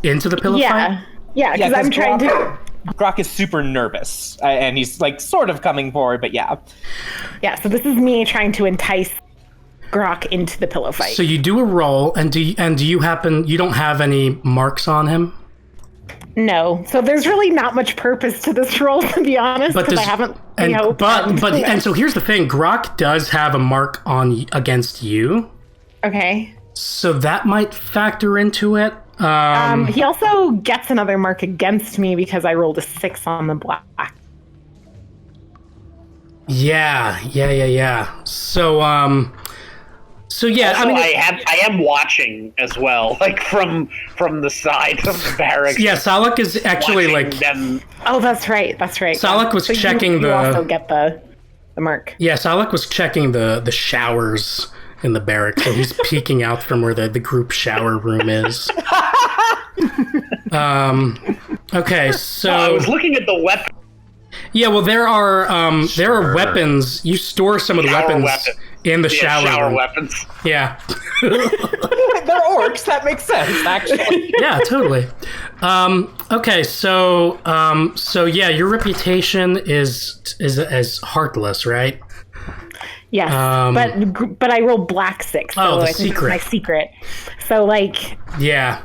into the pillow fight? Yeah, because I'm trying to. Grok is super nervous, and he's like sort of coming forward, but yeah. Yeah, so this is me trying to entice Grok into the pillow fight. So you do a roll, and do you don't have any marks on him? No, so there's really not much purpose to this roll, to be honest, because I haven't. And so here's the thing: Grok does have a mark against you. Okay. So that might factor into it. He also gets another mark against me because I rolled a 6 on the black. Yeah. So yeah, also, I am watching as well, like from the side of the barracks. Yeah, Solak is actually like them. Oh, that's right. Solak was checking you also get the mark. Yeah, Solak was checking the showers in the barracks, so he's peeking out from where the group shower room is. Okay, so I was looking at the weapon. Yeah, well, there are weapons. You store some of the weapons in the shower room. Weapons. Yeah. They're orcs. That makes sense, actually. Yeah, totally. Okay, so yeah, your reputation is as heartless, right? Yes, but I rolled black 6. So Oh, the I think secret. it's my secret. So like, Yeah.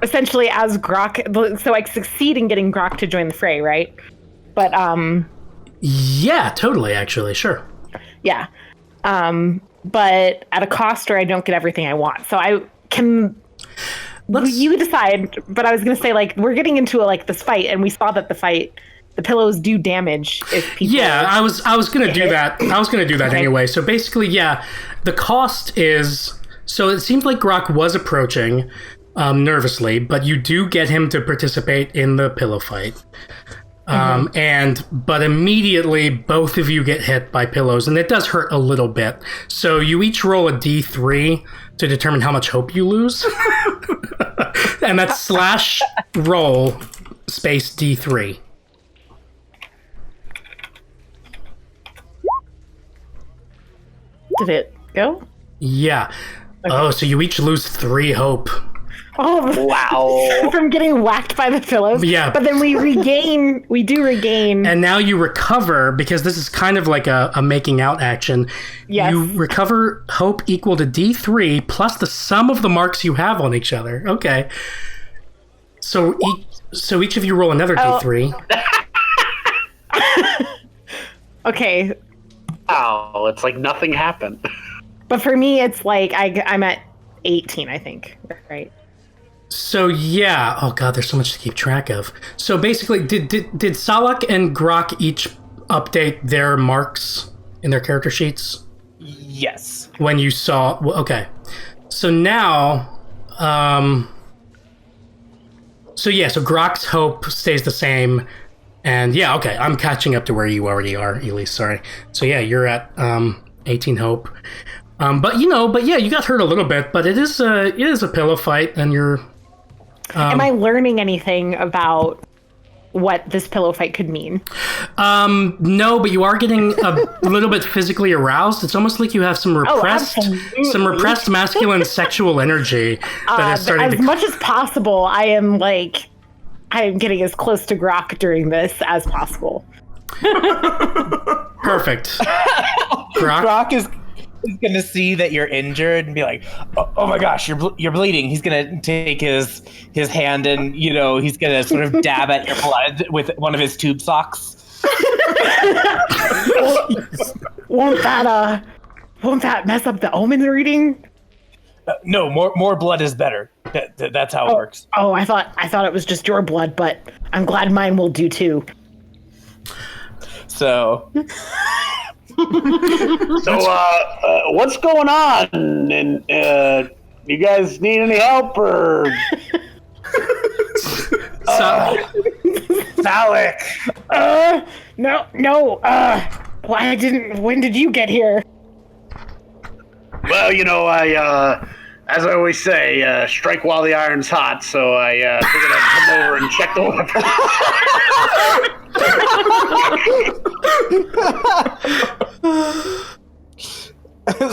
essentially, as Grok, so I succeed in getting Grok to join the fray, right? But Yeah, totally. Actually, sure. yeah, but at a cost where I don't get everything I want. So I can. You decide. But I was gonna say, like, we're getting into this fight, and we saw that the pillows do damage if people. Yeah, I was gonna do that. I was gonna do that Okay. anyway. So basically, yeah, the cost is. So it seems like Grok was approaching nervously, but you do get him to participate in the pillow fight. But immediately both of you get hit by pillows, and it does hurt a little bit. So you each roll a d3 to determine how much hope you lose. And that's /roll space d3. Did it go? Yeah. Okay. Oh, so you each lose 3 hope. Oh Wow. From getting whacked by the pillows. Yeah. But then we do regain. And now you recover, because this is kind of like a making out action. Yes. You recover hope equal to D3 plus the sum of the marks you have on each other. Okay. So each of you roll another D3. Okay. Wow, it's like nothing happened. But for me, it's like I'm at 18, I think. Right. So yeah, oh god, there's so much to keep track of. So basically, did Salak and Grok each update their marks in their character sheets Yes. when you saw? Okay, so now, so Grok's hope stays the same, and yeah, okay, I'm catching up to where you already are, Elyse. Sorry. So yeah, you're at 18 hope. But yeah, you got hurt a little bit, but it is a pillow fight, and you're. Am I learning anything about what this pillow fight could mean? No, but you are getting a little bit physically aroused. It's almost like you have some repressed masculine sexual energy that is starting as much as possible. I am getting as close to Grok during this as possible. Perfect. Grok is gonna see that you're injured and be like, oh my gosh, you're bleeding. He's gonna take his hand and he's gonna sort of dab at your blood with one of his tube socks. Won't that mess up the omen reading? No, more blood is better. That's how it works. Oh, I thought it was just your blood, but I'm glad mine will do too. So. What's going on? And you guys need any help or? Salak. No. When did you get here? Well, I as I always say, strike while the iron's hot. So I figured I'd come over and check the weapon.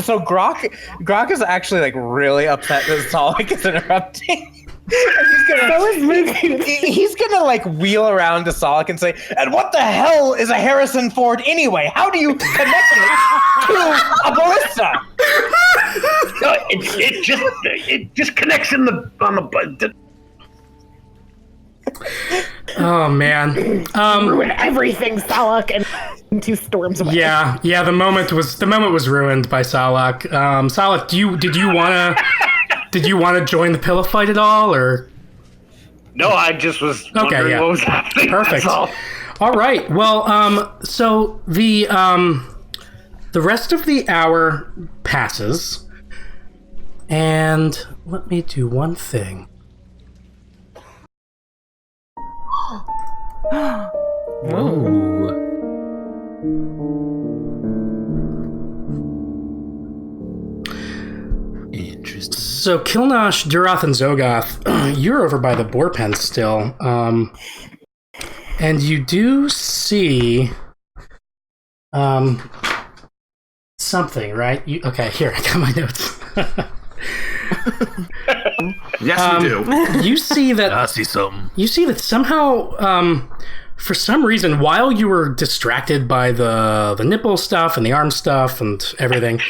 So Grok is actually really upset that Salak is interrupting. He's gonna wheel around to Salak and say, "And what the hell is a Harrison Ford anyway? How do you connect it to a ballista?" No, it just connects on the. Oh man. Ruin everything, Salak, and 2 storms away. Yeah. The moment was ruined by Salak. Salak, did you want to join the pillow fight at all, or? No, I just was wondering what was happening. Perfect. All right. Well, so the rest of the hour passes, and let me do one thing. Whoa. Interesting. So Kilnash, Duroth, and Zogoth, you're over by the boar pen still, and you do see something, right? Okay, here, I got my notes. Yes, we do. You see that. I see something. You see that somehow, for some reason, while you were distracted by the nipple stuff and the arm stuff and everything,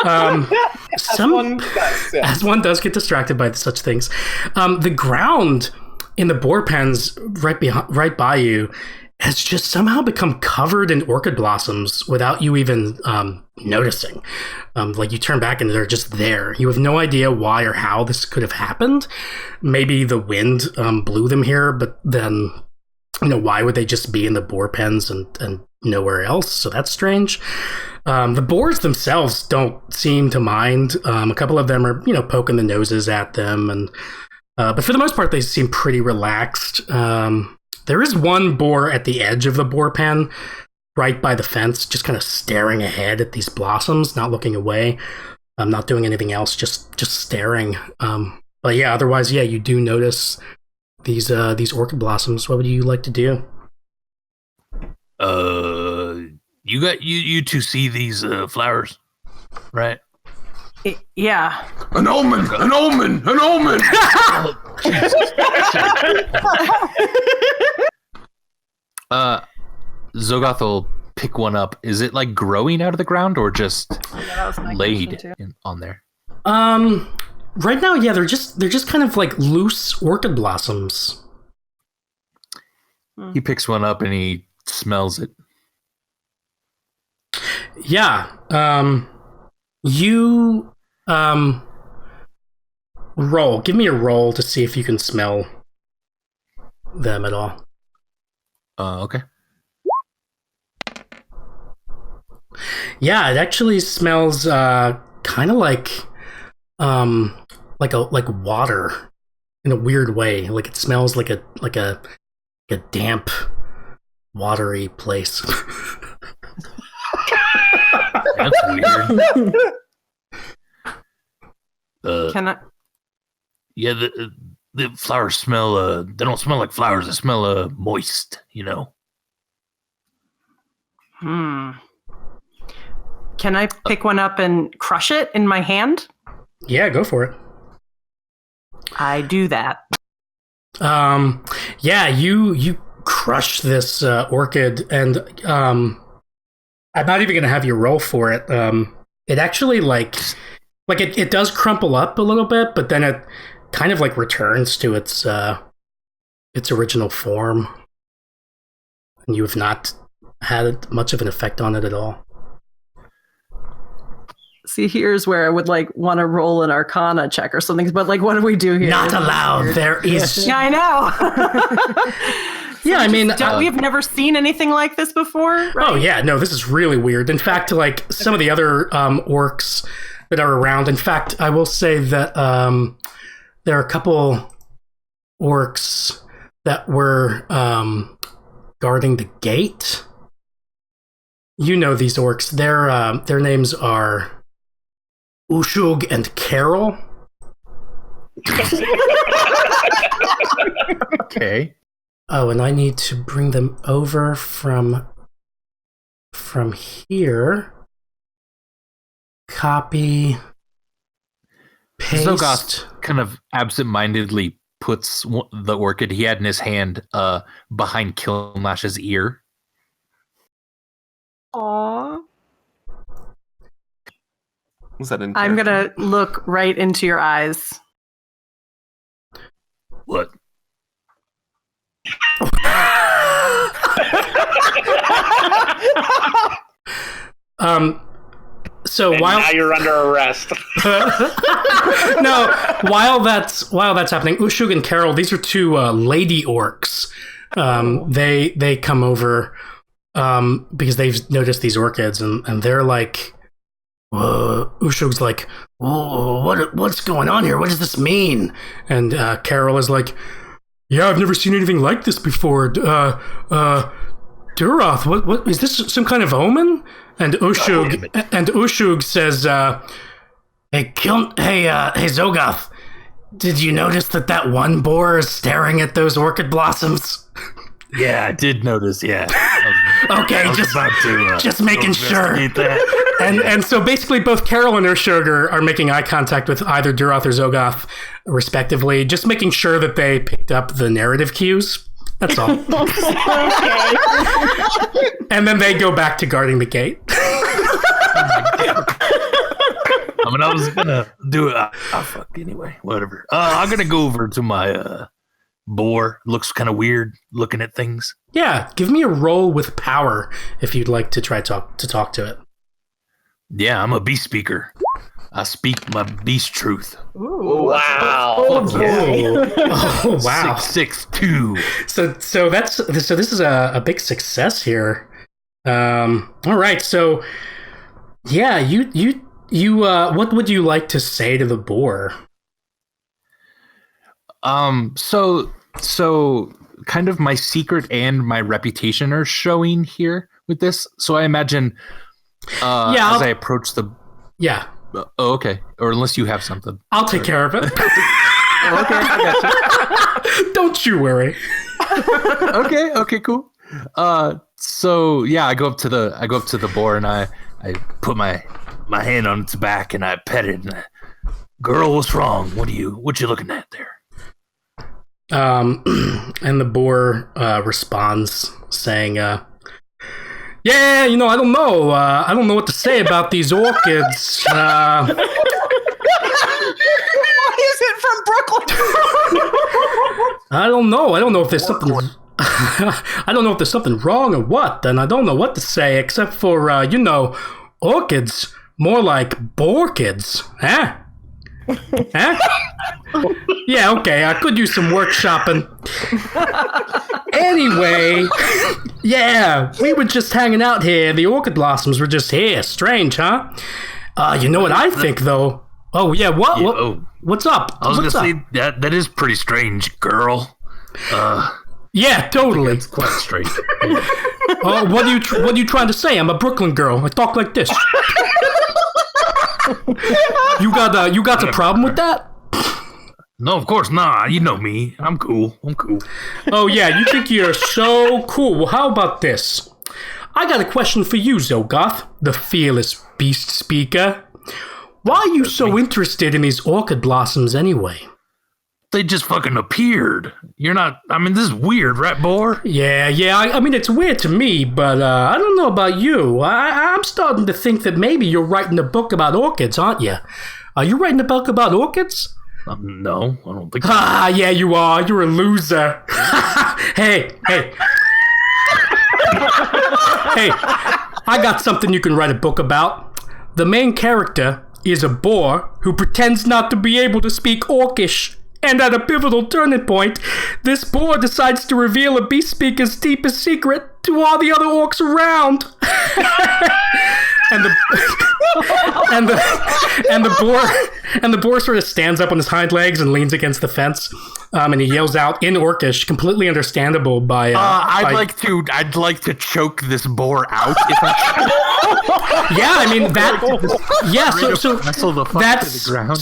as one does get distracted by such things, the ground in the boar pens right by you has just somehow become covered in orchid blossoms without you even noticing. Like you turn back and they're just there. You have no idea why or how this could have happened. Maybe the wind blew them here, but then, why would they just be in the boar pens and nowhere else? So that's strange. The boars themselves don't seem to mind. A couple of them are, poking the noses at them, and but for the most part, they seem pretty relaxed. There is one boar at the edge of the boar pen, right by the fence, just kind of staring ahead at these blossoms, not looking away, not doing anything else, just staring. But yeah, otherwise, you do notice these orchid blossoms. What would you like to do? You two see these flowers, right? Yeah. An omen! An omen! An omen! Zogoth will pick one up. Is it like growing out of the ground or just laid on there? Right now, they're just kind of like loose orchid blossoms. He picks one up and he smells it. Yeah. You roll. Give me a roll to see if you can smell them at all. Okay. Yeah, it actually smells kind of like water in a weird way. Like it smells like a damp, watery place. That's weird. Can I? Yeah, the flowers smell. They don't smell like flowers. They smell moist. Can I pick one up and crush it in my hand? Yeah, go for it. I do that. Yeah, you crush this orchid, and I'm not even gonna have you roll for it. It actually it does crumple up a little bit, but then it kind of returns to its original form, and you have not had much of an effect on it at all. See, here's where I would want to roll an Arcana check or something. But what do we do here? Not allowed. There is. Yeah, I know. Yeah, I mean, we've never seen anything like this before. Right? Oh yeah, no, this is really weird. In fact, some of the other orcs that are around. In fact, I will say that there are a couple orcs that were guarding the gate. You know these orcs. Their names are Ushug and Carol. Okay. Oh, and I need to bring them over from here. Copy. Paste. Zogoth kind of absentmindedly puts the orchid he had in his hand behind Kilnash's ear. Aww. Was that in I'm gonna look right into your eyes. What? So and while now you're under arrest. No, while that's happening, Ushug and Carol, these are two lady orcs. They come over because they've noticed these orchids, and they're like, Ushug's like, what's going on here? What does this mean? And Carol is like, yeah, I've never seen anything like this before. Duroth, what is this? Some kind of omen? And Ushug says, hey Zogoth, did you notice that one boar is staring at those orchid blossoms? Yeah, I did notice. Yeah. Okay, just making sure. That. And so basically, both Carol and Ushug are making eye contact with either Duroth or Zogoth, respectively, just making sure that they picked up the narrative cues. That's all. Okay. And then they go back to guarding the gate. I mean, I was gonna do it. Fuck. Anyway, whatever. I'm gonna go over to my boar. Looks kind of weird looking at things. Yeah, give me a roll with power if you'd like to try talk to it. Yeah, I'm a beast speaker. I speak my beast truth. Wow. Oh, wow. 6'2". So this is a big success here. All right, so yeah, you what would you like to say to the boar? So kind of my secret and my reputation are showing here with this. So I imagine as I approach the Oh, okay. Or unless you have something. I'll take care of it. Okay, I got you. Don't you worry. Okay, cool. So yeah, I go up to the boar and I put my hand on its back and I pet it and girl, what's wrong? What you looking at there? And the boar responds saying, yeah, I don't know. I don't know what to say about these orchids. Why is it from Brooklyn? I don't know. I don't know if there's something. I don't know if there's something wrong or what. And I don't know what to say except for, orchids. More like borkids. Huh? Huh? Yeah, okay. I could use some workshopping. Anyway, yeah, we were just hanging out here. The orchid blossoms were just here. Strange, huh? You know what I think, though? Oh, yeah, what? What's up? I was going to say, that is pretty strange, girl. Yeah, totally. It's quite strange. What are you trying to say? I'm a Brooklyn girl. I talk like this. You got a problem with that? No, of course not. You know me. I'm cool. Oh, yeah, you think you're so cool. Well, how about this? I got a question for you, Zogoth, the fearless beast speaker. Why are you so interested in these orchid blossoms anyway? They just fucking appeared. You're not... I mean, this is weird, right, boar? Yeah, I mean, it's weird to me, but I don't know about you. I'm starting to think that maybe you're writing a book about orchids, aren't you? Are you writing a book about orchids? No, I don't think so. Ah, yeah, you are. You're a loser. Hey. Hey, I got something you can write a book about. The main character is a boar who pretends not to be able to speak Orcish. And at a pivotal turning point, this boar decides to reveal a beast speaker's deepest secret to all the other orcs around. And the boar sort of stands up on his hind legs and leans against the fence, and he yells out in Orcish, completely understandable by. I'd like to choke this boar out. If I yeah, I mean that. Yeah,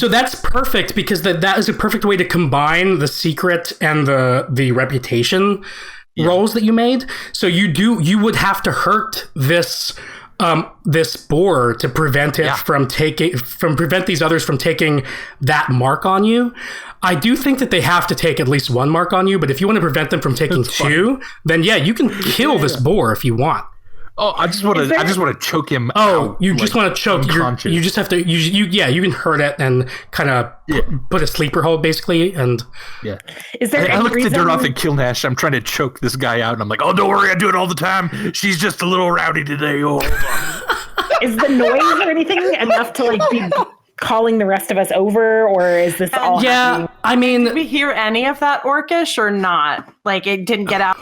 so that's perfect because that is a perfect way to combine the secret and the reputation roles that you made. So you would have to hurt this boar to prevent it prevent these others from taking that mark on you. I do think that they have to take at least one mark on you, but if you want to prevent them from taking two, then yeah, you can kill this boar if you want. Oh, I just want to choke him. Oh, you just want to choke. You just have to. You can hurt it and kind of put a sleeper hold basically. And yeah, is there? I look at Duroth and Killnash. I'm trying to choke this guy out, and I'm like, oh, don't worry, I do it all the time. She's just a little rowdy today. Oh, hold on. Is the noise or anything enough to be calling the rest of us over, or is this all? Yeah, happening? I mean, did we hear any of that Orcish or not? Like it didn't get out.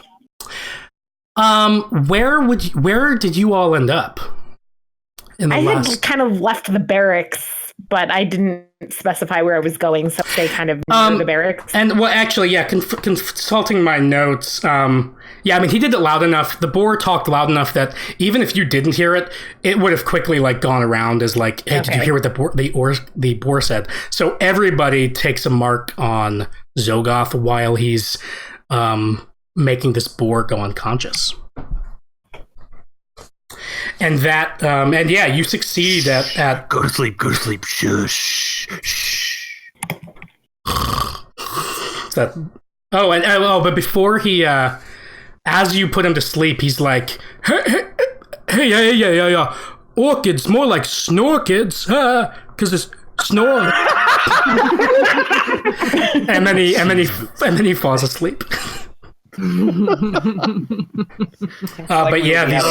Where did you all end up? I had kind of left the barracks, but I didn't specify where I was going, so they kind of near the barracks. And well, actually, yeah, consulting my notes, yeah, I mean, he did it loud enough. The boar talked loud enough that even if you didn't hear it, it would have quickly gone around as hey, did you hear what the boar said? So everybody takes a mark on Zogoth while he's making this boar go unconscious. And that, and yeah, you succeed at Go to sleep, shush. Is that But before he, as you put him to sleep, he's like, hey, orchids, more like snorkids, because it's snore. and then he falls asleep. But yeah, these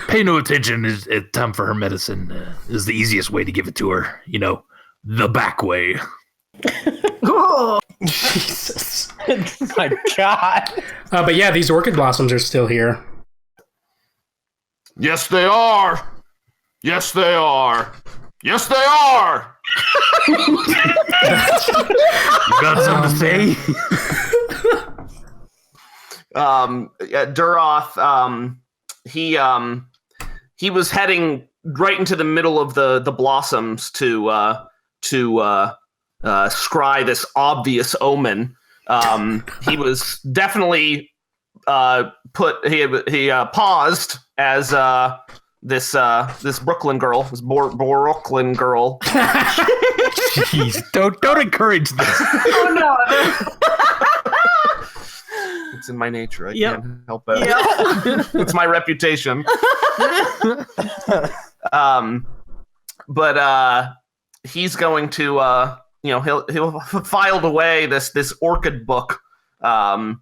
pay no attention. It's time for her medicine. Is the easiest way to give it to her. The back way. Oh, Jesus. My God. But yeah, these orchid blossoms are still here. Yes, they are. Yes, they are. Yes, they are. You got something to say? Duroth, he was heading right into the middle of the blossoms to scry this obvious omen. He was definitely he paused as this Brooklyn girl, this Brooklyn girl. Jeez, don't encourage this. oh no. It's in my nature. I Yep. can't help it. Yep. It's my reputation. But he's going to he'll filed away this orchid book, and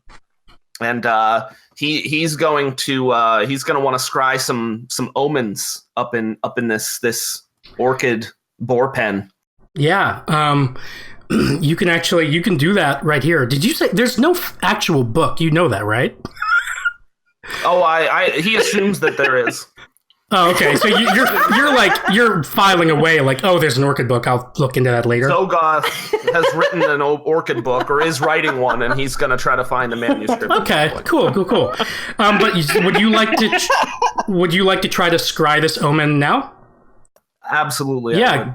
he's going to want to scry some omens up in this orchid boar pen. Yeah. You can do that right here. Did you say there's no actual book? You know that, right? Oh, he assumes that there is. Oh, okay. So you're filing away like, oh, there's an orchid book. I'll look into that later. Zogoth has written an orchid book, or is writing one, and he's going to try to find the manuscript. Okay, cool. But would you like to try to scry this omen now? Absolutely. Yeah.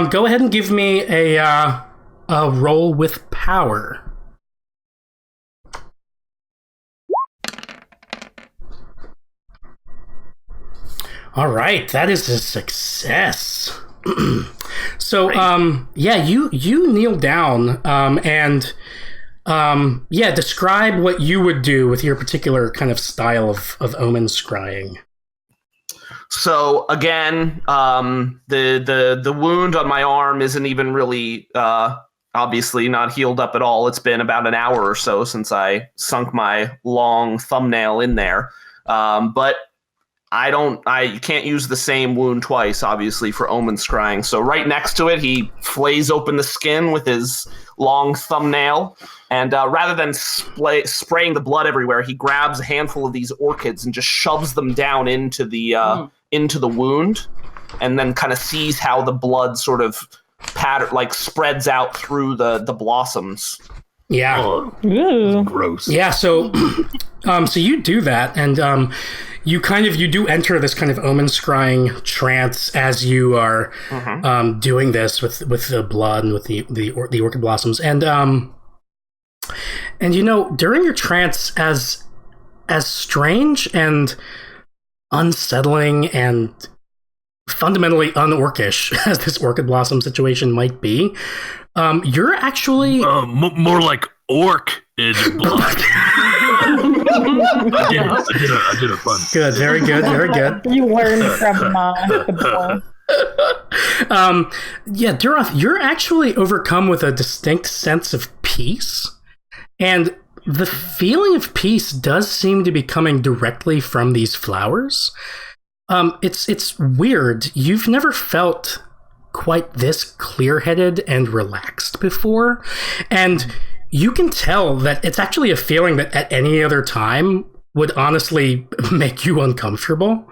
Go ahead and give me a roll with power. All right, that is a success. So, you kneel down and describe what you would do with your particular kind of style of omen scrying. So again, the wound on my arm isn't even really obviously not healed up at all. It's been about an hour or so since I sunk my long thumbnail in there. But I can't use the same wound twice, obviously, for omen scrying. So right next to it, he flays open the skin with his long thumbnail, and rather than spraying the blood everywhere, he grabs a handful of these orchids and just shoves them down into the wound, and then kind of sees how the blood sort of spreads out through the blossoms. Yeah. Oh, gross. Yeah. So you do that, and you do enter this kind of omen scrying trance as you are doing this with the blood and with the orchid blossoms, and during your trance, as strange and unsettling and fundamentally unorcish as this orchid blossom situation might be, you're actually more like orc in blood. I did a fun. Good, very good. You learned from the boy. Duroth, you're actually overcome with a distinct sense of peace, and the feeling of peace does seem to be coming directly from these flowers. It's weird. You've never felt quite this clear-headed and relaxed before, and you can tell that it's actually a feeling that at any other time would honestly make you uncomfortable.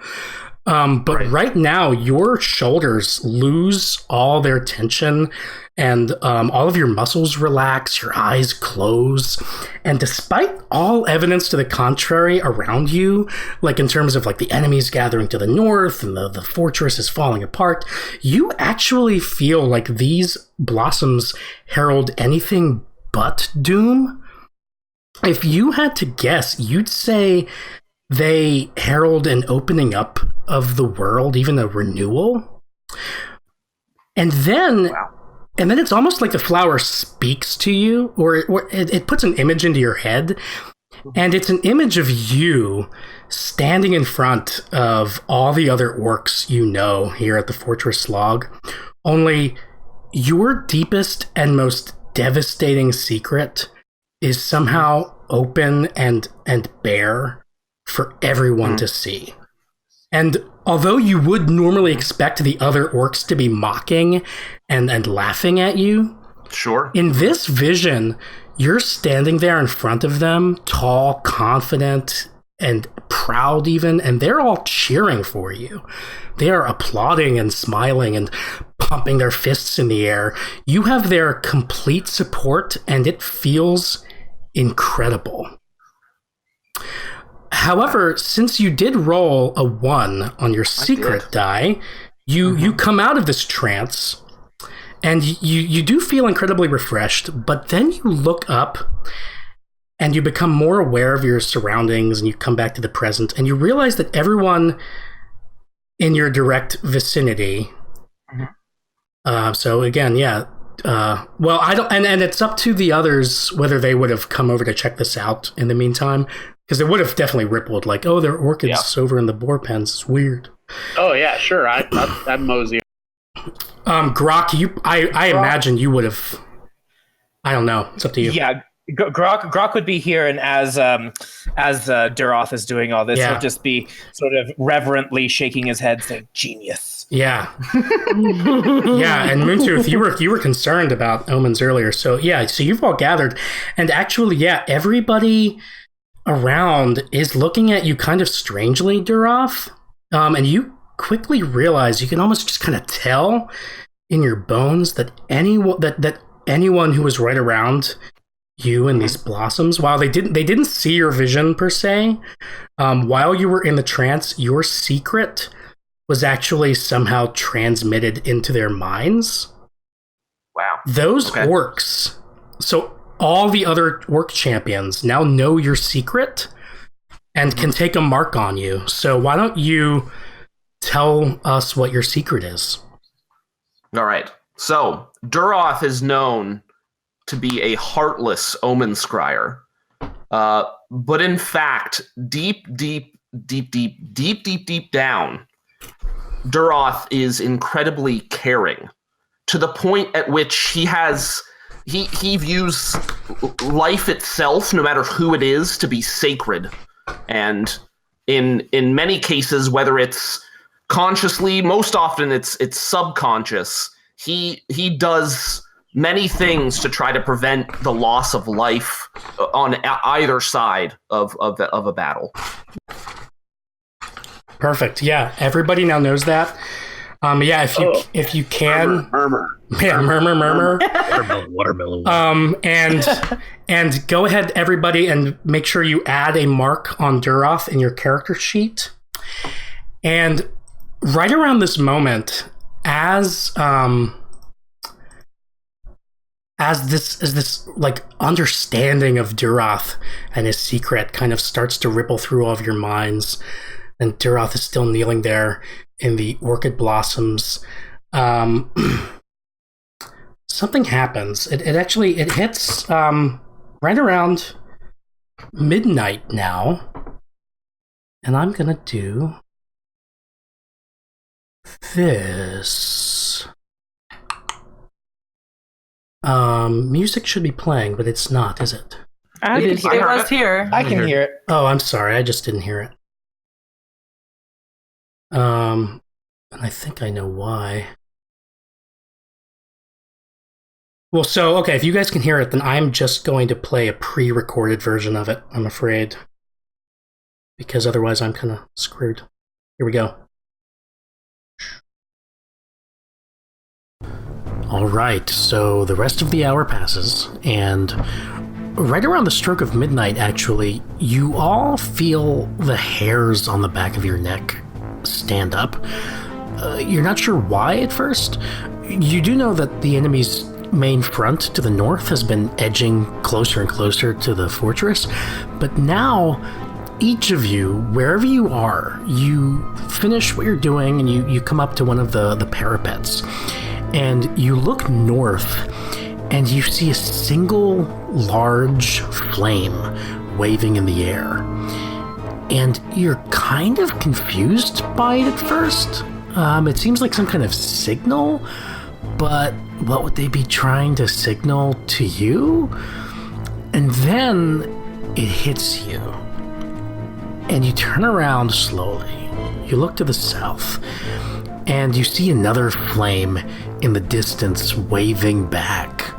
But right now, your shoulders lose all their tension, and all of your muscles relax, your eyes close. And despite all evidence to the contrary around you, like in terms of like the enemies gathering to the north and the fortress is falling apart, you actually feel like these blossoms herald anything but doom. If you had to guess, you'd say they herald an opening up of the world, even a renewal. And then And then it's almost like the flower speaks to you, or it puts an image into your head. And it's an image of you standing in front of all the other orcs you know here at the Fortress Log. Only your deepest and most devastating secret is somehow open and bare for everyone to see. And although you would normally expect the other orcs to be mocking and laughing at you, Sure. in this vision, you're standing there in front of them, tall, confident, and proud even, and they're all cheering for you. They are applauding and smiling and pumping their fists in the air. You have their complete support, and it feels incredible. However, since you did roll a 1 on your secret die, you come out of this trance, and you do feel incredibly refreshed, but then you look up and you become more aware of your surroundings, and you come back to the present, and you realize that everyone in your direct vicinity, so again, well, I don't, and it's up to the others whether they would have come over to check this out in the meantime, because it would have definitely rippled, like, oh, there are orchids over in the boar pens. It's weird. Oh yeah, sure. I'd mosey. Grok, I imagine you would have. I don't know. It's up to you. Yeah, Grok would be here, and as Duroth is doing all this, he'll just be sort of reverently shaking his head, saying, "Genius." Yeah, yeah. And Moontooth, you were concerned about omens earlier, so you've all gathered, and actually, everybody around is looking at you kind of strangely, Duroth, and you quickly realize, you can almost just kind of tell in your bones that anyone who was right around you and these blossoms, while they didn't see your vision per se, while you were in the trance, your secret was actually somehow transmitted into their minds. Wow. Those orcs, so all the other orc champions now know your secret and can take a mark on you. So why don't you tell us what your secret is? All right. So Duroth is known to be a heartless omen scryer. But in fact, deep down, Duroth is incredibly caring, to the point at which he views life itself, no matter who it is, to be sacred. And in many cases, whether it's consciously, most often it's subconscious, he does many things to try to prevent the loss of life on either side of a battle. Perfect. Yeah, everybody now knows that. If you can, murmur. Yeah, murmur. Watermelon. And go ahead, everybody, and make sure you add a mark on Duroth in your character sheet. And right around this moment, as this like understanding of Duroth and his secret kind of starts to ripple through all of your minds, and Duroth is still kneeling there in the orchid blossoms, something happens. It hits right around midnight now, and I'm gonna do this. Music should be playing, but it's not, is it? It was here. I can hear it. Oh, I'm sorry, I just didn't hear it. And I think I know why. Well, so, okay, if you guys can hear it, then I'm just going to play a pre-recorded version of it, I'm afraid. Because otherwise I'm kind of screwed. Here we go. All right, so the rest of the hour passes, and right around the stroke of midnight, actually, you all feel the hairs on the back of your neck stand up. You're not sure why at first. You do know that the enemy's main front to the north has been edging closer and closer to the fortress, but now each of you, wherever you are, you finish what you're doing and you come up to one of the parapets. and you look north, and you see a single large flame waving in the air. And you're kind of confused by it at first. It seems like some kind of signal, but what would they be trying to signal to you? And then it hits you. And you turn around slowly. You look to the south, and you see another flame in the distance waving back.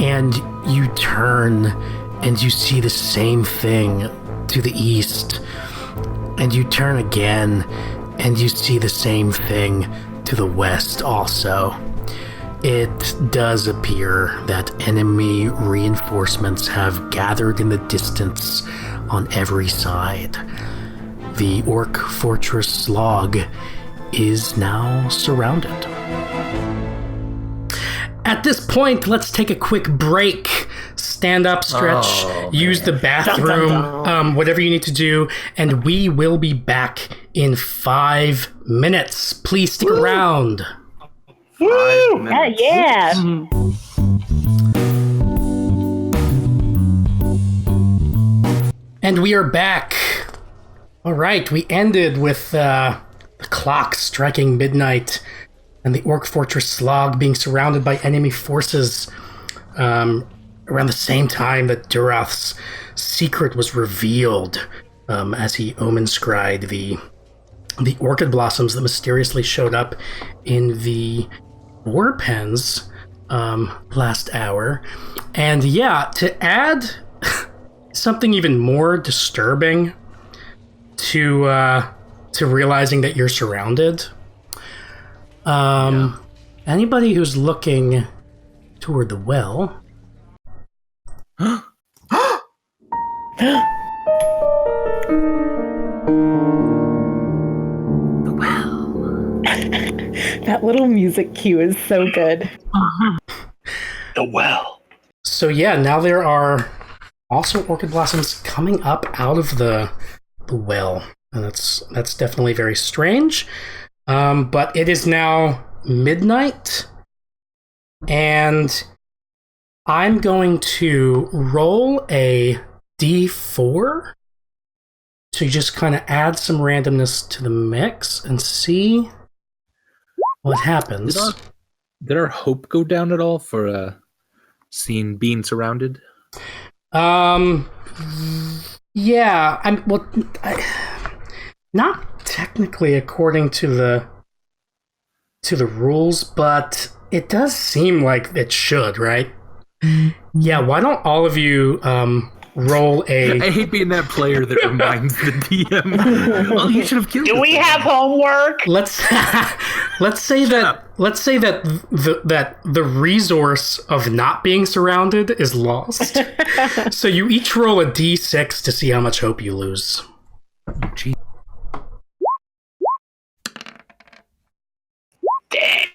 And you turn, and you see the same thing to the east. And you turn again, and you see the same thing to the west also. It does appear that enemy reinforcements have gathered in the distance on every side. The Orc Fortress log is now surrounded. At this point, let's take a quick break. Stand up, stretch, use the bathroom, whatever you need to do, and we will be back in 5 minutes. Please stick around. Woo! Yeah. And we are back. All right, we ended with the clock striking midnight and the Orc Fortress log being surrounded by enemy forces around the same time that Duroth's secret was revealed as he omen-scryed the orchid blossoms that mysteriously showed up in the boar pens last hour. And yeah, to add something even more disturbing to realizing that you're surrounded, anybody who's looking toward the well. The well. That little music cue is so good. The well. So yeah, now there are also orchid blossoms coming up out of the well, and that's definitely very strange. But it is now midnight, and I'm going to roll a d4 to just kind of add some randomness to the mix and see what happens. Did our hope go down at all for being surrounded? Yeah, not technically according to the rules, but it does seem like it should, right? Yeah, why don't all of you roll a... I hate being that player that reminds the DM. Well, you should have killed Do we have homework? Let's say that the resource of not being surrounded is lost. So you each roll a d6 to see how much hope you lose. Gee. Dang.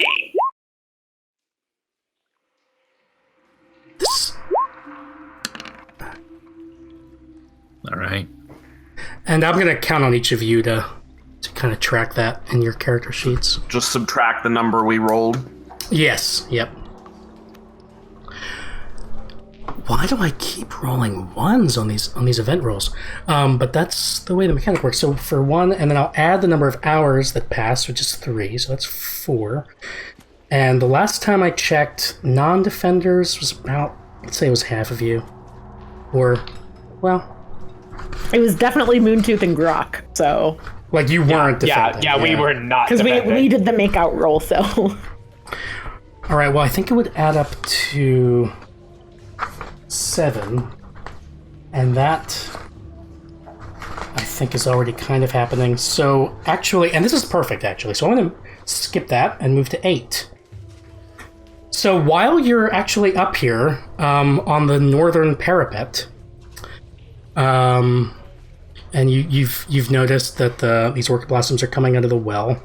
All right. And I'm going to count on each of you to kind of track that in your character sheets. Just subtract the number we rolled. Yes, yep. Why do I keep rolling ones on these event rolls? But that's the way the mechanic works. So for 1, and then I'll add the number of hours that passed, which is 3, so that's 4. And the last time I checked, non-defenders was about, let's say it was half of you. Or, well... It was definitely Moontooth and Grok, so... Like, you weren't defending. Yeah, we were not because we did the make-out roll, so... Alright, well, I think it would add up to 7. And that, I think, is already kind of happening. So, actually, and this is perfect, actually. So I'm going to skip that and move to 8. So while you're actually up here on the northern parapet... and you've noticed that these orchid blossoms are coming out of the well.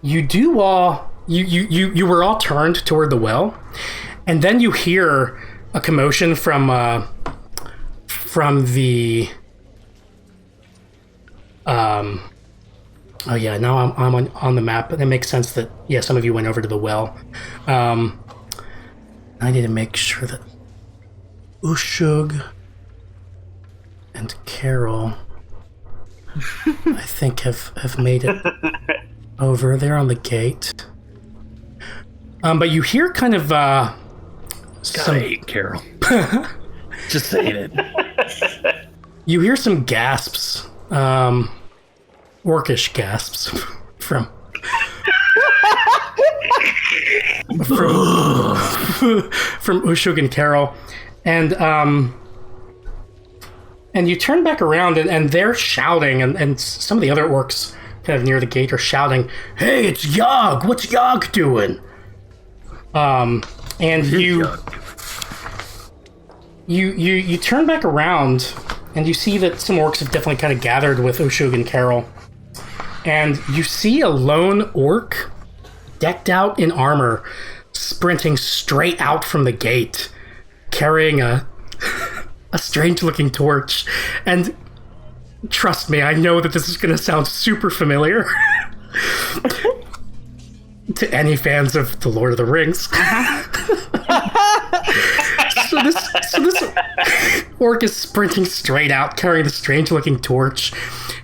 You were all turned toward the well, and then you hear a commotion from the Oh yeah, now I'm on the map, but it makes sense that some of you went over to the well. I need to make sure that Ushug and Carol, I think, have made it over. They're on the gate. But you hear kind of I hate Carol. Just saying it. You hear some gasps, orcish gasps from Ushug and Carol, and you turn back around and they're shouting, and some of the other orcs kind of near the gate are shouting, "Hey, it's Yogg! What's Yogg doing?" And you turn back around and you see that some orcs have definitely kind of gathered with Ushug and Carol. And you see a lone orc decked out in armor sprinting straight out from the gate, carrying a strange-looking torch. And trust me, I know that this is going to sound super familiar to any fans of The Lord of the Rings. So this orc is sprinting straight out, carrying the strange-looking torch,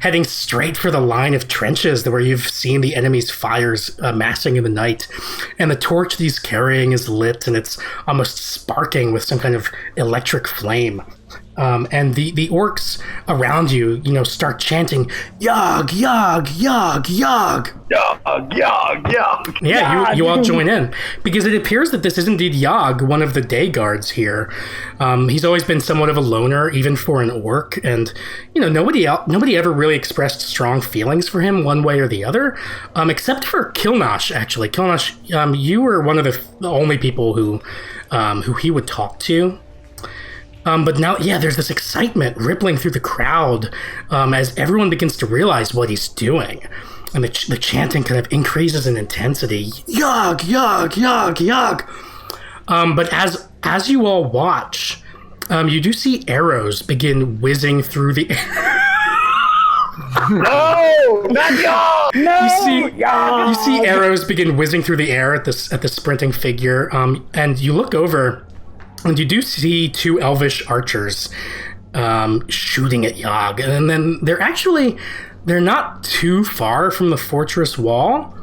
heading straight for the line of trenches where you've seen the enemy's fires massing in the night. And the torch that he's carrying is lit, and it's almost sparking with some kind of electric flame. And the orcs around you, start chanting, "Yogg, Yogg, Yogg, Yogg." Yogg, Yogg, Yogg. Yeah, you all join in, because it appears that this is indeed Yogg, one of the day guards here. He's always been somewhat of a loner, even for an orc, and nobody ever really expressed strong feelings for him one way or the other, except for Kilnash. Actually, Kilnash, you were one of the only people who he would talk to. But now, there's this excitement rippling through the crowd as everyone begins to realize what he's doing. And the chanting kind of increases in intensity. Yogg, Yogg, Yogg, Yogg. But as you all watch, you do see arrows begin whizzing through the air. No, not Yogg! No, you see arrows begin whizzing through the air at the sprinting figure, and you look over. And you do see two elvish archers shooting at Yogg. And then they're not too far from the fortress wall.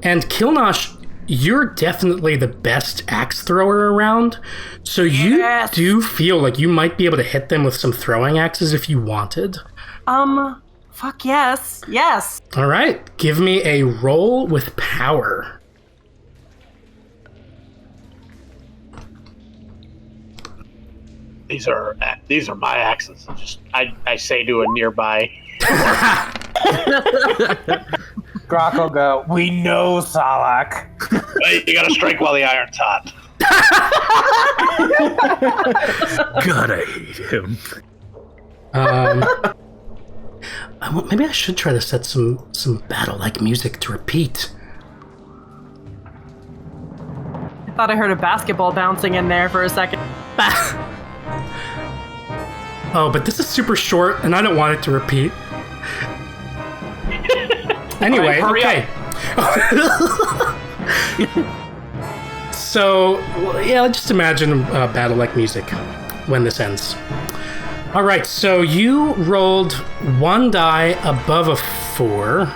And Kilnash, you're definitely the best axe thrower around. So you do feel like you might be able to hit them with some throwing axes if you wanted. Fuck yes. Yes. All right. Give me a roll with power. These are my axes. I say to a nearby. Grok will go, "We know, Salak." Hey, you gotta strike while the iron's hot. God, I hate him. Maybe I should try to set some battle-like music to repeat. I thought I heard a basketball bouncing in there for a second. Oh, but this is super short, and I don't want it to repeat. Anyway, okay. So, just imagine battle-like music when this ends. All right, so you rolled one die above a 4.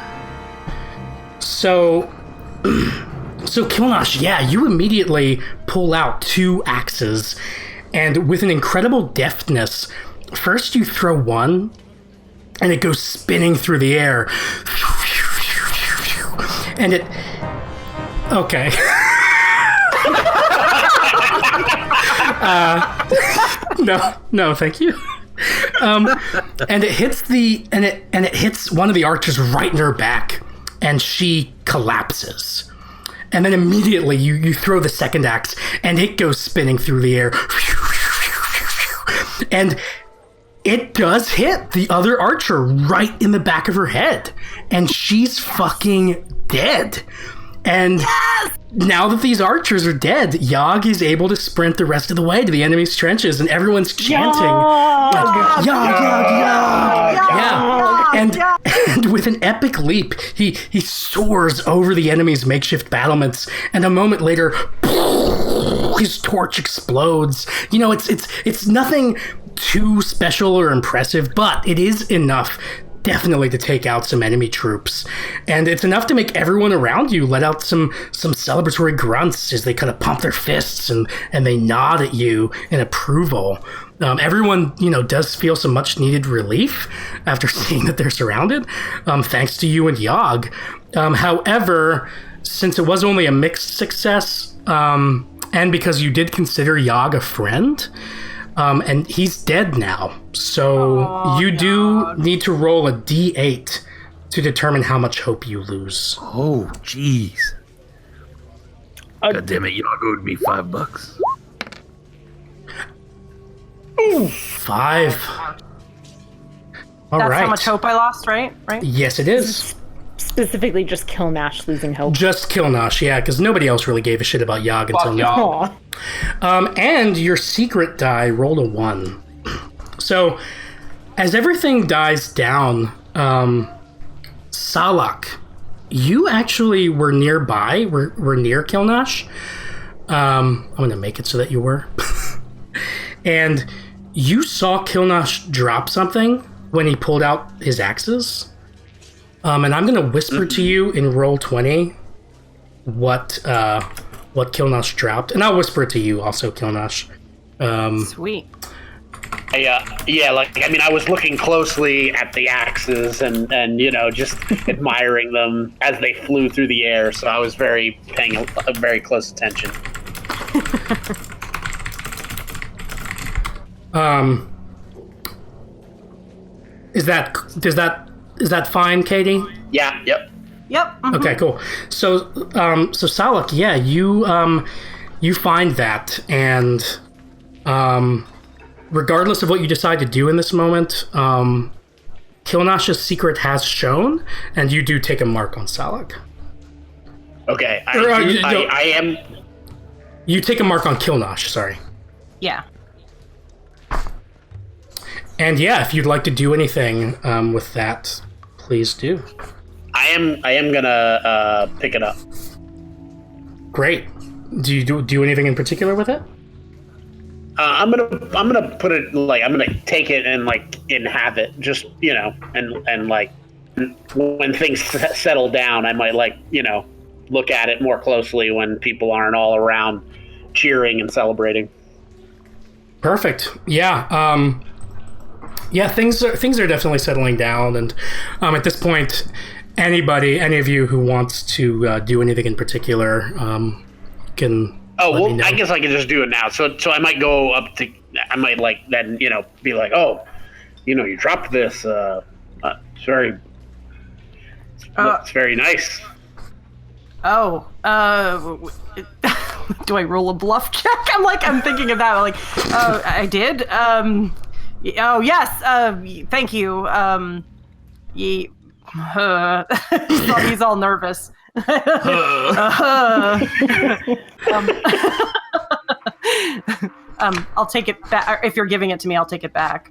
So Kilnash, you immediately pull out 2 axes, and with an incredible deftness, first you throw one, and it goes spinning through the air. And it... Okay. No, thank you. And it hits one of the archers right in her back, and she collapses. And then immediately you throw the second axe, and it goes spinning through the air. And it does hit the other archer right in the back of her head. And she's fucking dead. And now that these archers are dead, Yogg is able to sprint the rest of the way to the enemy's trenches, and everyone's chanting, Yogg, Yogg, Yogg, Yogg. Yeah, and with an epic leap, he soars over the enemy's makeshift battlements, and a moment later, his torch explodes. You know, it's nothing too special or impressive, but it is enough definitely to take out some enemy troops, and it's enough to make everyone around you let out some celebratory grunts as they kind of pump their fists and they nod at you in approval. Everyone, does feel some much needed relief after seeing that they're surrounded, thanks to you and Yogg. However, since it was only a mixed success, and because you did consider Yogg a friend, and he's dead now, so you do need to roll a d8 to determine how much hope you lose. Oh, jeez. God damn it, y'all owed me $5. Ooh, 5. All That's right. how much hope I lost, right? Yes, it is. Specifically just Killnash losing hope. Just Killnash, yeah, because nobody else really gave a shit about Yogg until now. And your secret die rolled a 1. So, as everything dies down, Salak, you actually were nearby. Were near Killnash. I'm going to make it so that you were. And you saw Killnash drop something when he pulled out his axes. And I'm going to whisper to you in roll 20 what Killnash dropped. And I'll whisper it to you also, Killnash. Sweet. I was looking closely at the axes and just admiring them as they flew through the air. So I was paying a very close attention. Is that fine, Katie? Yeah. Yep. Yep. Mm-hmm. Okay, cool. So Salak, yeah, you find that, and regardless of what you decide to do in this moment, Killnash's secret has shown, and you do take a mark on Salak. Okay, I am. You take a mark on Killnash. Sorry. Yeah. And yeah, if you'd like to do anything with that, please do. I am gonna pick it up. Great. Do you do anything in particular with it? I'm gonna put it I'm gonna take it and have it, just and when things settle down, I might look at it more closely when people aren't all around cheering and celebrating. Perfect. Yeah. Yeah, things are definitely settling down, and at this point, any of you who wants to do anything in particular can. Oh well, I guess I can just do it now. So I might go up to. I might then be like, oh, you dropped this. It's very. It's very nice. Oh. Do I roll a bluff check? I'm thinking of that. I did. Oh yes. Thank you. He's all nervous. I'll take it back. If you're giving it to me, I'll take it back.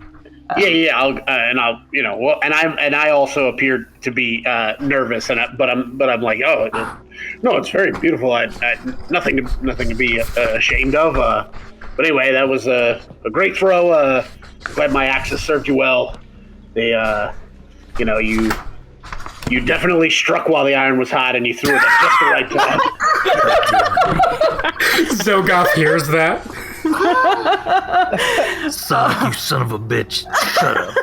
I'll I also appear to be nervous, but I'm like, oh no, it's very beautiful. I nothing to be ashamed of. But anyway, that was a great throw. Glad my axes served you well. They you definitely struck while the iron was hot, and you threw it at just the right time. Zogoth hears that. Sonic, you son of a bitch. Shut up.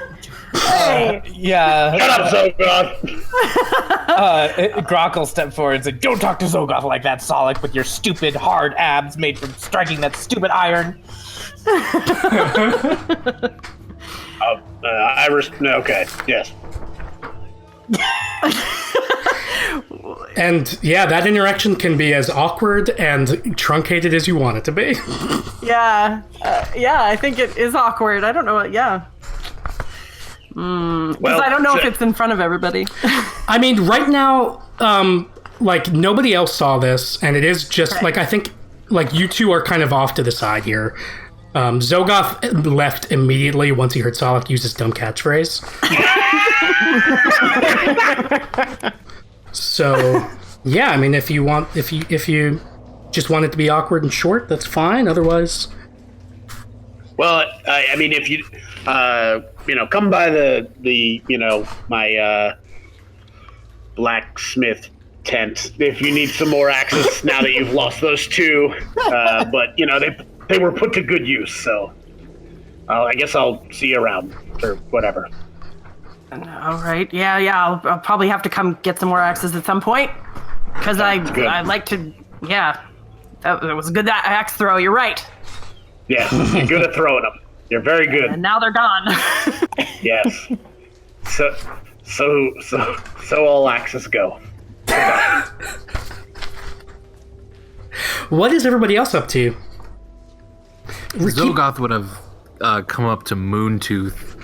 Hey. Yeah. Shut up, Zogoth! Grok will step forward and say, don't talk to Zogoth like that, Solid, with your stupid hard abs made from striking that stupid iron. Okay, yes. And yeah, that interaction can be as awkward and truncated as you want it to be. Yeah. I think it is awkward. I don't know what. Yeah. Because I don't know if it's in front of everybody. I mean, right now, nobody else saw this, and it is just I think you two are kind of off to the side here. Zogoth left immediately once he heard Solak use his dumb catchphrase. So, yeah, I mean, if you just want it to be awkward and short, that's fine. Otherwise, well, I mean, if you come by my blacksmith tent if you need some more axes now that you've lost those two. But they were put to good use, so I guess I'll see you around or whatever. All right. Yeah. I'll probably have to come get some more axes at some point because I like to. Yeah, that was a good axe throw. You're right. Yeah, you're good at throwing them. You're very good. And now they're gone. Yes. So all axes go. What is everybody else up to? Zogoth would have come up to Moontooth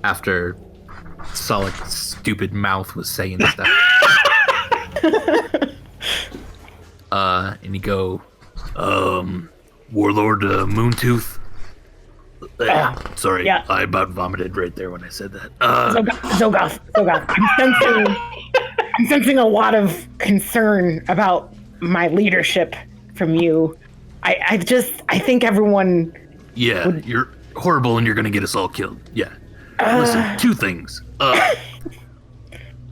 after Solak's stupid mouth was saying stuff. And he go, Warlord Moontooth. Sorry, yeah. I about vomited right there when I said that. Zogoth, I'm sensing a lot of concern about my leadership from you. I think everyone... Yeah, you're horrible and you're gonna get us all killed. Yeah. Listen, two things.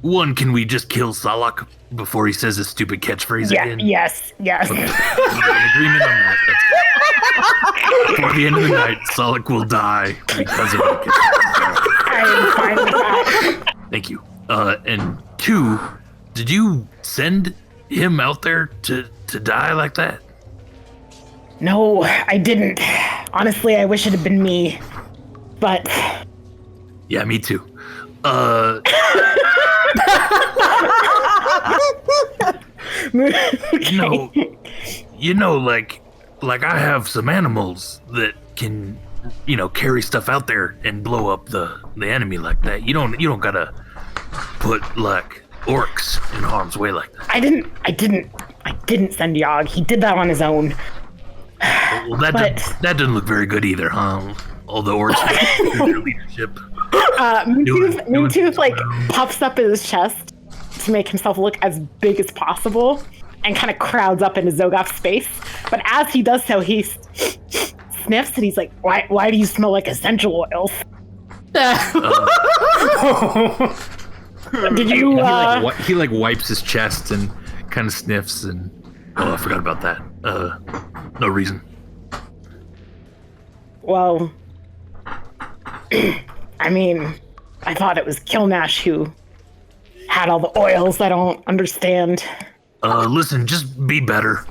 One, can we just kill Solak before he says his stupid catchphrase again? Yes. Okay. We're in agreement on that. Before the end of the night, Solak will die because of it. I am fine with that. Thank you. And two, did you send him out there to die like that? No, I didn't. Honestly, I wish it had been me. But... Yeah, me too. Like I have some animals that can, carry stuff out there and blow up the enemy like that. You don't gotta put like orcs in harm's way like that. I didn't send Yogg. He did that on his own. Well, that didn't look very good either, huh? All the orcs with your leadership. Moontooth puffs up his chest to make himself look as big as possible and kind of crowds up into Zogoth's space. But as he does so, he sniffs and he's like, why do you smell like essential oils? Did you... He wipes his chest and kind of sniffs and... Oh, I forgot about that. No reason. Well... I mean, I thought it was Killnash who had all the oils. I don't understand. Listen, just be better.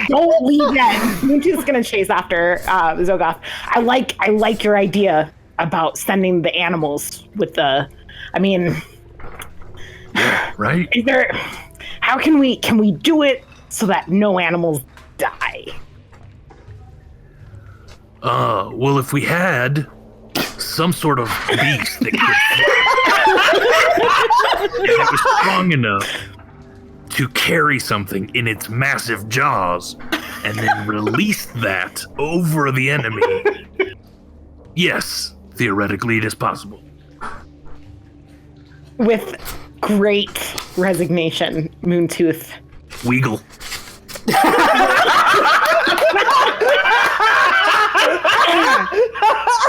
Don't leave yet. Moontooth's gonna chase after Zogoth. I like your idea about sending the animals with the. I mean, right? Is there? How can we do it so that no animals die? Well, if we had some sort of beast that could and it was strong enough to carry something in its massive jaws and then release that over the enemy, yes, theoretically it is possible. With great resignation, Moontooth. Weagle.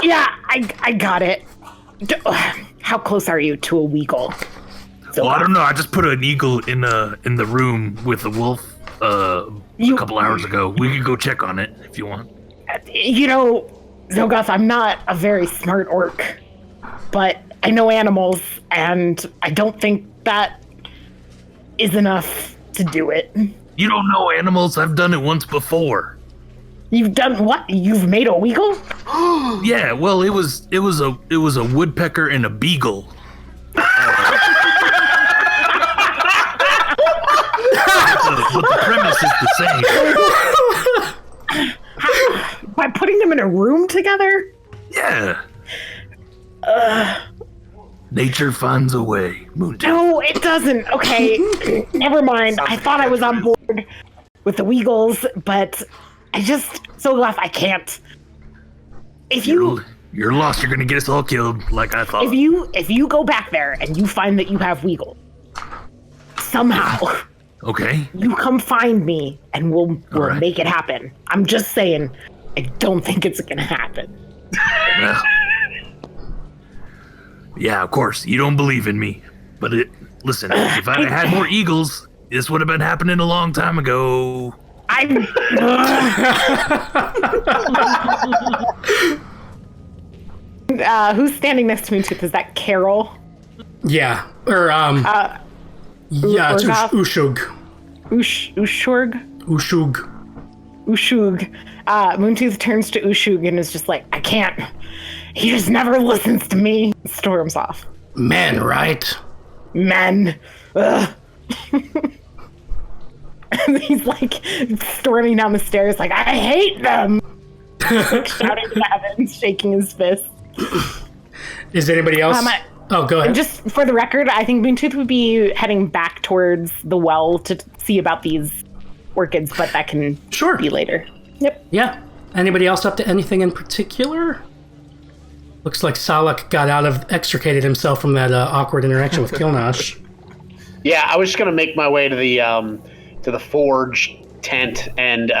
Yeah, I got it. How close are you to a weagle? Well, I don't know. I just put an eagle in the room with the wolf a couple hours ago. We could go check on it if you want. Zogoth, I'm not a very smart orc, but I know animals, and I don't think that is enough to do it. You don't know animals? I've done it once before. You've done what? You've made a weagle? Yeah, well, it was a woodpecker and a beagle. But the premise is the same. By putting them in a room together? Yeah. Nature finds a way, Moontooth. No, it doesn't. Okay, never mind. I thought I was on board. with the Weagles, but Zolgoth, I can't. If you... You're lost. You're gonna get us all killed, like I thought. If you go back there and you find that you have Weagle, somehow... Okay. You come find me, and we'll right. make it happen. I'm just saying, I don't think it's gonna happen. Well, yeah, of course. You don't believe in me. But listen, if I'd had more eagles, this would have been happening a long time ago. Who's standing next to me, Tooth? Is that Carol? Yeah. Or, yeah, it's Ushug. Ushurg? Ushug. Moontooth turns to Ushug and is just like, I can't. He just never listens to me. Storms off. Men, right? Men. Ugh. And he's like storming down the stairs like, I hate them. Like, shouting to the heavens, shaking his fist. Is anybody else? Go ahead. And just for the record, I think Moontooth would be heading back towards the well to see about these orchids, but that can be later. Yep. Yeah. Anybody else up to anything in particular? Looks like Salak extricated himself from that awkward interaction with Kilnash. Yeah, I was just gonna make my way to the forge tent, and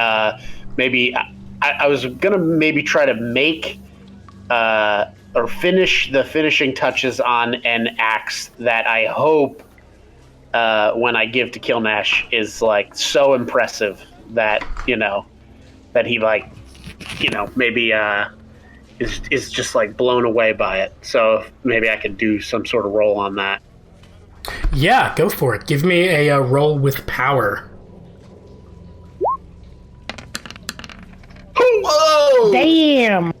maybe I was gonna maybe try to make or finish the finishing touches on an axe that I hope when I give to Kilnash is like so impressive that that he maybe is just like blown away by it. So maybe I could do some sort of roll on that. Yeah, go for it. Give me a roll with power. Whoa! Damn.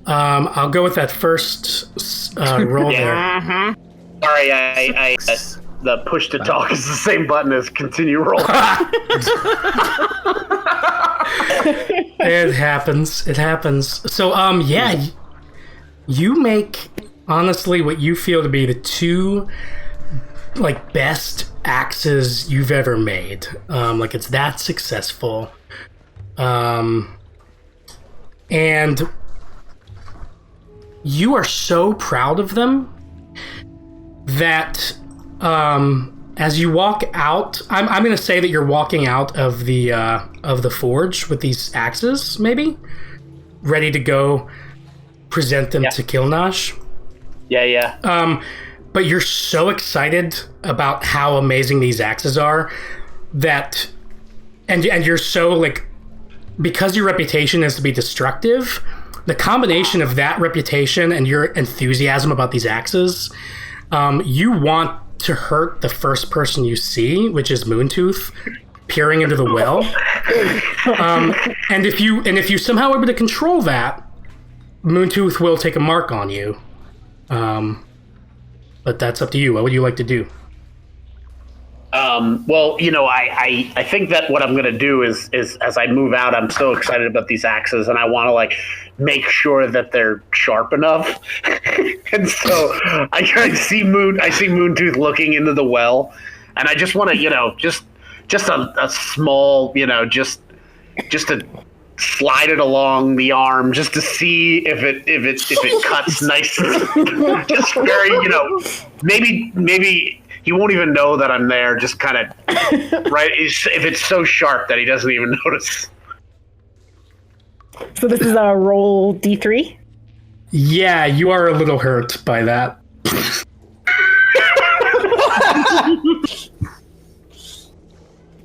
I'll go with that first roll there. Uh-huh. Sorry, I the push to talk is the same button as continue rolling. It happens. So, yeah, you make, honestly, what you feel to be the two, best axes you've ever made. It's that successful. And you are so proud of them that as you walk out, I'm going to say that you're walking out of the forge with these axes, maybe ready to go present them to Kilnash. Yeah. But you're so excited about how amazing these axes are that, and you're so because your reputation is to be destructive. The combination of that reputation and your enthusiasm about these axes, you want to hurt the first person you see, which is Moontooth, peering into the well. And if you somehow are able to control that, Moontooth will take a mark on you. But that's up to you. What would you like to do? Well, I think that what I'm going to do is as I move out, I'm so excited about these axes, and I want to make sure that they're sharp enough. And so I see Moontooth looking into the well, and I just want to, just a small, just to slide it along the arm, just to see if it cuts nicely. Just very, maybe. He won't even know that I'm there, just kind of, right? If it's so sharp that he doesn't even notice. So this is a roll D3? Yeah, you are a little hurt by that.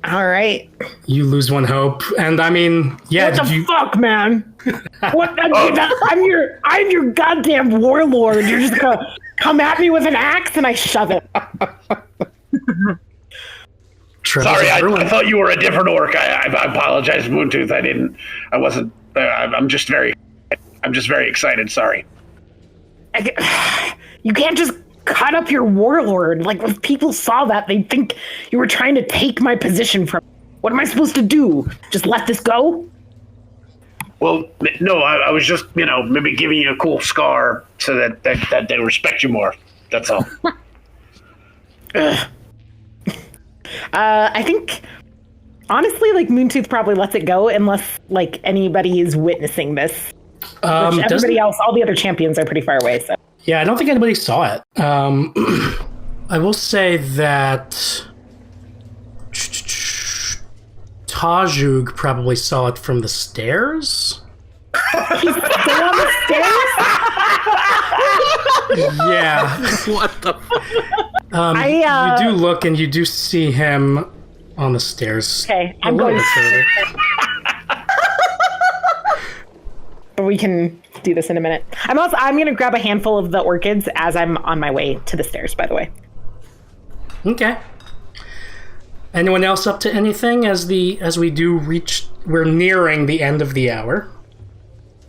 All right. You lose one hope, and I mean, yeah. What the fuck, man? What? I'm your goddamn warlord. You're just gonna come at me with an axe, and I shove it. Sorry, I thought you were a different orc. I apologize, Moontooth. I wasn't. I'm just very excited. Sorry. You can't just cut up your warlord. If people saw that, they'd think you were trying to take my position from. What am I supposed to do? Just let this go? Well, no, I was just, maybe giving you a cool scar so that they respect you more. That's all. I think, honestly, like Moontooth probably lets it go unless like anybody is witnessing this. Which everybody else, all the other champions are pretty far away. So yeah, I don't think anybody saw it. I will say that Tajug probably saw it from the stairs. He's still on the stairs? Yeah. What the fuck? You do look and you do see him on the stairs. Okay, I'm going further. We can do this in a minute. I'm going to grab a handful of the orchids as I'm on my way to the stairs, by the way. Okay. Anyone else up to anything as we do reach? We're nearing the end of the hour.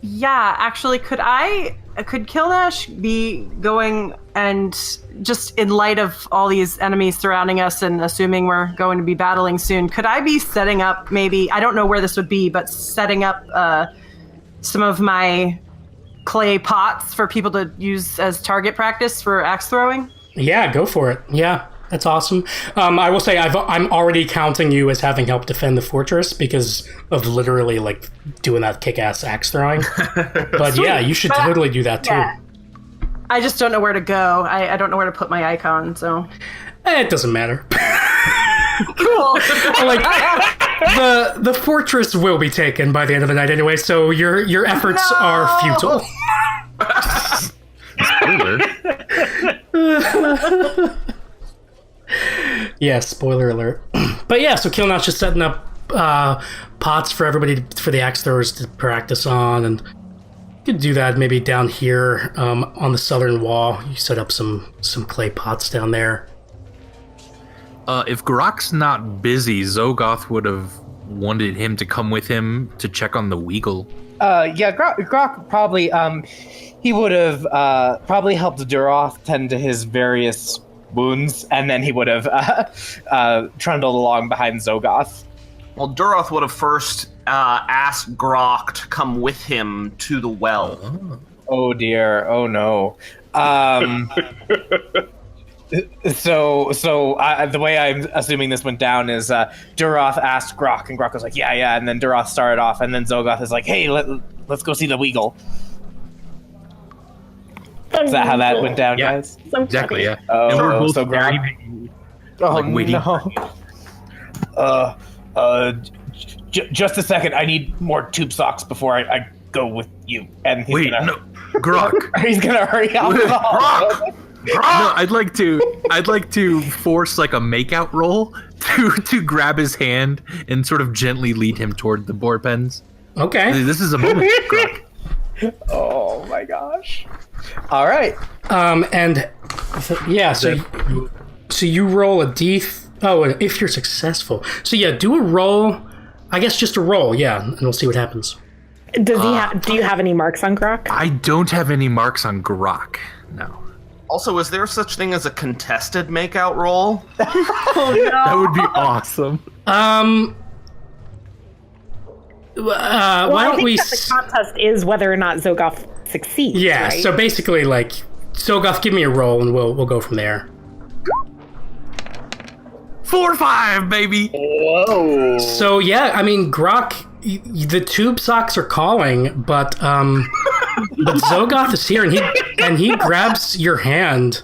Yeah, actually, could Killnash be going and just in light of all these enemies surrounding us and assuming we're going to be battling soon, could I be setting up maybe, I don't know where this would be, but setting up some of my clay pots for people to use as target practice for axe throwing? Yeah, go for it. Yeah, that's awesome. I will say I'm already counting you as having helped defend the fortress because of literally like doing that kick-ass axe throwing. But yeah, you should totally do that too. Yeah. I just don't know where to go. I don't know where to put my icon, so. It doesn't matter. Cool. Like the fortress will be taken by the end of the night anyway, so your efforts are futile. Spoiler. Yeah, spoiler alert. But yeah, so Killnash just setting up pots for everybody for the axe throwers to practice on, and you could do that maybe down here on the southern wall. You set up some clay pots down there. If Grok's not busy, Zogoth would have wanted him to come with him to check on the Weagle. Yeah, Grok probably, he would have probably helped Duroth tend to his various wounds, and then he would have trundled along behind Zogoth. Well, Duroth would have first asked Grok to come with him to the well. Oh dear, oh no. So the way I'm assuming this went down is Duroth asked Grok, and Grok was like, yeah, and then Duroth started off, and then Zogoth is like, hey, let's go see the Weagle. Is that how that went down, Yeah. guys? Exactly, yeah. Oh, And we're both so very, waiting. No. Just a second. I need more tube socks before I go with you. And he's Grok. he's gonna hurry up. Grok. No, I'd like to force like a makeout roll to grab his hand and sort of gently lead him toward the boar pens. Okay. This is a moment, Grok. Oh my gosh. All right. So you roll a d. Oh, if you're successful. So yeah, do a roll. I guess just a roll, yeah, and we'll see what happens. Does he do you have any marks on Grok? I don't have any marks on Grok. No. Also, is there such thing as a contested makeout roll? Oh no. That would be awesome. Why don't we? The contest is whether or not Zogoth succeeds. Yeah. right? So basically, like, Zogoth, give me a roll, and we'll go from there. 4 or 5, baby. Whoa. So yeah, I mean, Grok, the tube socks are calling, but Zogoth is here, and he grabs your hand.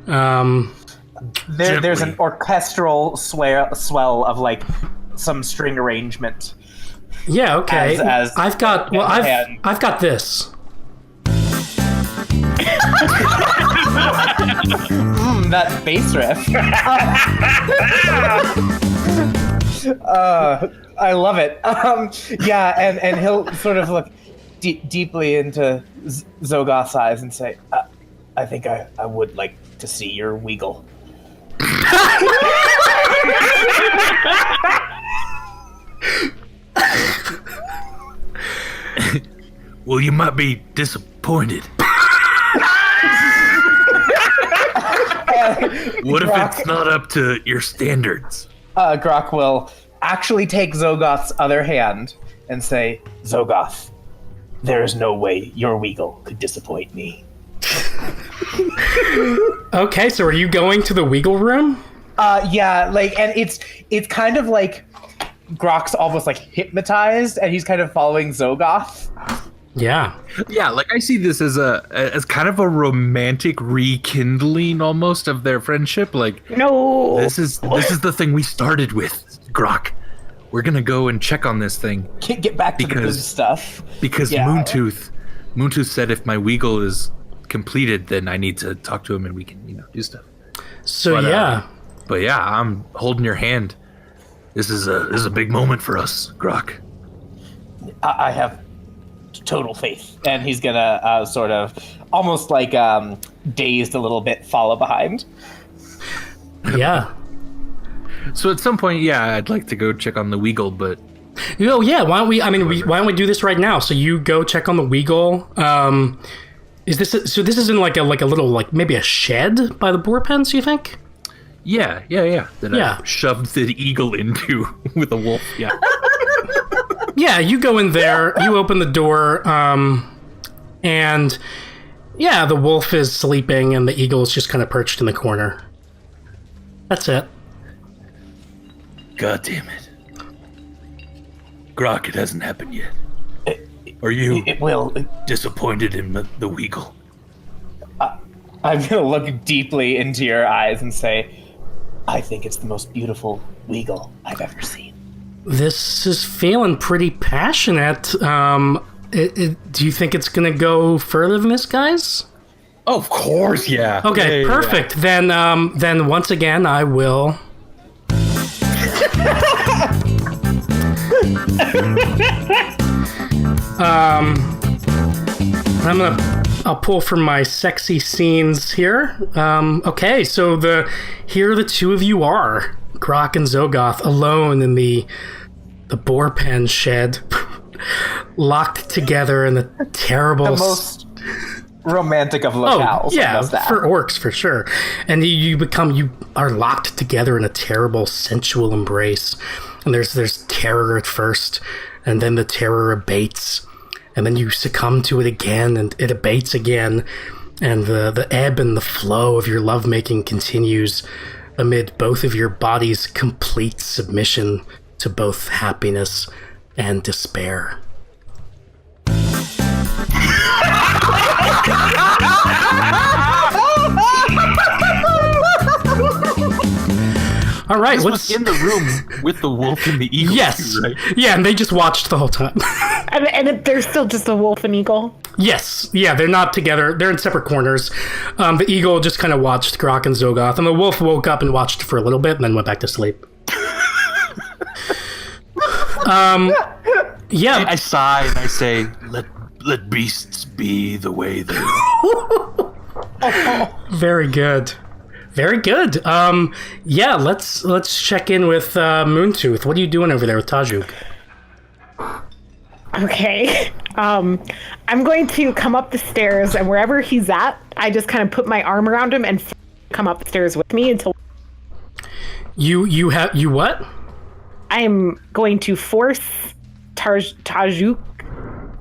There's an orchestral swell of like some string arrangement. Yeah. Okay. As I've got this. That bass riff. I love it. Yeah, and he'll sort of look deeply into Zogoth's eyes and say, I think I would like to see your Weagle. Well, you might be disappointed. What if it's not up to your standards? Grok will actually take Zogoth's other hand and say, Zogoth, there is no way your Weagle could disappoint me. Okay, so are you going to the Weagle room? Yeah, like, and it's kind of like Grok's almost like hypnotized, and he's kind of following Zogoth. Yeah. Yeah, like I see this as kind of a romantic rekindling almost of their friendship. Like, No. this is the thing we started with, Grok. We're gonna go and check on this thing. Can't get back to the good stuff. Because Yeah. Moontooth said if my Weagle is completed, then I need to talk to him and we can, do stuff. So But yeah, I'm holding your hand. This is a big moment for us, Grok. I have total faith, and he's gonna sort of almost like dazed a little bit, follow behind. Yeah. So at some point, yeah, I'd like to go check on the Weagle, but Oh yeah, why don't we do this right now? So you go check on the Weagle. Is this this is in like a little, like maybe a shed by the boar pens, you think? yeah. That I shoved the eagle into with a wolf. Yeah. Yeah, you go in there, you open the door, and yeah, the wolf is sleeping and the eagle is just kind of perched in the corner. That's it. God damn it. Grok, it hasn't happened yet. Are you It will. disappointed in the Weagle? I'm gonna look deeply into your eyes and say, I think it's the most beautiful Weagle I've ever seen. This is feeling pretty passionate. Do you think it's gonna go further than this, guys? Of course, yeah. Okay, Yeah. perfect. Then once again, I will. I'll pull from my sexy scenes here. Okay, so here the two of you are, Grok and Zogoth, alone in the boar pen shed, locked together in the terrible. The most romantic of locales. Yeah, for orcs for sure. And you are locked together in a terrible sensual embrace. And there's terror at first, and then the terror abates, and then you succumb to it again, and it abates again, and the ebb and the flow of your lovemaking continues amid both of your bodies' complete submission to both happiness and despair. All right, What's in the room with the wolf and the eagle? Yes. Too, right? Yeah, and they just watched the whole time. And there's still just a wolf and eagle. Yes. Yeah, they're not together. They're in separate corners. The eagle just kind of watched Grok and Zogoth, and the wolf woke up and watched for a little bit and then went back to sleep. Yeah. I sigh and I say, Let beasts be the way they are. Very good. Very good. Yeah, let's check in with Moontooth. What are you doing over there with Tajuk? Okay. I'm going to come up the stairs, and wherever he's at, I just kind of put my arm around him and come up the stairs with me until... You what? I am going to force Tajuk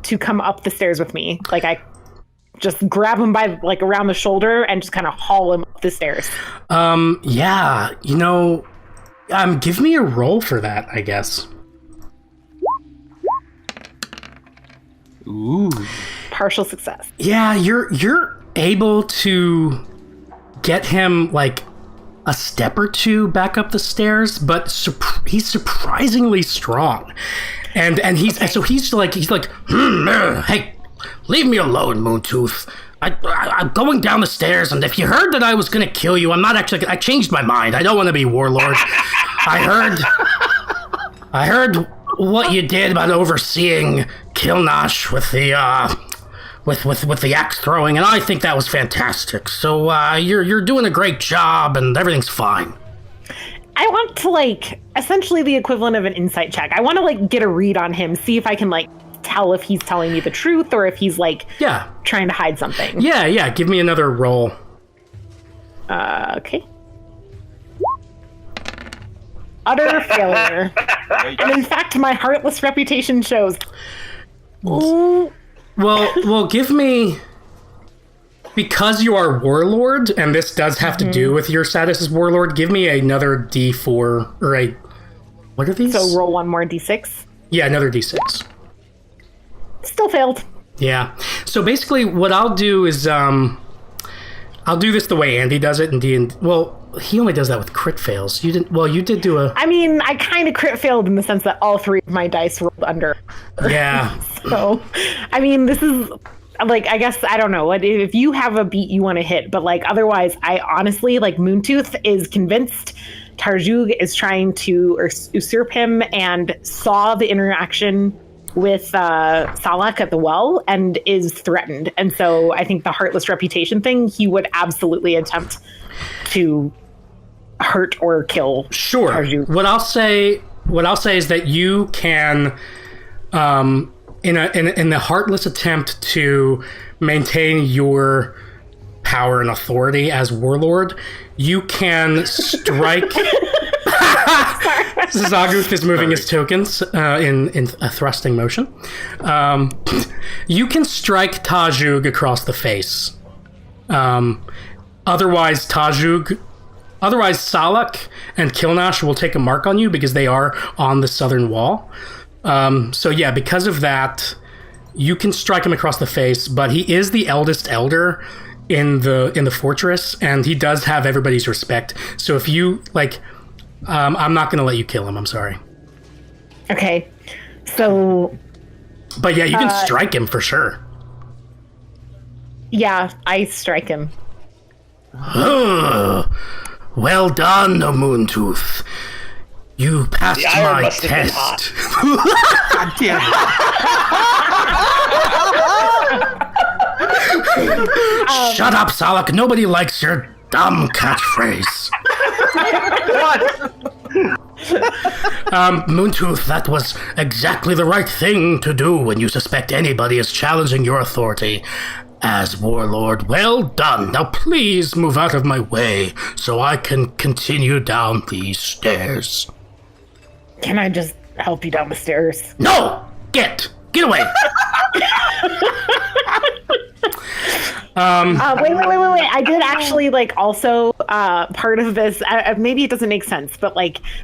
to come up the stairs with me. Like, I just grab him by, like, around the shoulder and just kind of haul him up the stairs. Yeah, give me a roll for that, I guess. ooh. Partial success. Yeah, you're able to get him, like, a step or two back up the stairs, but he's surprisingly strong. And he's like, hey, leave me alone, Moontooth. I'm going down the stairs, and if you heard that I was going to kill you, I changed my mind. I don't want to be warlord. I heard what you did about overseeing Kilnash with the axe throwing, and I think that was fantastic. So you're doing a great job, and everything's fine. I want to, like, essentially the equivalent of an insight check. I want to, like, get a read on him, see if I can, like, tell if he's telling me the truth or if he's, like, trying to hide something. Yeah, give me another roll. Okay. Utter failure. And in fact, my heartless reputation shows. Ooh. Well, give me because you are warlord, and this does have to do with your status as warlord, give me another D4 or a. What are these? So roll one more D6. Yeah, another D6. Still failed. Yeah. So basically, what I'll do is I'll do this the way Andy does it in D&D. Well, he only does that with crit fails. You didn't. Well, you did do a. I mean, I kind of crit failed in the sense that all 3 of my dice rolled under. Yeah. So, I mean, this is like, I guess, I don't know. If you have a beat you want to hit, but like otherwise, I honestly, like, Moontooth is convinced Tarjug is trying to usurp him and saw the interaction with Salak at the well and is threatened. And so I think the heartless reputation thing, he would absolutely attempt to hurt or kill. Sure. Tarjug. What I'll say is that you can, in the heartless attempt to maintain your power and authority as warlord, you can strike. Zaguth is moving his tokens in a thrusting motion. You can strike Tajug across the face. Otherwise, Salak and Kilnash will take a mark on you because they are on the southern wall. So yeah, because of that, you can strike him across the face. But he is the eldest elder in the fortress, and he does have everybody's respect. So if you like. I'm not going to let you kill him. I'm sorry. Okay. So. But yeah, you can strike him for sure. Yeah, I strike him. Well done, the Moontooth. You passed my test. God damn it. Shut up, Salak. Nobody likes your dumb catchphrase. What? Moontooth, that was exactly the right thing to do when you suspect anybody is challenging your authority as warlord. Well done. Now please move out of my way so I can continue down these stairs. Can I just help you down the stairs? No! Get away! Wait. I did actually also part of this, maybe it doesn't make sense, but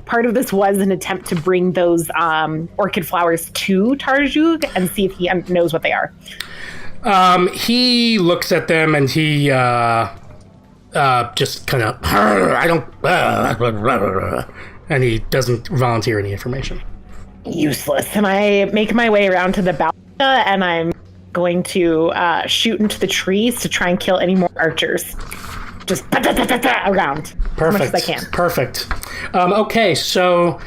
part of this was an attempt to bring those orchid flowers to Tarjug and see if he knows what they are. He looks at them and he just kind of, I don't, and he doesn't volunteer any information. Useless. And I make my way around to the balcony and I'm going to shoot into the trees to try and kill any more archers. Just around Perfect. as much as I can. Perfect. Okay, so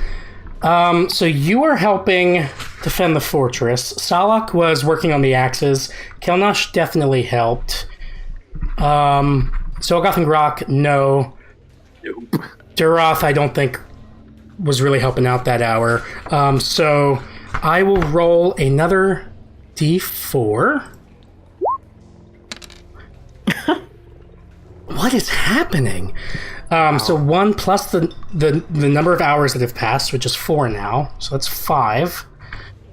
you are helping defend the fortress. Salak was working on the axes. Kelnash definitely helped. Zolgoth and Grok, no. Nope. Duroth, I don't think was really helping out that hour. So I will roll another D4. What is happening? So 1 plus the number of hours that have passed, which is 4 now. So that's 5.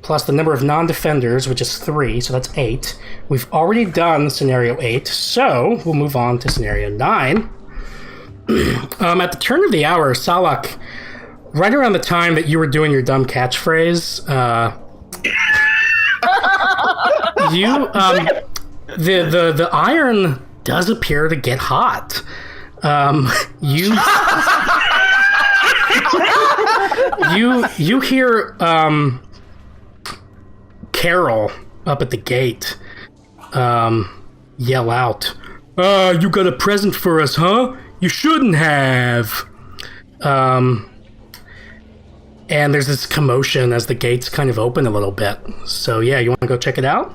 Plus the number of non-defenders, which is 3. So that's 8. We've already done scenario 8. So we'll move on to scenario 9. At the turn of the hour, Salak, right around the time that you were doing your dumb catchphrase, the iron does appear to get hot. You hear Carol up at the gate yell out, "You got a present for us, huh? You shouldn't have." And there's this commotion as the gates kind of open a little bit. So yeah, you want to go check it out?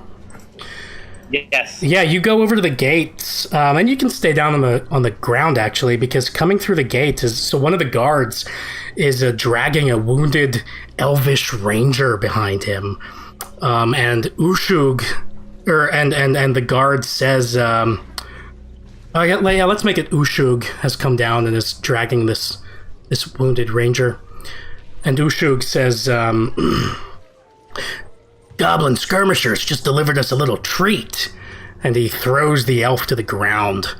Yes. Yeah, you go over to the gates, and you can stay down on the ground actually, because coming through the gates is one of the guards is dragging a wounded elvish ranger behind him, and Ushug, and the guard says, "Yeah, let's make it Ushug has come down and is dragging this wounded ranger." And Ushug says, "Goblin skirmishers just delivered us a little treat. and he throws the elf to the ground.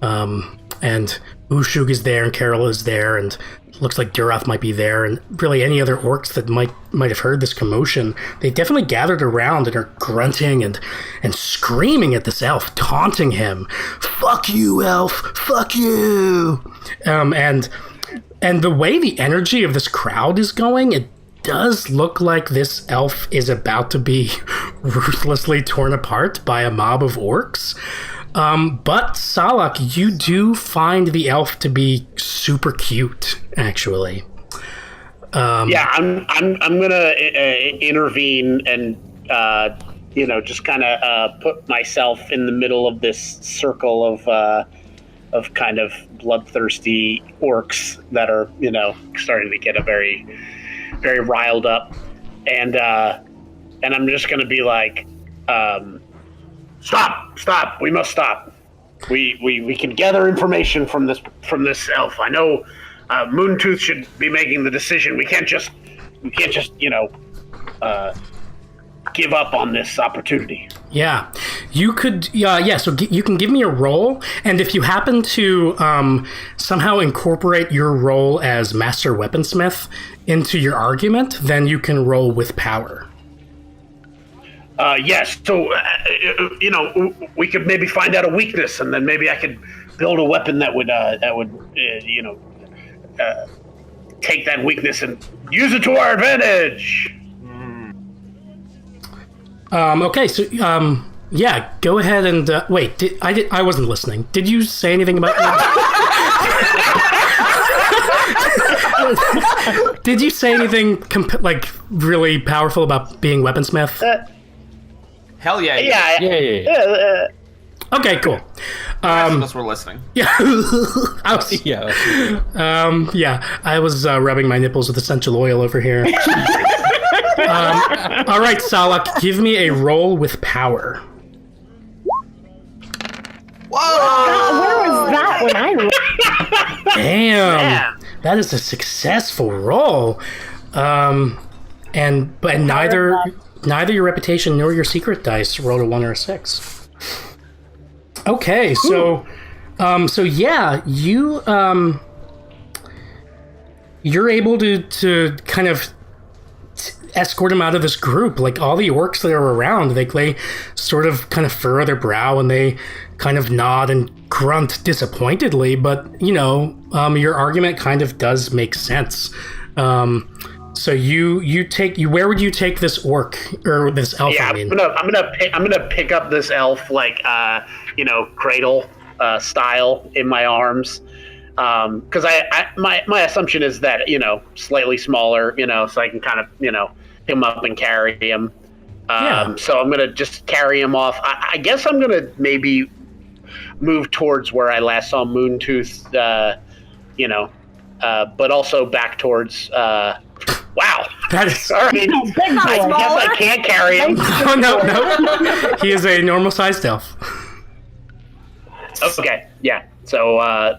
And Ushug is there, and Carol is there, and looks like Duroth might be there, and really any other orcs that might have heard this commotion. They definitely gathered around and are grunting and screaming at this elf, taunting him. "Fuck you, elf! Fuck you!" And the way the energy of this crowd is going, it does look like this elf is about to be ruthlessly torn apart by a mob of orcs. But Salak, you do find the elf to be super cute, actually. Yeah, I'm gonna intervene and just kind of put myself in the middle of this circle of kind of bloodthirsty orcs that are starting to get a very, very riled up, and I'm just gonna be like. Stop! We must stop. We can gather information from this elf. I know Moontooth should be making the decision. We can't just give up on this opportunity. Yeah, you could. So you can give me a roll, and if you happen to somehow incorporate your role as Master Weaponsmith into your argument, then you can roll with power. Yes, so, we could maybe find out a weakness, and then maybe I could build a weapon that would take that weakness and use it to our advantage. Okay, so, go ahead and, wait, I wasn't listening. Did you say anything about Did you say anything, really powerful about being Weaponsmith? Hell yeah. Yeah. Okay, cool. The rest of us were listening. Yeah. I was rubbing my nipples with essential oil over here. All right, Salak, give me a roll with power. Whoa! Where was that when I rolled? Damn. That is a successful roll. But neither your reputation nor your secret dice rolled a 1 or a 6. Okay, so you're able to kind of escort him out of this group. Like, all the orcs that are around, they sort of kind of furrow their brow and they kind of nod and grunt disappointedly, but your argument kind of does make sense. So where would you take this orc or this elf? Yeah, I'm gonna pick up this elf cradle style in my arms, because my assumption is that slightly smaller, so I can kind of pick him up and carry him. So I'm gonna just carry him off. I guess I'm gonna maybe move towards where I last saw Moontooth, but also back towards. Wow. That is... All right. I guess I can't carry him. No. He is a normal-sized elf. Okay, yeah. So I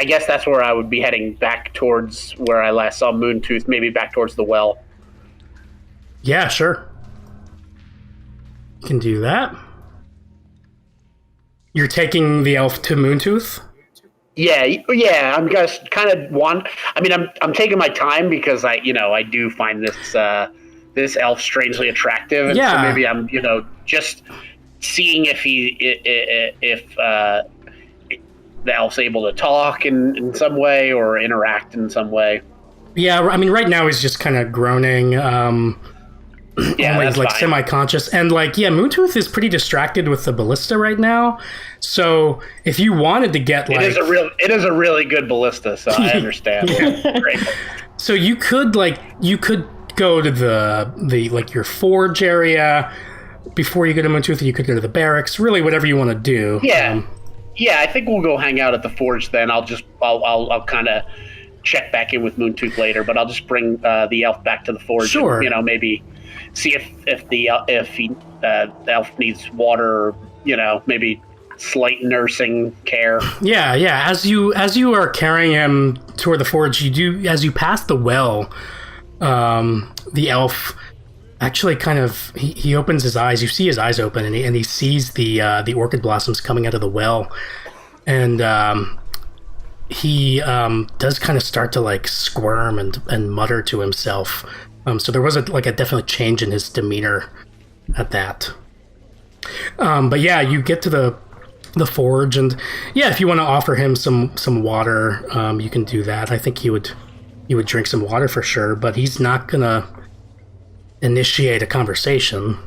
guess that's where I would be heading, back towards where I last saw Moontooth, maybe back towards the well. Yeah, sure. You can do that. You're taking the elf to Moontooth? Yeah. I'm just kind of I'm taking my time because I do find this elf strangely attractive, and so maybe I'm just seeing if the elf's able to talk in some way or interact in some way. Yeah, I mean, right now he's just kind of groaning. He's like semi-conscious, and Moontooth is pretty distracted with the ballista right now. So if you wanted to get it is a really good ballista, so I understand. Great. So you could go to the your forge area before you go to Moontooth. You could go to the barracks. Really, whatever you want to do. Yeah, I think we'll go hang out at the forge then. I'll kind of check back in with Moontooth later, but I'll just bring the elf back to the forge. Sure. And, maybe see if the elf needs water, or, maybe slight nursing care. Yeah. As you are carrying him toward the forge, as you pass the well, the elf actually kind of he opens his eyes. You see his eyes open, and he sees the orchid blossoms coming out of the well, and he does kind of start to like squirm and mutter to himself. So there was a definite change in his demeanor at that. But yeah, you get to the forge, and yeah, if you want to offer him some water, you can do that. I think he would drink some water for sure, but he's not gonna initiate a conversation.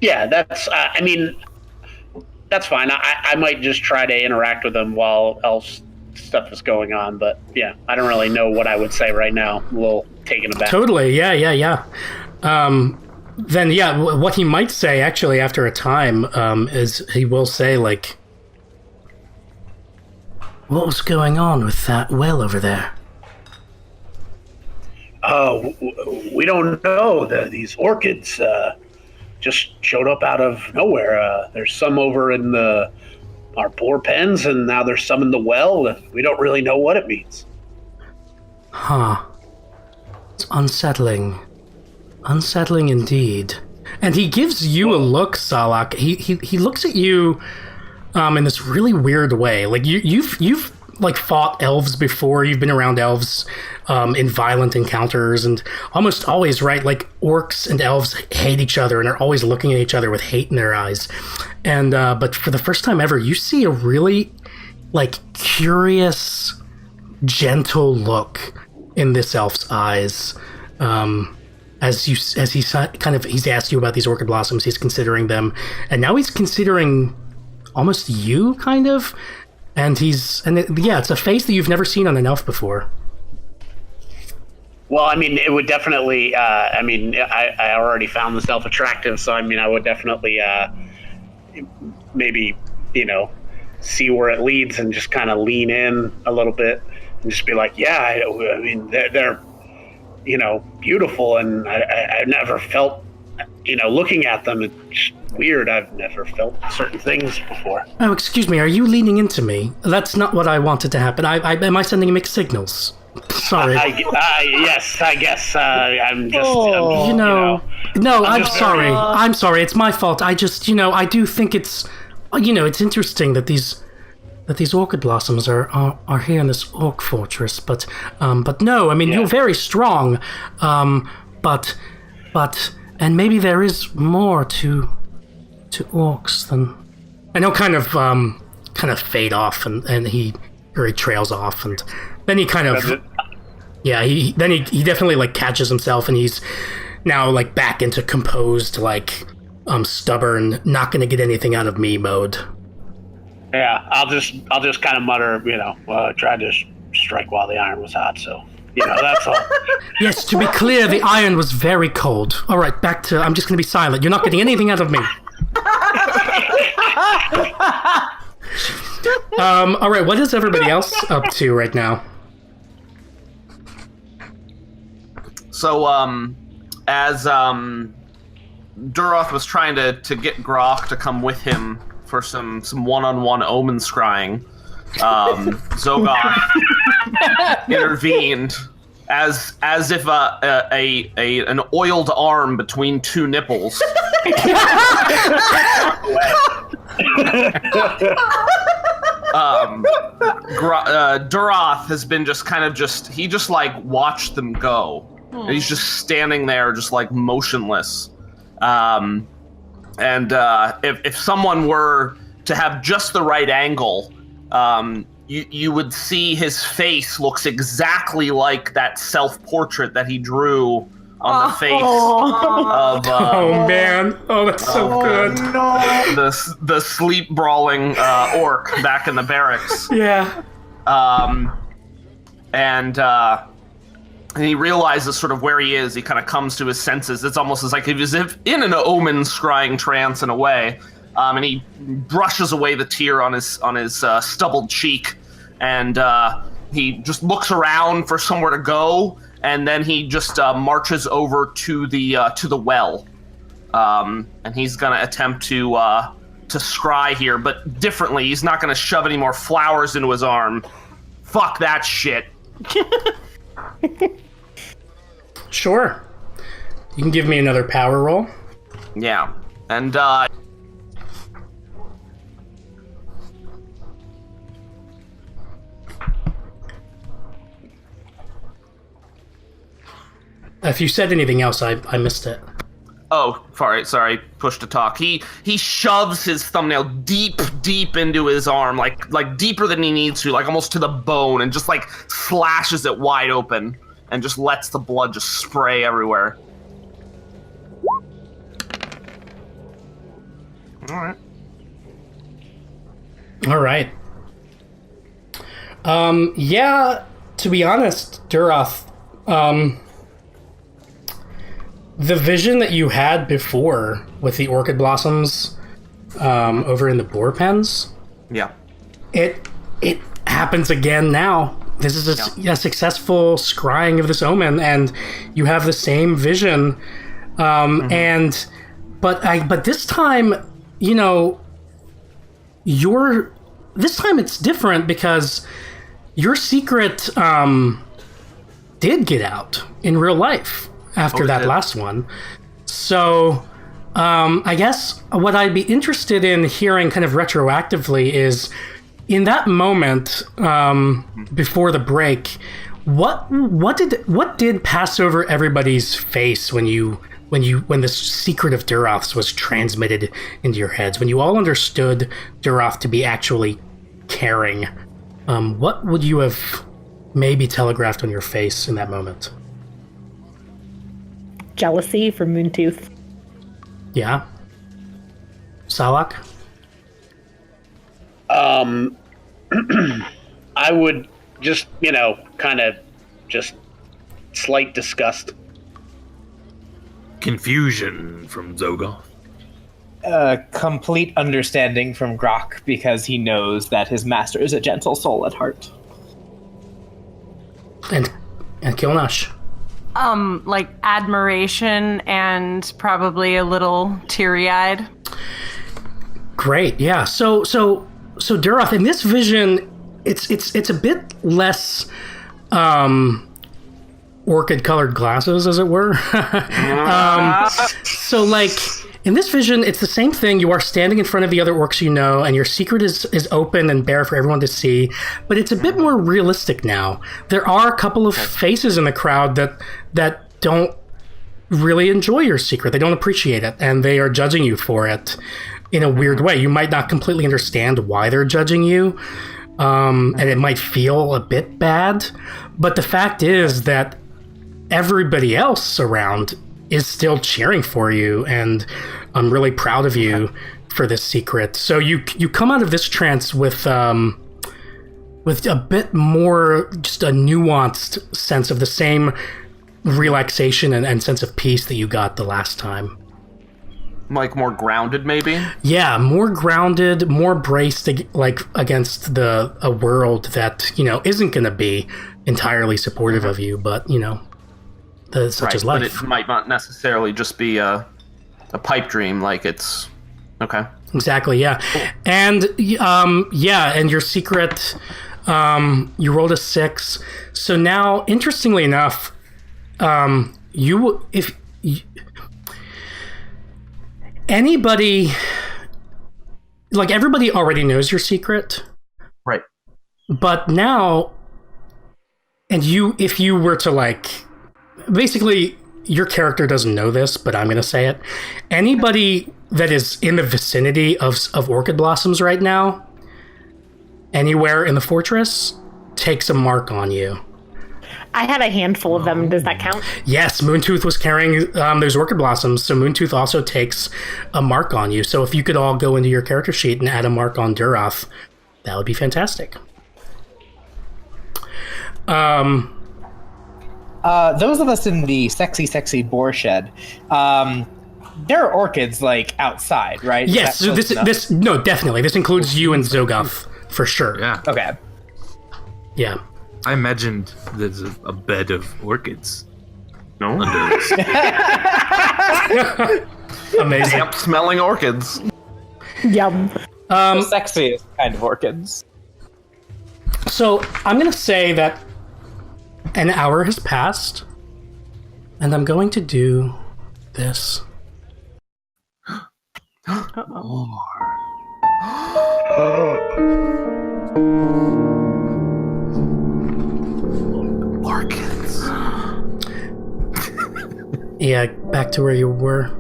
Yeah, that's. I mean, that's fine. I might just try to interact with him while else stuff is going on, but yeah, I don't really know what I would say right now. I'm a little taken aback. Totally. Yeah. Then yeah, what he might say actually after a time is he will say like, "What was going on with that well over there?" Oh, we don't know. These orchids just showed up out of nowhere. There's some over in our boar pens, and now there's some in the well. We don't really know what it means. Huh. It's unsettling. Unsettling indeed. And he gives you a look, Salak. He looks at you in this really weird way. Like you've like fought elves before. You've been around elves in violent encounters, and almost always, right, like orcs and elves hate each other and are always looking at each other with hate in their eyes. And but for the first time ever, you see a really like curious, gentle look in this elf's eyes. As he's asked you about these orchid blossoms, he's considering them, and now he's considering almost you, kind of. And it's a face that you've never seen on an elf before. Well, I mean, it would definitely. I already found this elf attractive, so I mean, I would definitely maybe see where it leads and just kind of lean in a little bit and just be like, yeah, I mean, they're beautiful, and I never felt, looking at them, it's weird. I've never felt certain things before. Oh, excuse me, are you leaning into me? That's not what I wanted to happen. Am I sending mixed signals? Sorry. Yes, I guess. I'm just. No, I'm sorry. I'm sorry. It's my fault. I just, I do think it's, it's interesting that these orchid blossoms are here in this orc fortress, but no, I mean, you're very strong, but and maybe there is more to orcs than. And he'll kind of fade off, and he trails off, and then he kind of he definitely like catches himself, and he's now like back into composed, like stubborn, not gonna get anything out of me mode. Yeah, I'll just kind of mutter, I tried to strike while the iron was hot, so, that's all. Yes, to be clear, the iron was very cold. All right, back to, I'm just going to be silent. You're not getting anything out of me. All right, what is everybody else up to right now? So, as Duroth was trying to get Grok to come with him for some one-on-one omen scrying, Zogoth intervened as if an oiled arm between two nipples. Duroth has been he just like watched them go. And he's just standing there, just like motionless. And if someone were to have just the right angle, you would see his face looks exactly like that self-portrait that he drew on the face of. Oh man! Oh, that's so good. No. The sleep brawling orc back in the barracks. Yeah. And he realizes sort of where he is. He kind of comes to his senses. It's almost as if in an omen scrying trance in a way. And he brushes away the tear on his stubbled cheek, and he just looks around for somewhere to go, and then he just marches over to the well, and he's gonna attempt to scry here, but differently. He's not gonna shove any more flowers into his arm. Fuck that shit. Sure. You can give me another power roll. Yeah. And, If you said anything else, I missed it. oh, sorry, push to talk. He shoves his thumbnail deep into his arm, like deeper than he needs to, like almost to the bone, and just like slashes it wide open, and just lets the blood just spray everywhere. All right. Yeah, to be honest, Duroth, the vision that you had before with the orchid blossoms over in the boar pens, Yeah. it happens again now. This is a successful scrying of this omen, and you have the same vision. And but this time, you know, this time it's different because your secret did get out in real life after that last one. So I guess what I'd be interested in hearing kind of retroactively is, in that moment before the break, what did pass over everybody's face when the secret of Duroth's was transmitted into your heads, when you all understood Duroth to be actually caring? What would you have maybe telegraphed on your face in that moment? Jealousy for Moontooth. Yeah. Salak? I would just, kind of just slight disgust. Confusion from Zogoth. Complete understanding from Grok, because he knows that his master is a gentle soul at heart. And Kilnash? Like admiration and probably a little teary-eyed. Great, yeah. So Duroth, in this vision, it's a bit less orchid-colored glasses, as it were. So, like, in this vision, it's the same thing. You are standing in front of the other orcs you know, and your secret is open and bare for everyone to see, but it's a bit more realistic now. There are a couple of faces in the crowd that don't really enjoy your secret. They don't appreciate it, and they are judging you for it in a weird way. You might not completely understand why they're judging you, and it might feel a bit bad, but the fact is that everybody else around is still cheering for you, and I'm really proud of you for this secret. So you come out of this trance with a bit more, just a nuanced sense of the same relaxation and sense of peace that you got the last time. Like more grounded, maybe? Yeah, more grounded, more braced, like against a world that, isn't going to be entirely supportive of you, but, such as life. But it might not necessarily just be a pipe dream, like it's... Okay. Exactly, yeah. Cool. And, and your secret, you rolled a 6. So now, interestingly enough, anybody, like, everybody already knows your secret. Right. But now, if you were to, like, basically, your character doesn't know this, but I'm going to say it. Anybody that is in the vicinity of orchid blossoms right now, anywhere in the fortress, takes a mark on you. I had a handful of them. Does that count? Yes, Moontooth was carrying those orchid blossoms, so Moontooth also takes a mark on you. So if you could all go into your character sheet and add a mark on Duroth, that would be fantastic. Those of us in the sexy boar shed, there are orchids, like, outside, right? Yes, so no, definitely. This includes you and Zogoth, for sure. Yeah. Okay. Yeah. I imagined there's a bed of orchids. No? Under this. Amazing. Damp smelling orchids. Yum. The sexiest kind of orchids. So I'm going to say that an hour has passed, and I'm going to do this. Orchids. Yeah, back to where you were.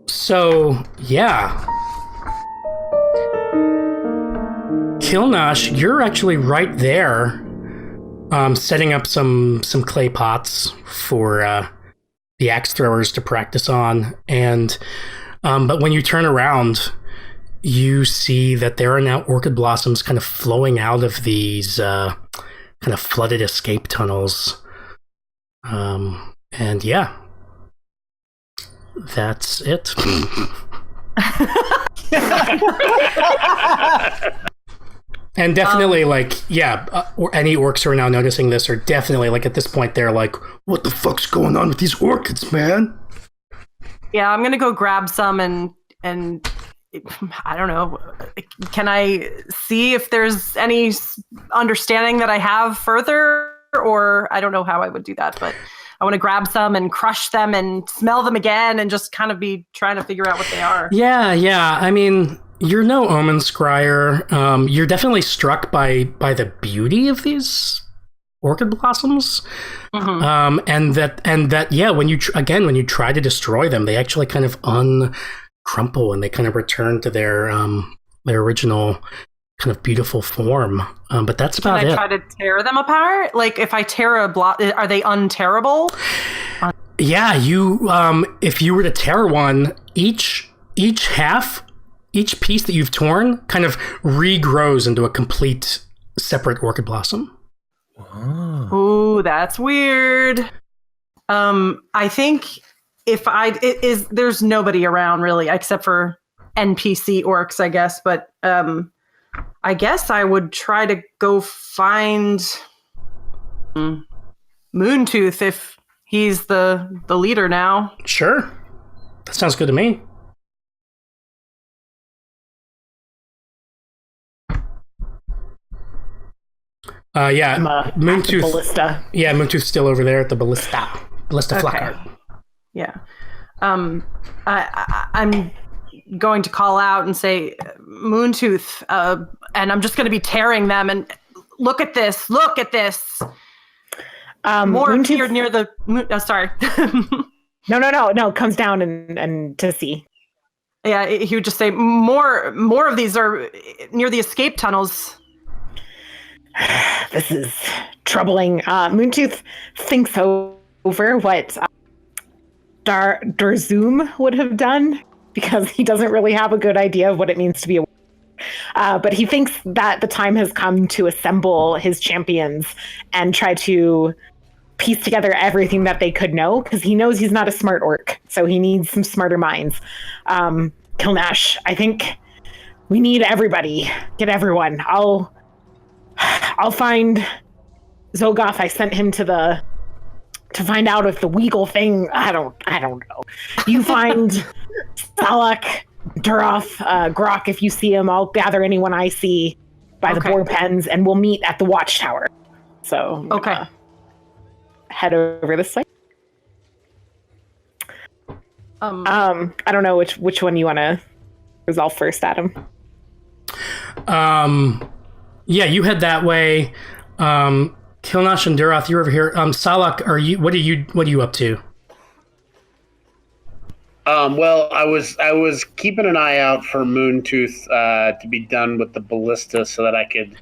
So, yeah. Kilnash, you're actually right there, setting up some clay pots for the axe throwers to practice on. And but when you turn around, you see that there are now orchid blossoms kind of flowing out of these kind of flooded escape tunnels. And yeah, that's it. And definitely, or any orcs who are now noticing this are definitely, at this point, they're like, what the fuck's going on with these orchids, man? Yeah, I'm gonna go grab some and I don't know. Can I see if there's any understanding that I have further? Or I don't know how I would do that, but I want to grab some and crush them and smell them again and just kind of be trying to figure out what they are. Yeah. I mean, you're no omen scryer. You're definitely struck by the beauty of these orchid blossoms. Mm-hmm. And that when you try to destroy them, they actually kind of uncrumple and they kind of return to their original kind of beautiful form. But that's about it. Can I try to tear them apart? Like, if I tear a block, are they unterrable? Yeah, you if you were to tear one, each piece that you've torn kind of regrows into a complete separate orchid blossom. Ooh, that's weird. I think there's nobody around really except for NPC orcs, I guess, but I guess I would try to go find Moontooth if he's the leader now. Sure. That sounds good to me. Moontooth. Ballista. Yeah, Moontooth's still over there at the ballista flyer. Yeah. I'm going to call out and say, Moontooth, and I'm just going to be tearing them. And look at this. More appeared near the. Sorry. No. Comes down and to see. Yeah, he would just say more of these are near the escape tunnels. This is troubling. Moontooth thinks over what Darzoom would have done because he doesn't really have a good idea of what it means to be a but he thinks that the time has come to assemble his champions and try to piece together everything that they could know, because he knows he's not a smart orc, so he needs some smarter minds. Kilnash, I think we need everybody. Get everyone. I'll find Zogoth. I sent him to find out if the Weagle thing. I don't know. You find Salak, Duroth, Grok. If you see him, I'll gather anyone I see by the boar pens, and we'll meet at the watchtower. So head over this way. I don't know which one you want to resolve first, Adam. Yeah, you head that way. Kilnash and Duroth, you're over here. Salak, what are you up to? Well, I was keeping an eye out for Moontooth to be done with the ballista so that I could,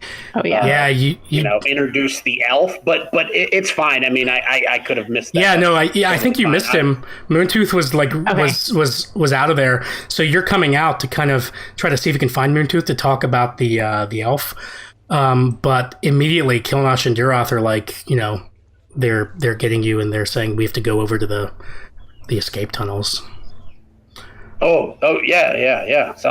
introduce the elf. But it's fine. I mean, I could have missed that. Yeah, no, I think you missed him. Moontooth was out of there. So you're coming out to kind of try to see if you can find Moontooth to talk about the elf. But immediately Kilnash and Duroth are like, they're getting you and they're saying we have to go over to the escape tunnels. Oh, yeah. So,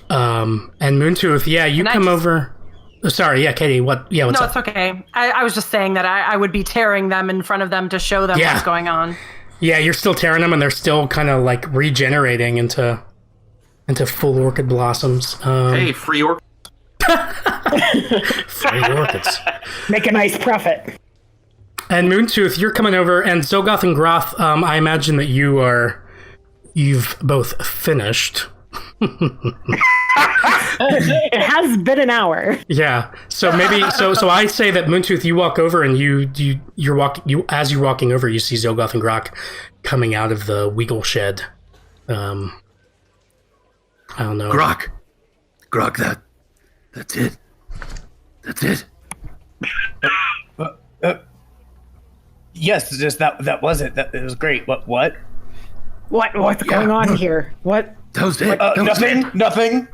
and Moontooth, you come over. Oh, sorry, Katie. What? Yeah, what's up? No, it's okay. I was just saying that I would be tearing them in front of them to show them what's going on. Yeah, you're still tearing them, and they're still kind of like regenerating into full orchid blossoms. Hey, free orc. Free orchids. Make a nice profit. And Moontooth, you're coming over, and Zogoth and Groth, I imagine that you've both finished. It has been an hour. Yeah. So maybe so I say that Moontooth, you walk over, and you're walking over, you see Zogoth and Groth coming out of the Weagle shed. I don't know. Grok, that's it. That's it. Yes, just that was it. It was great. What? What's going on here? What? That was it. Nothing.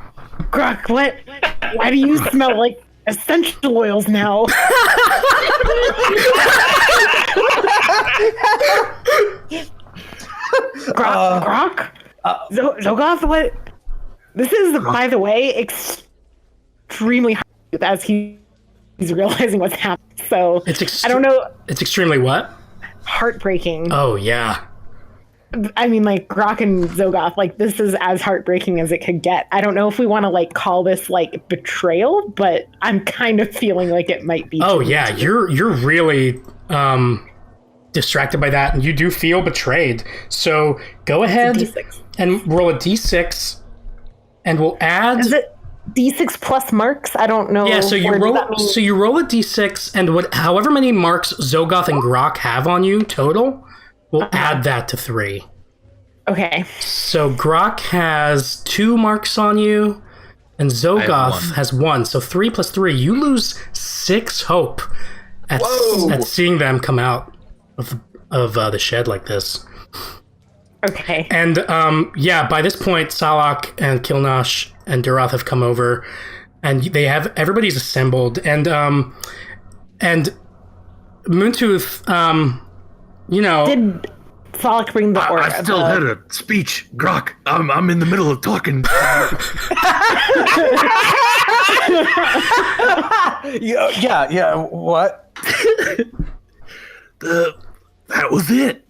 Grok, what? Why do you smell like essential oils now? Grok? Zogoth, what? This is, by the way, extremely hard as he's realizing what's happening. So, I don't know. It's extremely what? Heartbreaking. Oh, yeah. I mean, like, Grok and Zogoth, like, this is as heartbreaking as it could get. I don't know if we want to, like, call this, like, betrayal, but I'm kind of feeling like it might be. Oh, yeah, you're really distracted by that, and you do feel betrayed. So go ahead and roll a d6, and we'll add... Is it d6 plus marks? I don't know. Yeah, so you roll a d6, and however many marks Zogoth and Grok have on you total... We'll add that to 3. Okay. So Grok has 2 marks on you, and Zogoth has 1. So 3 plus 3, you lose 6 hope at seeing them come out of the shed like this. Okay. And by this point, Salak and Kilnash and Duroth have come over, and everybody's assembled, and Moontooth. Did Falk bring the order? I still had a speech, Grok. I'm in the middle of talking. Yeah. What? That was it.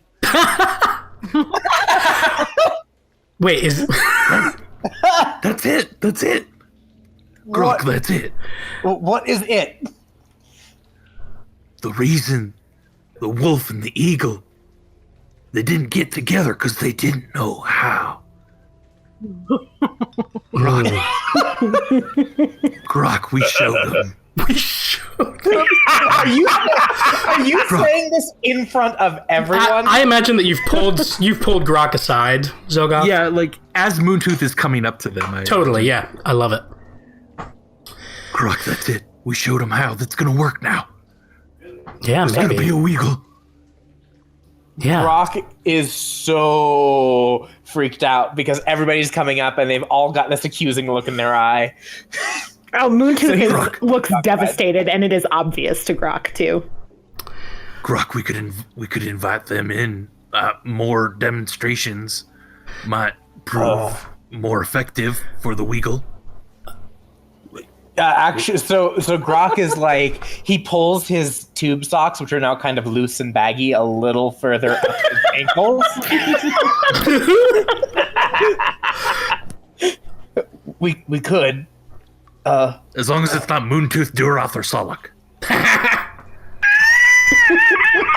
Wait, is That's it. Grok, that's it. What is it? The reason the wolf and the eagle, they didn't get together because they didn't know how. Grok, we showed them. Are you saying this in front of everyone? I imagine that you've pulled Grok aside, Zogoth. Yeah, like as Moontooth is coming up to them. Totally, yeah. I love it. Grok, that's it. We showed them how. That's gonna work now. Yeah, There's maybe. gonna be a Weagle. Yeah. Grok is so freaked out because everybody's coming up and they've all got this accusing look in their eye. Oh, Moontooth looks devastated, and it is obvious to Grok too. Grok, we could invite them in. More demonstrations might prove more effective for the Weagle. Actually, so Grok is like, he pulls his tube socks, which are now kind of loose and baggy, a little further up his ankles. we could. As long as it's not Moontooth, Duroth, or Salak.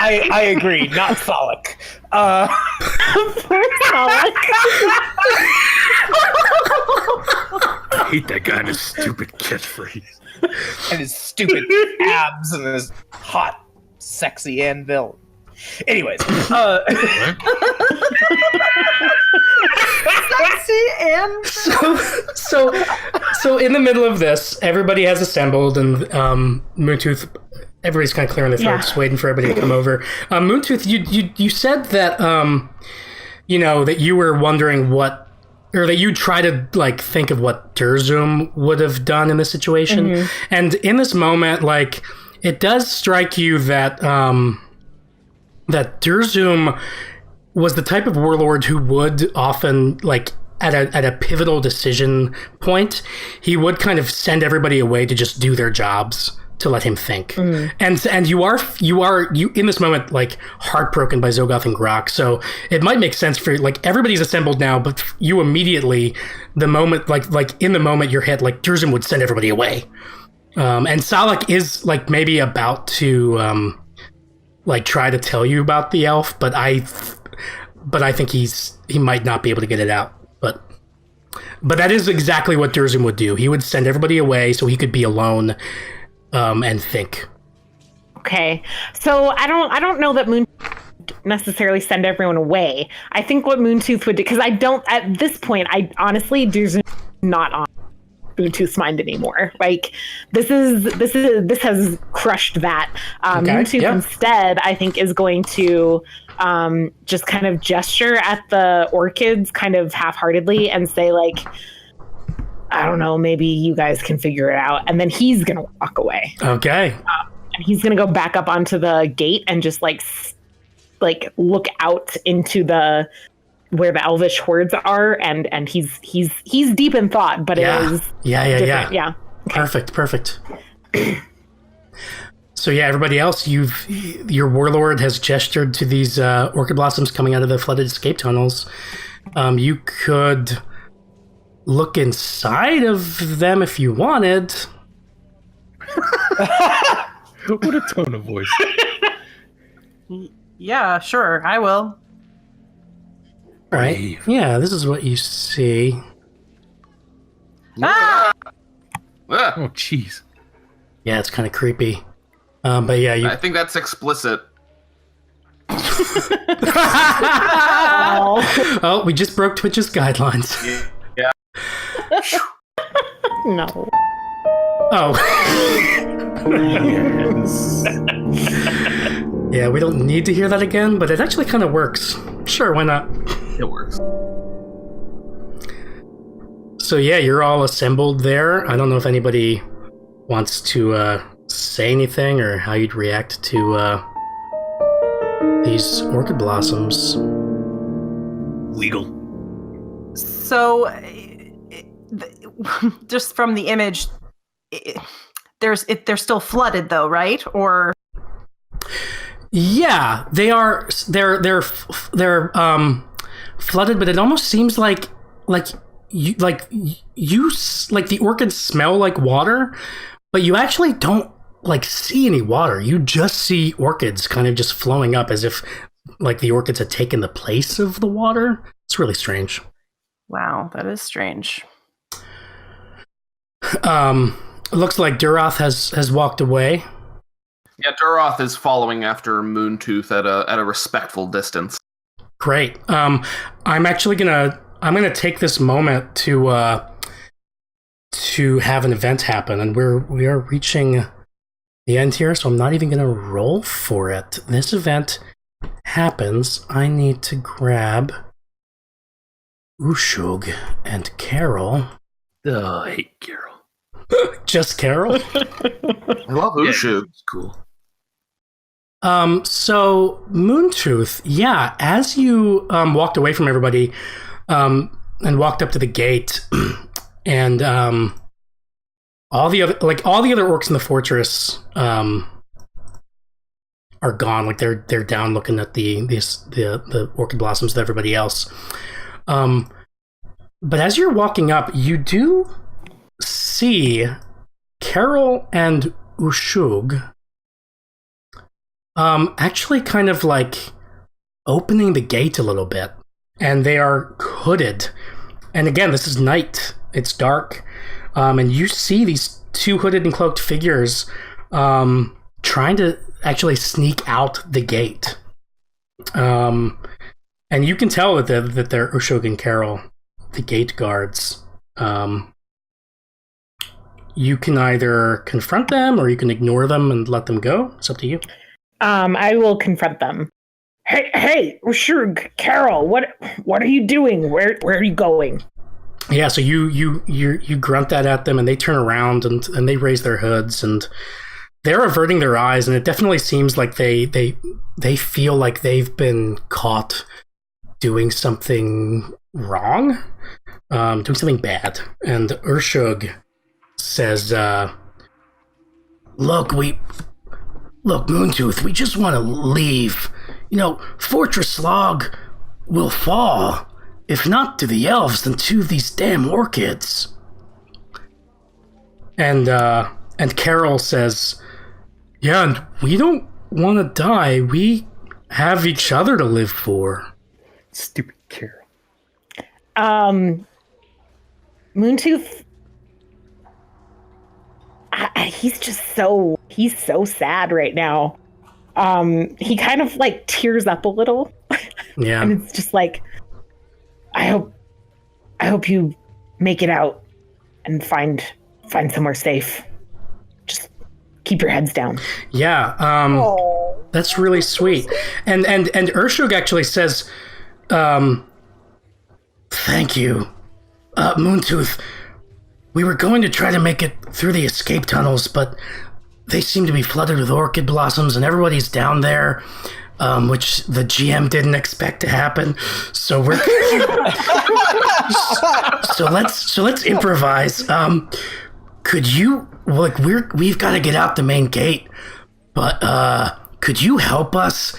I agree, not Salak. Poor Salak. I hate that guy and his stupid catchphrase. And his stupid abs and his hot, sexy anvil. Anyways, Sexy and So in the middle of this, everybody has assembled, and Moontooth, everybody's kind of clearing their throats, waiting for everybody to come over. Moontooth, you said that that you were wondering what, or that you try to like think of what Durzum would have done in this situation, and in this moment, like it does strike you that that Durzum was the type of warlord who would often, like, at a pivotal decision point, he would kind of send everybody away to just do their jobs, to let him think. And you are in this moment like heartbroken by Zogoth and Grok. So it might make sense for like everybody's assembled now, but you immediately the moment like in the moment you're hit, like Durzum would send everybody away. And Salak is like maybe about to like try to tell you about the elf, but I think he might not be able to get it out. But that is exactly what Durzum would do. He would send everybody away so he could be alone and think. Okay, so I don't know that Moon necessarily send everyone away. I think what Moontooth would do, because I don't at this point. I honestly, Durzum not on Moontooth's mind anymore. Like this has crushed that. Moontooth instead, I think, is going to just kind of gesture at the orchids kind of half-heartedly and say like, I don't know, maybe you guys can figure it out. And then he's going to walk away. Okay. And he's going to go back up onto the gate and just like look out into where the elvish hordes are. And he's deep in thought, but it is different. Yeah. Okay. Perfect. So yeah, everybody else, your warlord has gestured to these orchid blossoms coming out of the flooded escape tunnels. You could look inside of them if you wanted. What a tone of voice. Yeah, sure, I will. All right. Yeah, this is what you see. Ah! Oh, jeez. Yeah, it's kind of creepy. But yeah, I think that's explicit. Oh, we just broke Twitch's guidelines. Yeah. No. Oh. Yeah, we don't need to hear that again, but it actually kind of works. Sure, why not? It works. So yeah, you're all assembled there. I don't know if anybody wants to say anything or how you'd react to these orchid blossoms. Legal. So, just from the image, they're still flooded though, right? Or yeah, they're flooded, but it almost seems like the orchids smell like water, but you actually don't like see any water. You just see orchids kind of just flowing up as if like the orchids had taken the place of the water. It's really strange. Wow, that is strange. It looks like Duroth has walked away. Yeah, Duroth is following after Moontooth at a respectful distance. Great. I'm actually gonna take this moment to have an event happen, and we are reaching the end here, so I'm not even gonna roll for it. This event happens. I need to grab Ushug and Carol. Oh, I hate Carol. Just Carol? I love Ushug. It's cool. So Moontooth, yeah, as you walked away from everybody and walked up to the gate, and all the other orcs in the fortress are gone. Like they're down looking at the orchid blossoms with everybody else. But as you're walking up, you do see Carol and Ushug actually kind of like opening the gate a little bit, and they are hooded. And again, this is night. It's dark. And you see these two hooded and cloaked figures trying to actually sneak out the gate. And you can tell that they're Ushug and Carol, the gate guards. You can either confront them or you can ignore them and let them go. It's up to you. I will confront them. Hey, Ushug, Carol, what are you doing? Where are you going? Yeah, so you grunt that at them, and they turn around and they raise their hoods, and they're averting their eyes, and it definitely seems like they feel like they've been caught doing something wrong, doing something bad. And Ushug says, look, Moontooth, we just want to leave. Fortress Log will fall, if not to the elves, then to these damn orchids. And Carol says, yeah, and we don't want to die. We have each other to live for. Stupid Carol. Moontooth, he's so sad right now. He kind of like tears up a little. Yeah. And it's just like, I hope you make it out and find somewhere safe. Just keep your heads down. Yeah. That's really sweet. And Urshug actually says, thank you. Moontooth, we were going to try to make it through the escape tunnels, but they seem to be flooded with orchid blossoms and everybody's down there, which the GM didn't expect to happen. So let's improvise. Could you, we've got to get out the main gate, but could you help us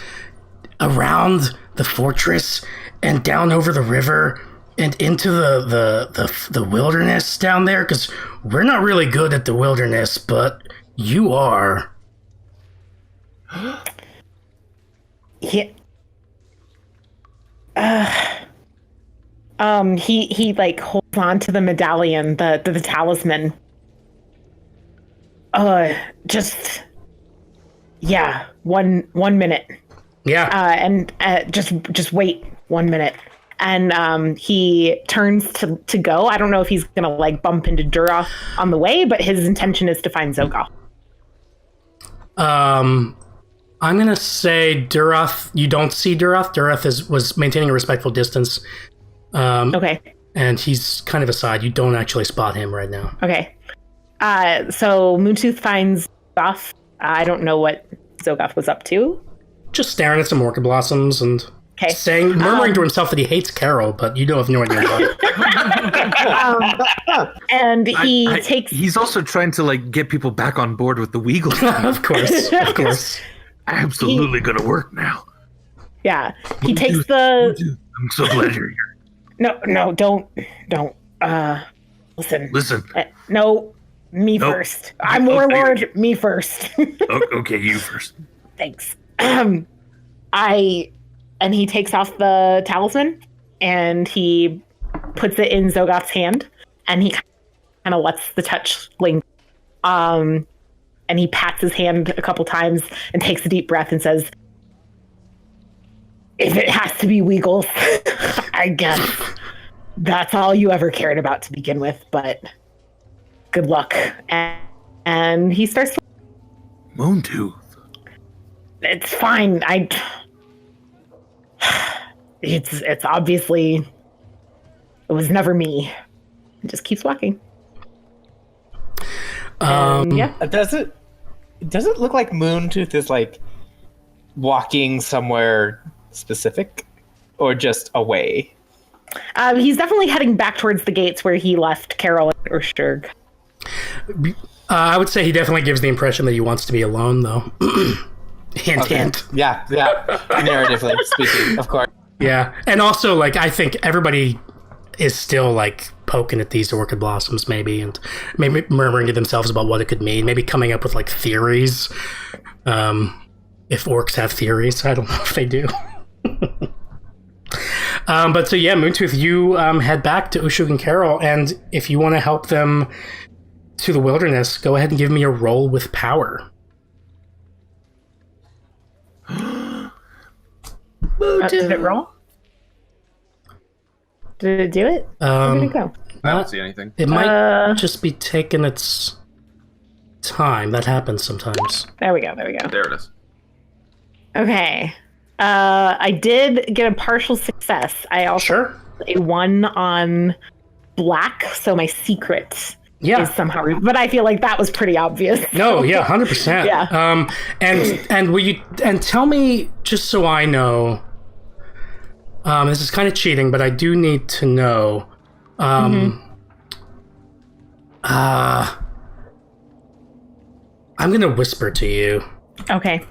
around the fortress and down over the river and into the wilderness down there? Because we're not really good at the wilderness, but you are. Yeah. He like holds on to the medallion, the talisman. Just, yeah, one minute. Yeah. And just wait 1 minute. And he turns to go. I don't know if he's gonna like bump into Dura on the way, but his intention is to find Zogoth. I'm gonna say Durath. You don't see Durath. Durath was maintaining a respectful distance. Okay. And he's kind of aside. You don't actually spot him right now. Okay. So Moontooth finds Zogoth. I don't know what Zogoth was up to. Just staring at some orchid blossoms and murmuring to himself that he hates Carol, but you don't have no idea why. And he's also trying to like get people back on board with the Weagle. Of course. Absolutely gonna work now. Yeah. He takes the... I'm so glad you're here. No, don't. Listen. No, me first. I'm warlord, me first. Okay, you first. Thanks. And he takes off the talisman and he puts it in Zogoth's hand and he kind of lets the touch linger. And he pats his hand a couple times and takes a deep breath and says, if it has to be Weagles, I guess that's all you ever cared about to begin with, but good luck. And he starts... Moontooth. It's fine. It's obviously... It was never me. He just keeps walking. Yeah. Does it look like Moontooth is like walking somewhere specific or just away? He's definitely heading back towards the gates where he left Carol and Urshug. I would say he definitely gives the impression that he wants to be alone, though. Hint. Yeah. Narratively speaking, of course. Yeah, and also, like, I think everybody is still, like, poking at these orchid blossoms, maybe, and maybe murmuring to themselves about what it could mean, maybe coming up with, like, theories. If orcs have theories, I don't know if they do. But so, yeah, Moontooth, you head back to Urshug and Carol, and if you want to help them to the wilderness, go ahead and give me a roll with power. Did it roll? Did it do it? Where did it go? I don't see anything. It might just be taking its time. That happens sometimes. There we go. There it is. Okay. I did get a partial success. I also a 1 on black, so my secret is somehow... But I feel like that was pretty obvious. No, yeah, 100%. Yeah. And will you tell me, just so I know, this is kind of cheating, but I do need to know. I'm going to whisper to you. Okay.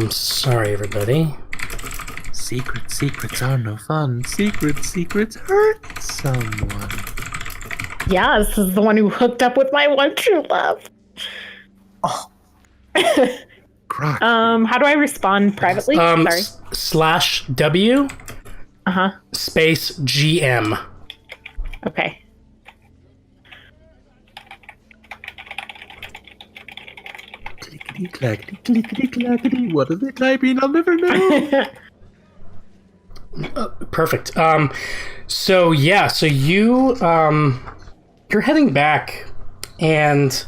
Sorry, everybody. Secrets are no fun. Secrets hurt someone. Yeah, this is the one who hooked up with my one true love. Oh. Croc. How do I respond privately? Sorry. /W. Space GM. Okay. Clickety-clackety. What are they typing? I'll never know. Perfect. So you you're heading back, and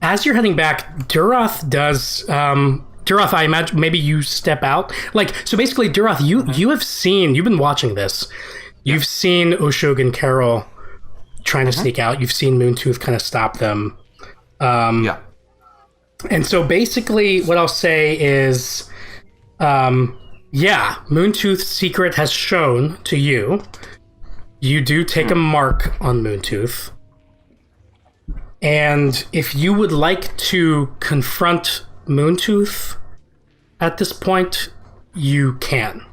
as you're heading back, Duroth does Duroth, I imagine maybe you step out. So basically, Duroth, you've been watching this. You've seen Ushug and Carol trying to sneak out. You've seen Moontooth kind of stop them. Yeah. And so basically what I'll say is, Moontooth's secret has shown to you. You do take a mark on Moontooth. And if you would like to confront Moontooth at this point, you can.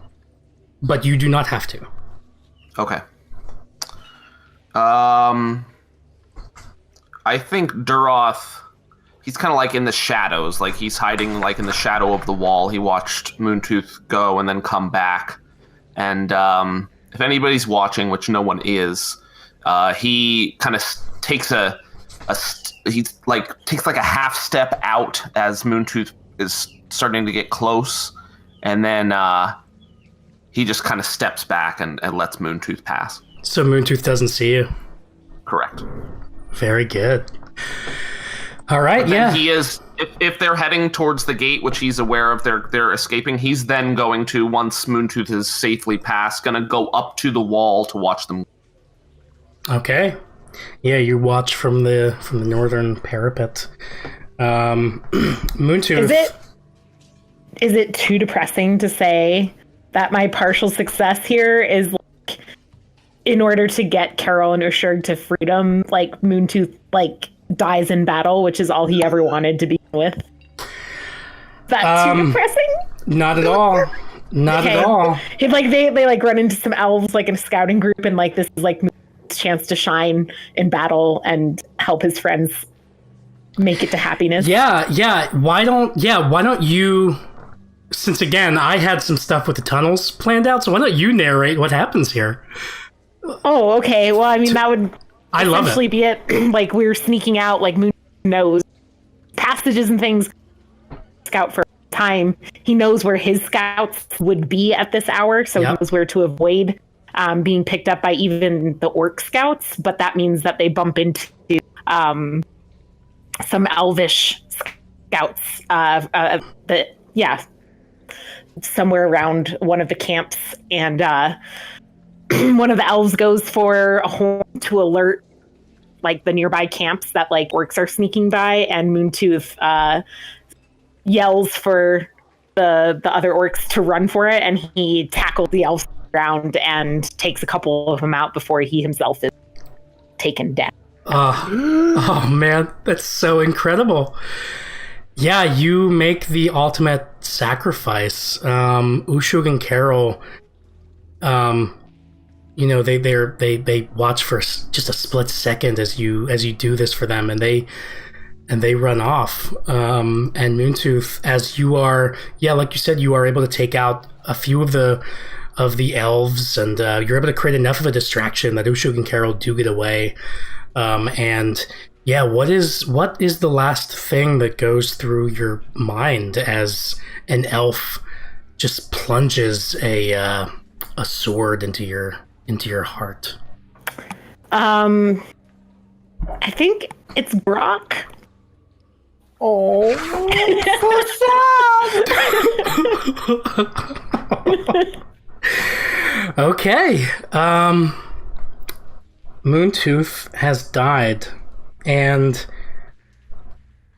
But you do not have to. Okay. I think Duroth, he's kind of like in the shadows, like he's hiding like in the shadow of the wall. He watched Moontooth go and then come back. And if anybody's watching, which no one is, he kind of takes a half step out as Moontooth is starting to get close, and then he just kind of steps back and lets Moontooth pass. So Moontooth doesn't see you? Correct. Very good. All right, He is, if they're heading towards the gate, which he's aware of, they're escaping, he's then going to, once Moontooth is safely passed, going to go up to the wall to watch them. Okay. Yeah, you watch from the northern parapet. Moontooth. Is it too depressing to say that my partial success here is like, in order to get Carol and Ushug to freedom, like Moontooth dies in battle, which is all he ever wanted to be with? That's too depressing? Not at all. Not at all. If they run into some elves in a scouting group, and this is Moontooth's chance to shine in battle and help his friends make it to happiness. Yeah. Why don't you, since again I had some stuff with the tunnels planned out, so why don't you narrate what happens here? Oh, okay. Well, I mean, that would I love essentially it. be it. We're sneaking out, Moon knows passages and things. Scout for time. He knows where his scouts would be at this hour, so he knows where to avoid being picked up by even the orc scouts. But that means that they bump into some elvish scouts. Somewhere around one of the camps, and one of the elves goes for a horn to alert the nearby camps that orcs are sneaking by, and Moontooth yells for the other orcs to run for it, and he tackles the elves around and takes a couple of them out before he himself is taken down. Oh man, that's so incredible. Yeah, you make the ultimate sacrifice. Ushug and Carol, they watch for just a split second as you do this for them, and they run off. And Moontooth, as you are, like you said, you are able to take out a few of the elves, and you're able to create enough of a distraction that Ushug and Carol do get away. What is the last thing that goes through your mind as an elf just plunges a sword into your heart? I think it's Brock. Oh, so sad. Okay. Moontooth has died, and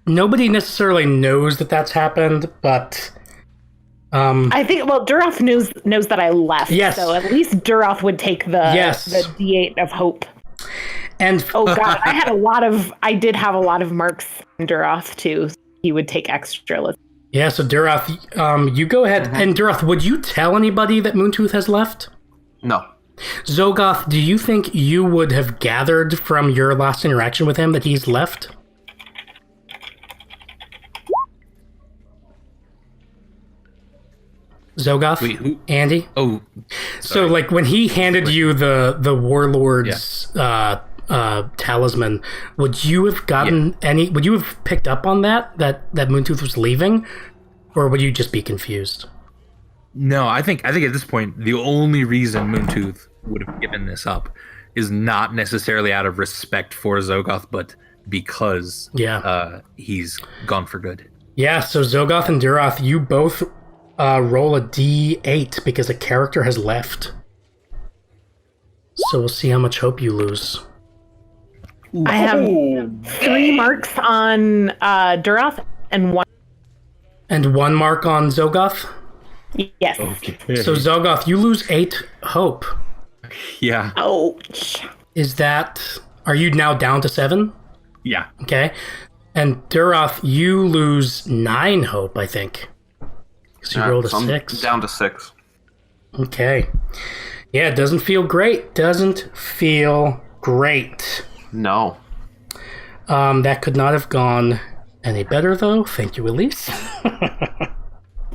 nobody necessarily knows that that's happened, but I think Duroth knows that I left. Yes. So at least Duroth would take the D8 of hope. And Oh god, I did have a lot of marks in Duroth too. He would take extra. yeah, so Duroth, you go ahead. And Duroth, would you tell anybody that Moontooth has left? No. Zogoth, do you think you would have gathered from your last interaction with him that he's left? Zogoth? Wait, who? Andy? Oh, So, like, when he handed you the warlord's talisman, would you have gotten would you have picked up on that Moontooth was leaving? Or would you just be confused? no, I think at this point, the only reason Moontooth would have given this up is not necessarily out of respect for Zogoth, but because he's gone for good. Yeah, so Zogoth and Duroth, you both roll a d8 because a character has left. So we'll see how much hope you lose. I have 3 marks on Duroth and 1. And 1 mark on Zogoth? Yes. Okay. So Zogoth, you lose 8 hope. Yeah. Ouch. Are you now down to 7? Yeah. Okay. And Duroth, you lose 9 hope, I think. Because you rolled a 6. I'm down to 6. Okay. Yeah, it doesn't feel great. No. That could not have gone any better, though. Thank you, Elyse.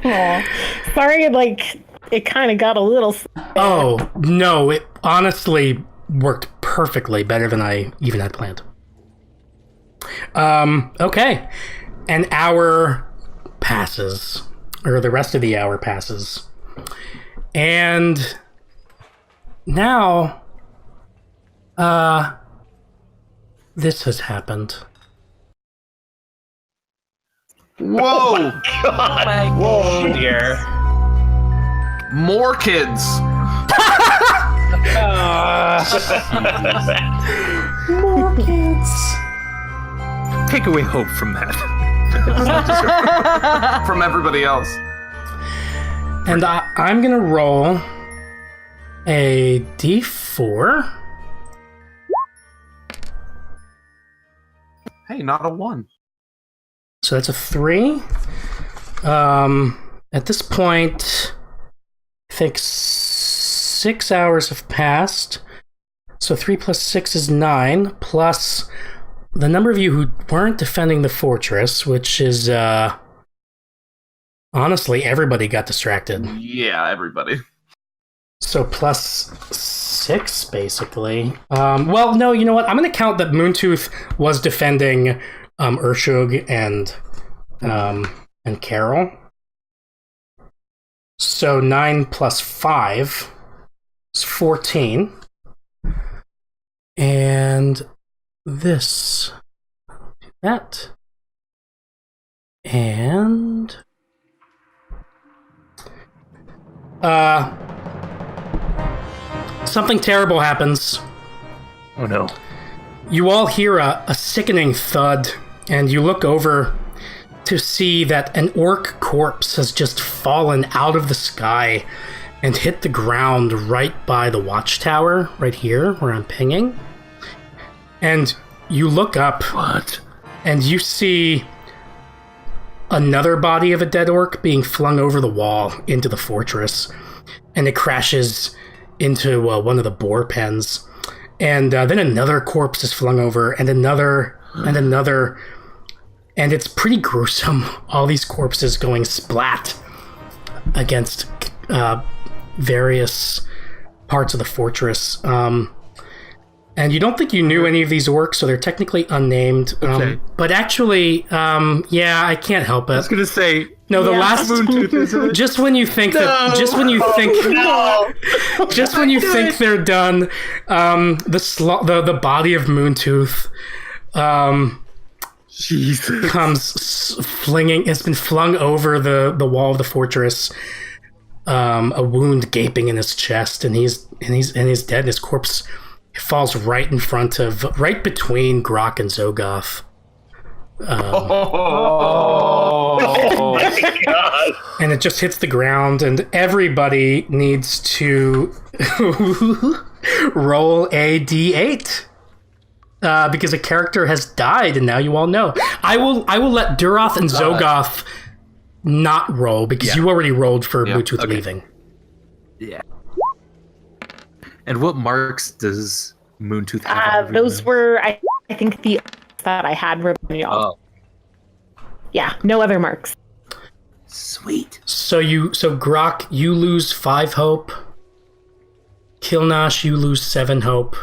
Aw. Sorry, it kind of got a little... Oh, no, it honestly worked perfectly, better than I even had planned. Okay. An hour passes, or the rest of the hour passes. And now, this has happened. Whoa! Whoa, dear. More kids. More kids. Take away hope from that. From everybody else. And I'm going to roll a d4. Hey, not a 1. So that's a 3. At this point, I think 6 hours have passed. So 3 plus 6 is 9, plus the number of you who weren't defending the fortress, which is, honestly, everybody got distracted. Yeah, everybody. So plus 6, basically. Well, no, you know what? I'm going to count that Moontooth was defending Urshug and Carol. So 9 plus 5 is 14. And this. That. And... something terrible happens. Oh no. You all hear a sickening thud, and you look over to see that an orc corpse has just fallen out of the sky and hit the ground right by the watchtower, right here, where I'm pinging. And you look up, What? and you see another body of a dead orc being flung over the wall into the fortress, and it crashes into one of the boar pens. And then another corpse is flung over, and another, and another. And it's pretty gruesome. All these corpses going splat against various parts of the fortress. And you don't think you knew any of these orcs, so they're technically unnamed. Okay. But actually, yeah, I can't help it. I was gonna say No, the last Moontooth, isn't it? just when you think that, just when you think, just when you think they're done, the body of Moontooth, Jesus. comes flinging. It's been flung over the wall of the fortress. A wound gaping in his chest, and he's dead. And his corpse falls right between Grok and Zogoth. Oh my god. And it just hits the ground, and everybody needs to roll a d8. because a character has died, and now you all know. I will let Duroth and Zogoth not roll because you already rolled for Bluetooth leaving. Yeah. And what marks does Moontooth have? Those were, I think, the that I had written y'all. Oh. Yeah, no other marks. Sweet. So Grok, you lose 5 hope. Kilnash, you lose 7 hope.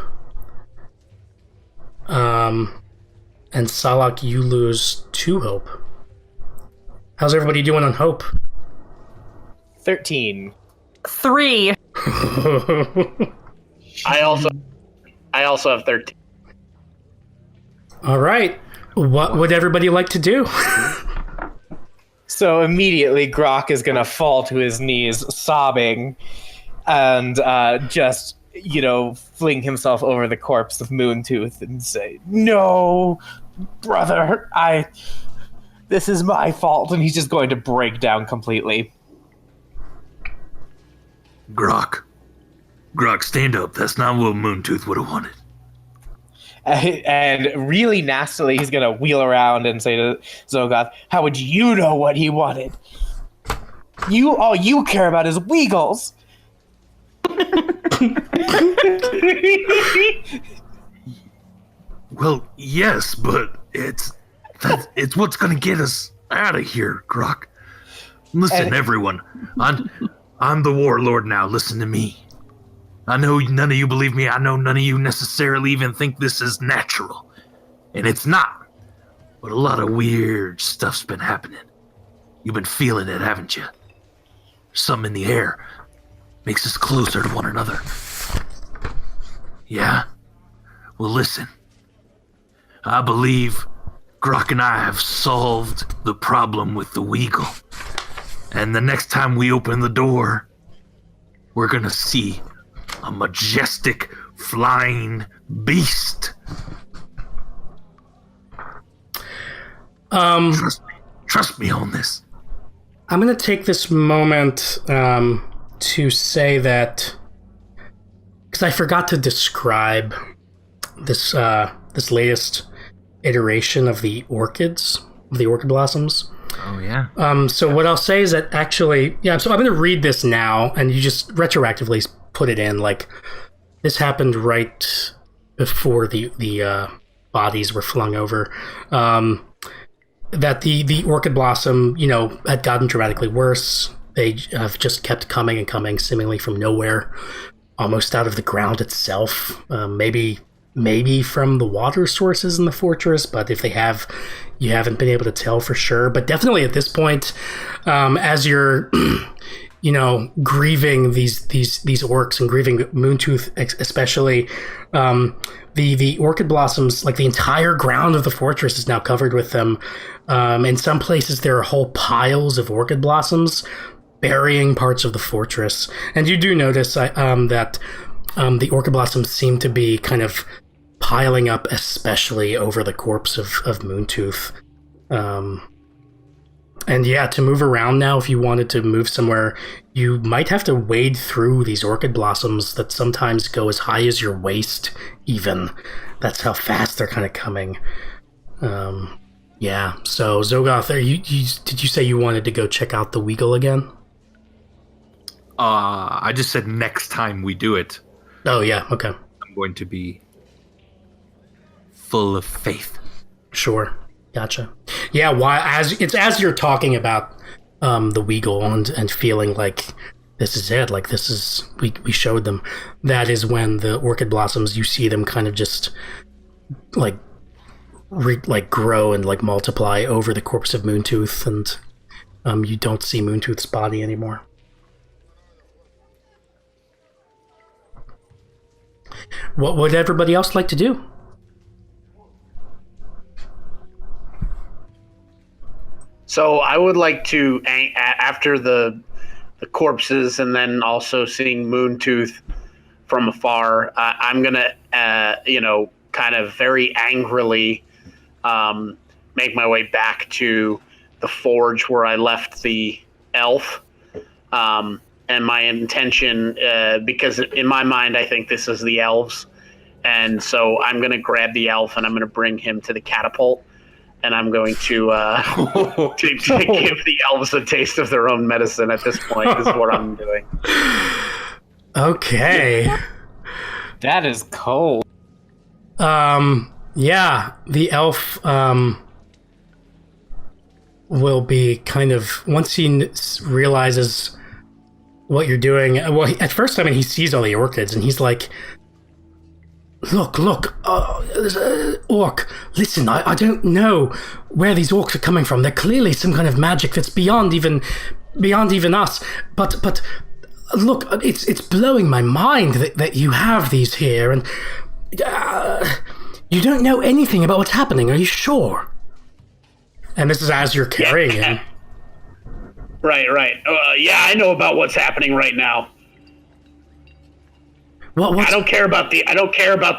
And Salak, you lose 2 hope. How's everybody doing on hope? 13. 3. I also have 13. All right. What would everybody like to do? So immediately Grok is going to fall to his knees, sobbing, and just, fling himself over the corpse of Moontooth and say, "No, brother, this is my fault." And he's just going to break down completely. Grok, stand up. That's not what Moontooth would have wanted. And really nastily, he's going to wheel around and say to Zogoth, "How would you know what he wanted? All you care about is Weagles." Well, yes, but it's what's going to get us out of here, Grok. Listen, everyone. I'm the warlord now. Listen to me. I know none of you believe me. I know none of you necessarily even think this is natural. And it's not. But a lot of weird stuff's been happening. You've been feeling it, haven't you? Something in the air makes us closer to one another. Yeah? Well, listen. I believe Grok and I have solved the problem with the Weagle. And the next time we open the door, we're gonna see a majestic flying beast. Trust me on this. I'm going to take this moment to say that, because I forgot to describe this latest iteration of the orchids, of the orchid blossoms. Oh, yeah. So what I'll say is that actually, so I'm going to read this now, and you just retroactively put it in, like, this happened right before the bodies were flung over. That the orchid blossom, had gotten dramatically worse. They have just kept coming and coming, seemingly from nowhere, almost out of the ground itself. Maybe from the water sources in the fortress, but if they have, you haven't been able to tell for sure. But definitely at this point, as you're, grieving these orcs and grieving Moontooth especially, the orchid blossoms, like the entire ground of the fortress is now covered with them. In some places, there are whole piles of orchid blossoms burying parts of the fortress. And you do notice that the orchid blossoms seem to be kind of piling up, especially over the corpse of Moontooth. And yeah, to move around now, if you wanted to move somewhere, you might have to wade through these orchid blossoms that sometimes go as high as your waist, even. That's how fast they're kind of coming. Yeah, so Zogoth, did you say you wanted to go check out the Weagle again? I just said next time we do it. Oh, yeah, okay. I'm going to be full of faith. Sure. Gotcha. Yeah, as you're talking about the Weagle and feeling like this is it, like this is we showed them, that is when the orchid blossoms, you see them kind of just like grow and like multiply over the corpse of Moontooth, and you don't see Moontooth's body anymore. What would everybody else like to do? So I would like to, after the corpses and then also seeing Moontooth from afar, I'm going to, kind of very angrily make my way back to the forge where I left the elf. And my intention, because in my mind, I think this is the elves, And so I'm going to grab the elf and I'm going to bring him to the catapult. And I'm going to give the elves a taste of their own medicine at this point, is what I'm doing. Okay. That is cold. Yeah, the elf will be kind of, once he realizes what you're doing, well, at first, I mean, he sees all the orchids and he's like, Look, there's an orc. Listen, I don't know where these orcs are coming from. They're clearly some kind of magic that's beyond even us. But look, it's blowing my mind that you have these here, and you don't know anything about what's happening. Are you sure? And this is as you're carrying him. Right. Yeah, I know about what's happening right now. I don't care about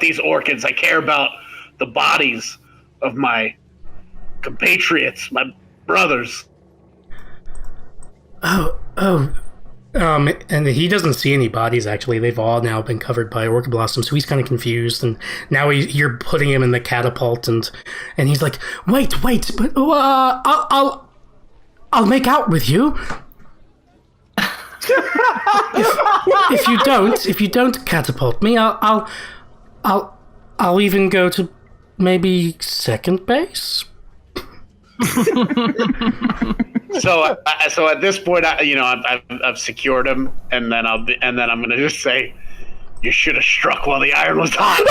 these orchids. I care about the bodies of my compatriots, my brothers. And he doesn't see any bodies, actually. They've all now been covered by orchid blossoms, so he's kind of confused, and now you're putting him in the catapult, and he's like, wait, but I'll make out with you. If you don't catapult me, I'll even go to maybe second base. So at this point, I've secured him, and then I'm gonna just say, you should have struck while the iron was hot.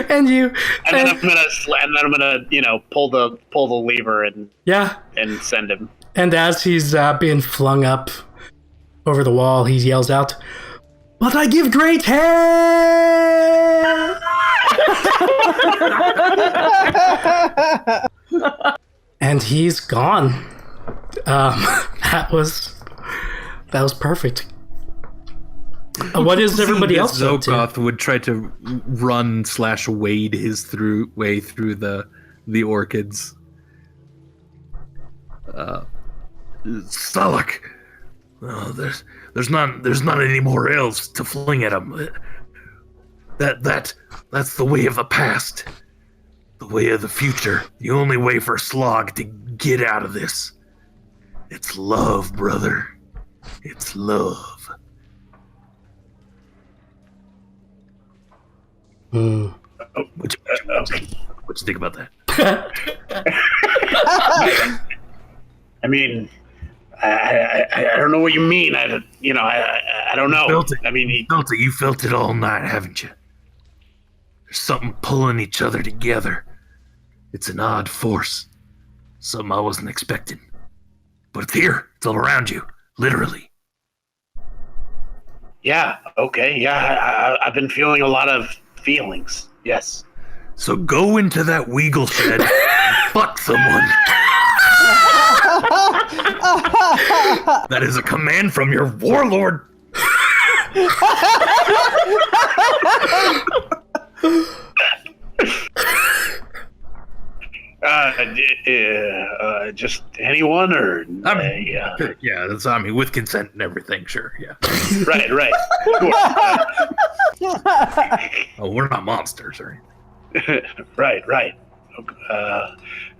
and then I'm gonna pull the lever and send him. And as he's being flung up over the wall, he yells out, "But I give great hair!" And he's gone. That was perfect. What is everybody else up to? Zogoth would try to run/wade his way through the orchids. Salak, there's not any more elves to fling at him. That's the way of the past, the way of the future. The only way for Slog to get out of this. It's love, brother. It's love. What you think about that? I mean, I don't know what you mean. I don't know. You felt it all night, haven't you? There's something pulling each other together. It's an odd force. Something I wasn't expecting. But it's here. It's all around you. Literally. Yeah, okay. Yeah, I've been feeling a lot of feelings. Yes. So go into that Weagle shed and fuck someone. That is a command from your warlord. Just anyone, or with consent and everything. Sure, yeah. Right. Sure. Oh, we're not monsters, or anything. Right.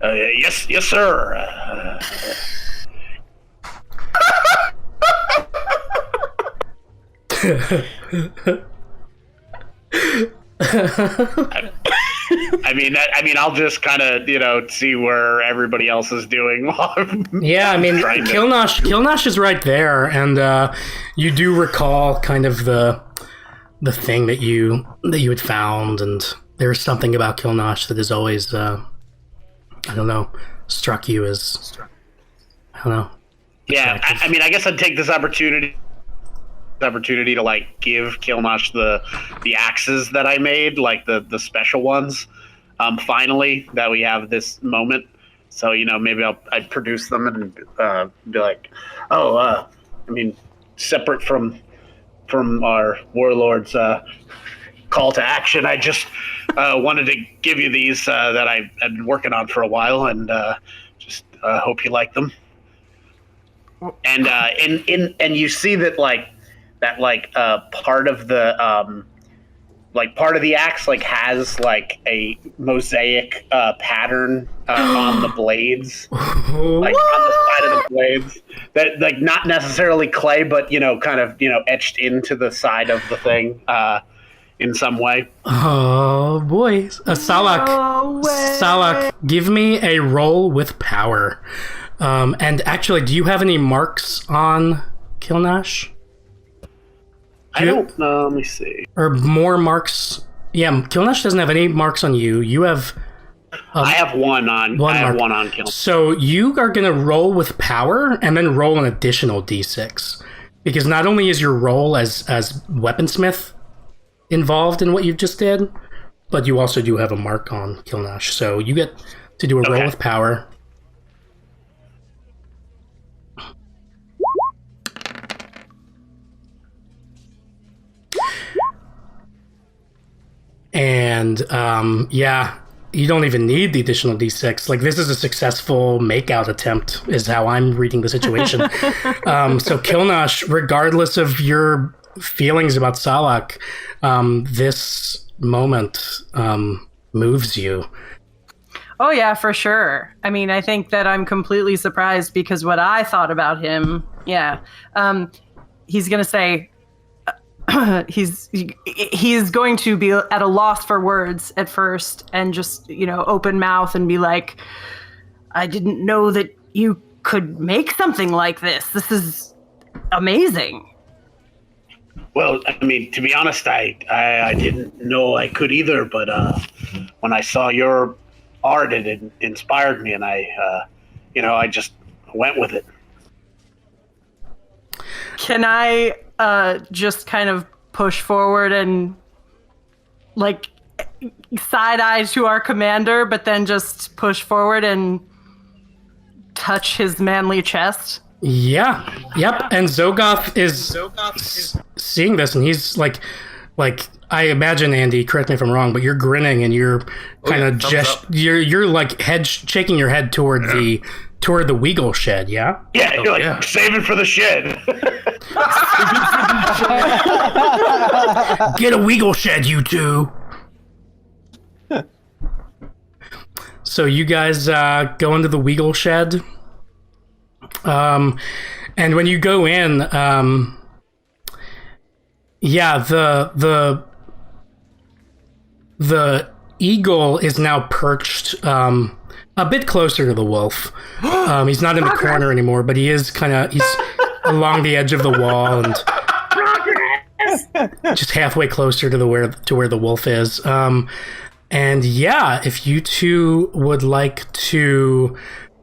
Yes, sir. I mean, I'll just kind of, see where everybody else is doing. Yeah, I mean, Kilnash is right there, and you do recall kind of the thing that you had found, and there's something about Kilnash that has always, struck you as, I don't know. Yeah, I mean, I guess I'd take this opportunity to like give Kilnash the axes that I made, like the special ones. Finally, that we have this moment, so maybe I'd produce them and be like, separate from our warlord's call to action, I just wanted to give you these that I've been working on for a while, and just I hope you like them. And and you see that part of the part of the axe has a mosaic pattern on the blades, on the side of the blades that not necessarily clay, but kind of etched into the side of the thing in some way. Oh boy, Salak! Salak, give me a roll with power. And actually, do you have any marks on Kilnash? I don't know. Let me see. Or more marks? Yeah, Kilnash doesn't have any marks on you. You have. I have one on. I have one on Kilnash. So you are going to roll with power, and then roll an additional d6, because not only is your role as weaponsmith involved in what you just did, but you also do have a mark on Kilnash. So you get to do a roll with power. And you don't even need the additional d6. This is a successful makeout attempt, is how I'm reading the situation. So Kilnash, regardless of your feelings about Salak, this moment moves you. Oh yeah, for sure. I mean, I think that I'm completely surprised because what I thought about him, he's gonna say, he's going to be at a loss for words at first and just open mouth and be like, I didn't know that you could make something like this. This is amazing. Well, I mean, to be honest, I didn't know I could either, but when I saw your art, it inspired me, and I just went with it. Can I just kind of push forward and side eye to our commander, but then just push forward and touch his manly chest? Yeah. Yep. And Zogoth is seeing this, and he's like, I imagine, Andy, correct me if I'm wrong, but you're grinning and you're kind of you're like shaking your head toward the Weagle shed, yeah? Yeah, you're save it for the shed. Get a Weagle shed, you two. So you guys go into the Weagle shed. And when you go in, the eagle is now perched a bit closer to the wolf. He's not in the corner anymore, but he's along the edge of the wall and just halfway closer to where the wolf is. And if you two would like to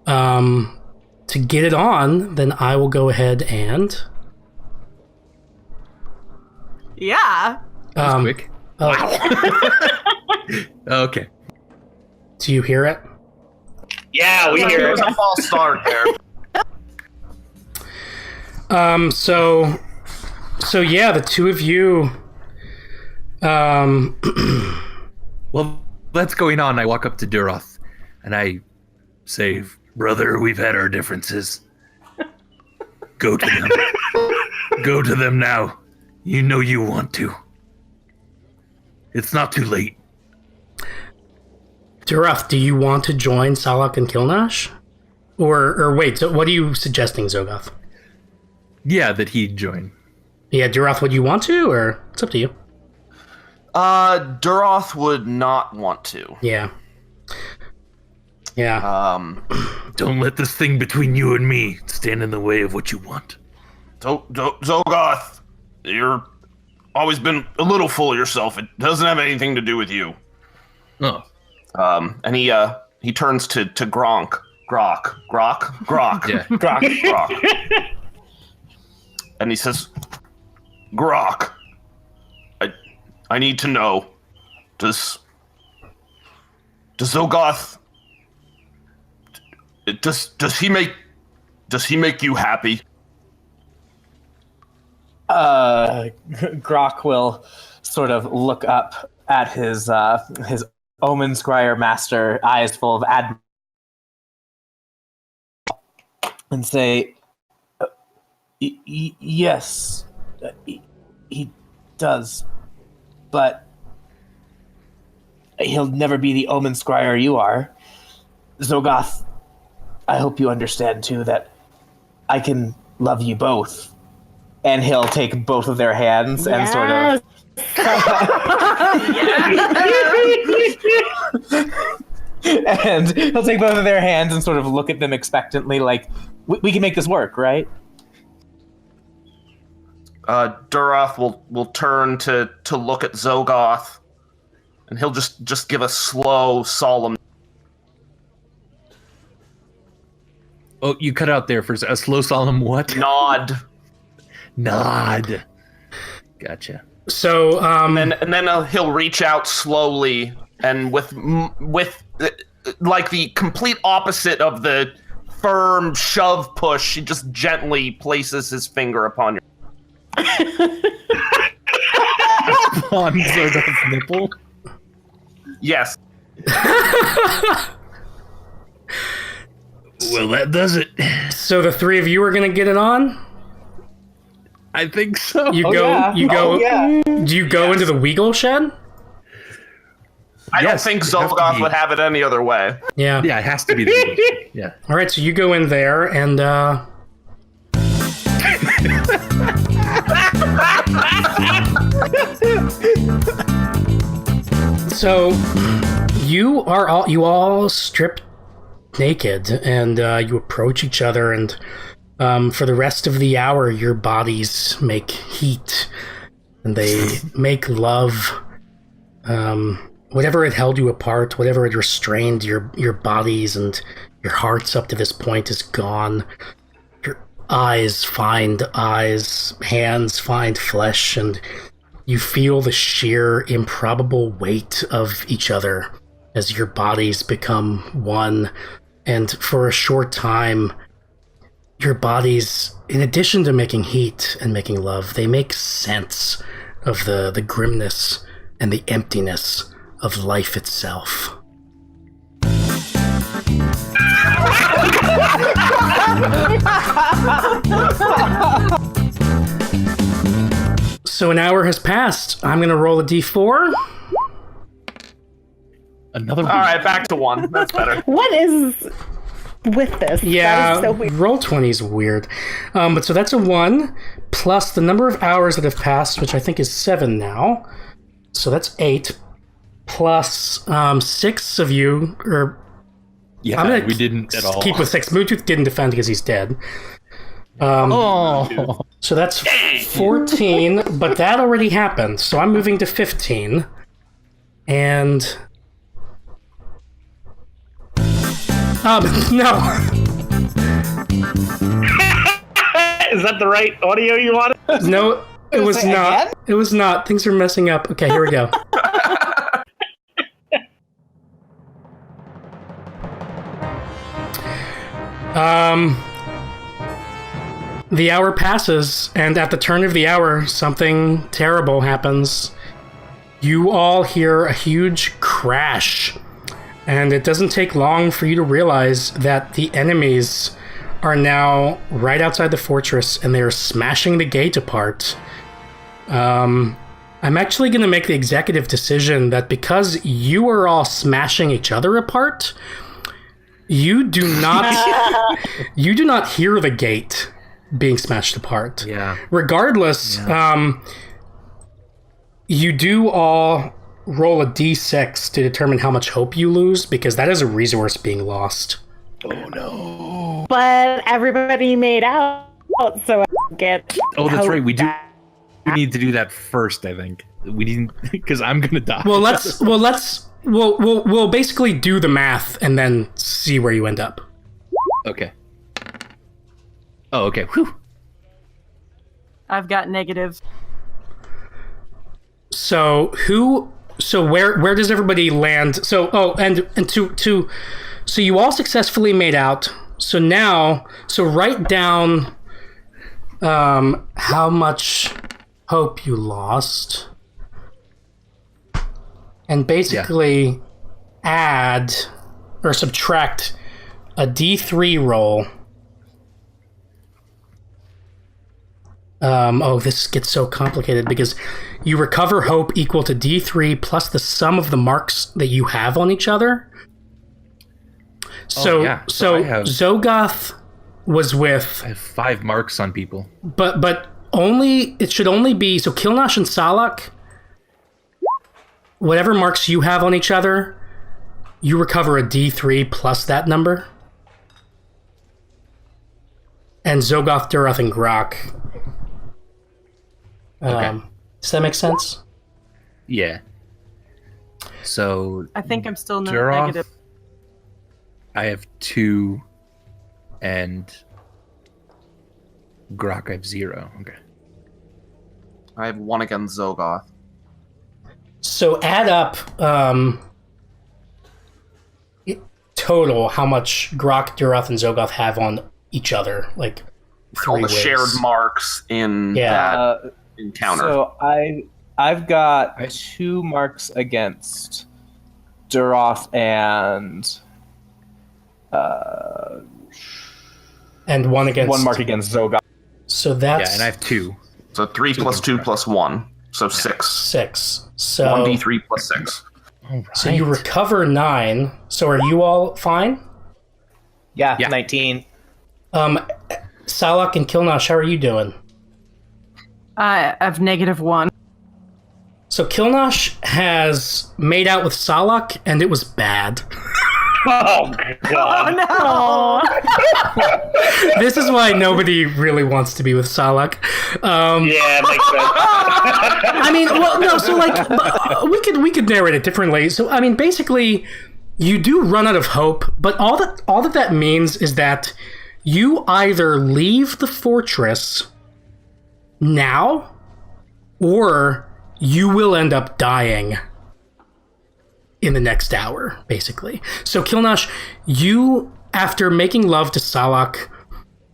get it on, then I will go ahead and. Yeah. Quick. Okay. Do you hear it? Yeah, we hear it. It was a false start there. So the two of you. Well, that's going on. I walk up to Duroth and I say, "Brother, we've had our differences. Go to them. Go to them now. You know you want to. It's not too late." Duroth, do you want to join Salak and Kilnash? Or wait, so what are you suggesting, Zogoth? Yeah, that he'd join. Yeah, Duroth, would you want to, or it's up to you? Duroth would not want to. Yeah. Don't let this thing between you and me stand in the way of what you want. Zogoth, you're always been a little full of yourself. It doesn't have anything to do with you. Oh. And he turns to Grok. Yeah. Grok. And he says, "Grok, I need to know, does Zogoth, does he make you happy?" Grok will sort of look up at his Omen Scryer master, eyes full of and say, yes, he does, but he'll never be the Omen Scryer you are. Zogoth, I hope you understand, too, that I can love you both. And he'll take both of their hands and sort of... and he'll take both of their hands and sort of look at them expectantly like, we can make this work, right? Duroth will turn to look at Zogoth, and he'll just give a slow, solemn... Oh, you cut out there for a slow, solemn what? Nod. Gotcha. So, and then he'll reach out slowly, and with like the complete opposite of the firm shove push, he just gently places his finger upon your... On Zogoth's nipple? Yes. Well, that does it. So the three of you are going to get it on? I think so. You go. Do you go into the Weagle shed? I don't think Zogoth would have it any other way. Yeah. Yeah, it has to be the Weagle shed. Yeah. All right, so you go in there, and so you all strip naked, and you approach each other, and for the rest of the hour, your bodies make heat, and they make love. Whatever had held you apart, whatever had restrained your bodies and your hearts up to this point is gone. Your eyes find eyes, hands find flesh, and you feel the sheer, improbable weight of each other as your bodies become one. And for a short time, your bodies, in addition to making heat and making love, they make sense of the grimness and the emptiness of life itself. So an hour has passed. I'm going to roll a d4. Another one. All right, back to one. That's better. What is with this? Yeah, that is so weird. Roll 20 is weird. But so that's a 1, plus the number of hours that have passed, which I think is 7 now. So that's 8, plus 6 of you, or... Yeah, we didn't at all. Keep with 6. Mootooth didn't defend because he's dead. So that's 14, but that already happened. So I'm moving to 15. And... no. Is that the right audio you wanted? No, it was not. Again? It was not. Things are messing up. Okay, here we go. The hour passes, and at the turn of the hour, something terrible happens. You all hear a huge crash, and it doesn't take long for you to realize that the enemies are now right outside the fortress, and they are smashing the gate apart. I'm actually going to make the executive decision that because you are all smashing each other apart, you do not hear the gate being smashed apart. Yeah. Regardless, you do all roll a d6 to determine how much hope you lose, because that is a resource being lost. Oh no. But everybody made out, so I get. Oh, that's hope right. We do back. need to do that first, I think. We didn't, because I'm gonna die. We'll basically do the math and then see where you end up. Okay. Oh, okay. Whew. I've got negative. So where does everybody land? So so you all successfully made out. So now, write down how much hope you lost, and basically add or subtract a d3 roll This gets so complicated because you recover hope equal to D3 plus the sum of the marks that you have on each other. So Zogoth was with... I have 5 marks on people. But it should only be... So Kilnash and Salak, whatever marks you have on each other, you recover a D3 plus that number. And Zogoth, Duroth, and Grok. Okay. Does that make sense? Yeah. So I think I'm still Duroth, negative. I have 2, and Grok I have 0. Okay. I have 1 against Zogoth. So add up total how much Grok, Duroth, and Zogoth have on each other, like 3 All the ways. shared marks in that encounter. So I've got 2 marks against Duroth and 1 against 1 mark against Zogoth. So that's... Yeah, and I have 2. So 3 plus 2 plus 1. So 6. 6. So 1d3 plus 6. All So you recover 9. So are you all fine? Yeah, 19. Salak and Kilnash, how are you doing? I have -1. So Kilnash has made out with Salak, and it was bad. Oh, God. Oh no! This is why nobody really wants to be with Salak. Yeah, it makes sense. I mean, well, no. So like, we could narrate it differently. So I mean, basically, you do run out of hope, but all that means is that you either leave the fortress now, or you will end up dying in the next hour, basically. So Kilnash, you, after making love to Salak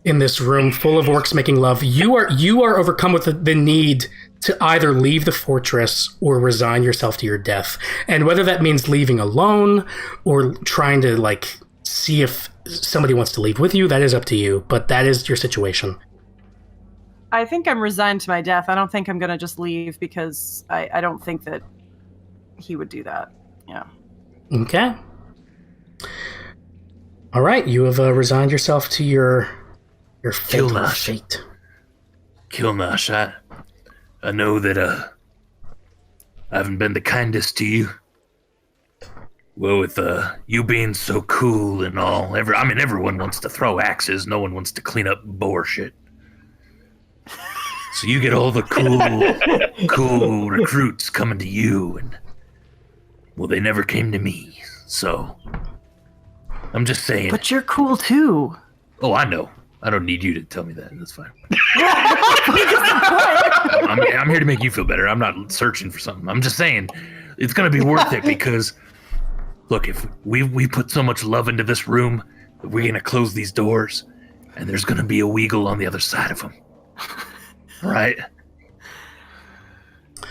in this room full of orcs making love, you are overcome with the need to either leave the fortress or resign yourself to your death. And whether that means leaving alone or trying to like see if somebody wants to leave with you, that is up to you, but that is your situation. I think I'm resigned to my death. I don't think I'm going to just leave because I don't think that he would do that. Yeah. Okay. All right, you have resigned yourself to your fatal Kilnash. fate. Kilnash, I know that I haven't been the kindest to you. Well, with you being so cool and all, everyone wants to throw axes. No one wants to clean up boar shit. So you get all the cool recruits coming to you, and well, they never came to me. So I'm just saying. But you're cool too. Oh, I know. I don't need you to tell me that. That's fine. I'm here to make you feel better. I'm not searching for something. I'm just saying it's going to be worth it because, look, if we put so much love into this room, that we're going to close these doors, and there's going to be a Weagle on the other side of them. Right?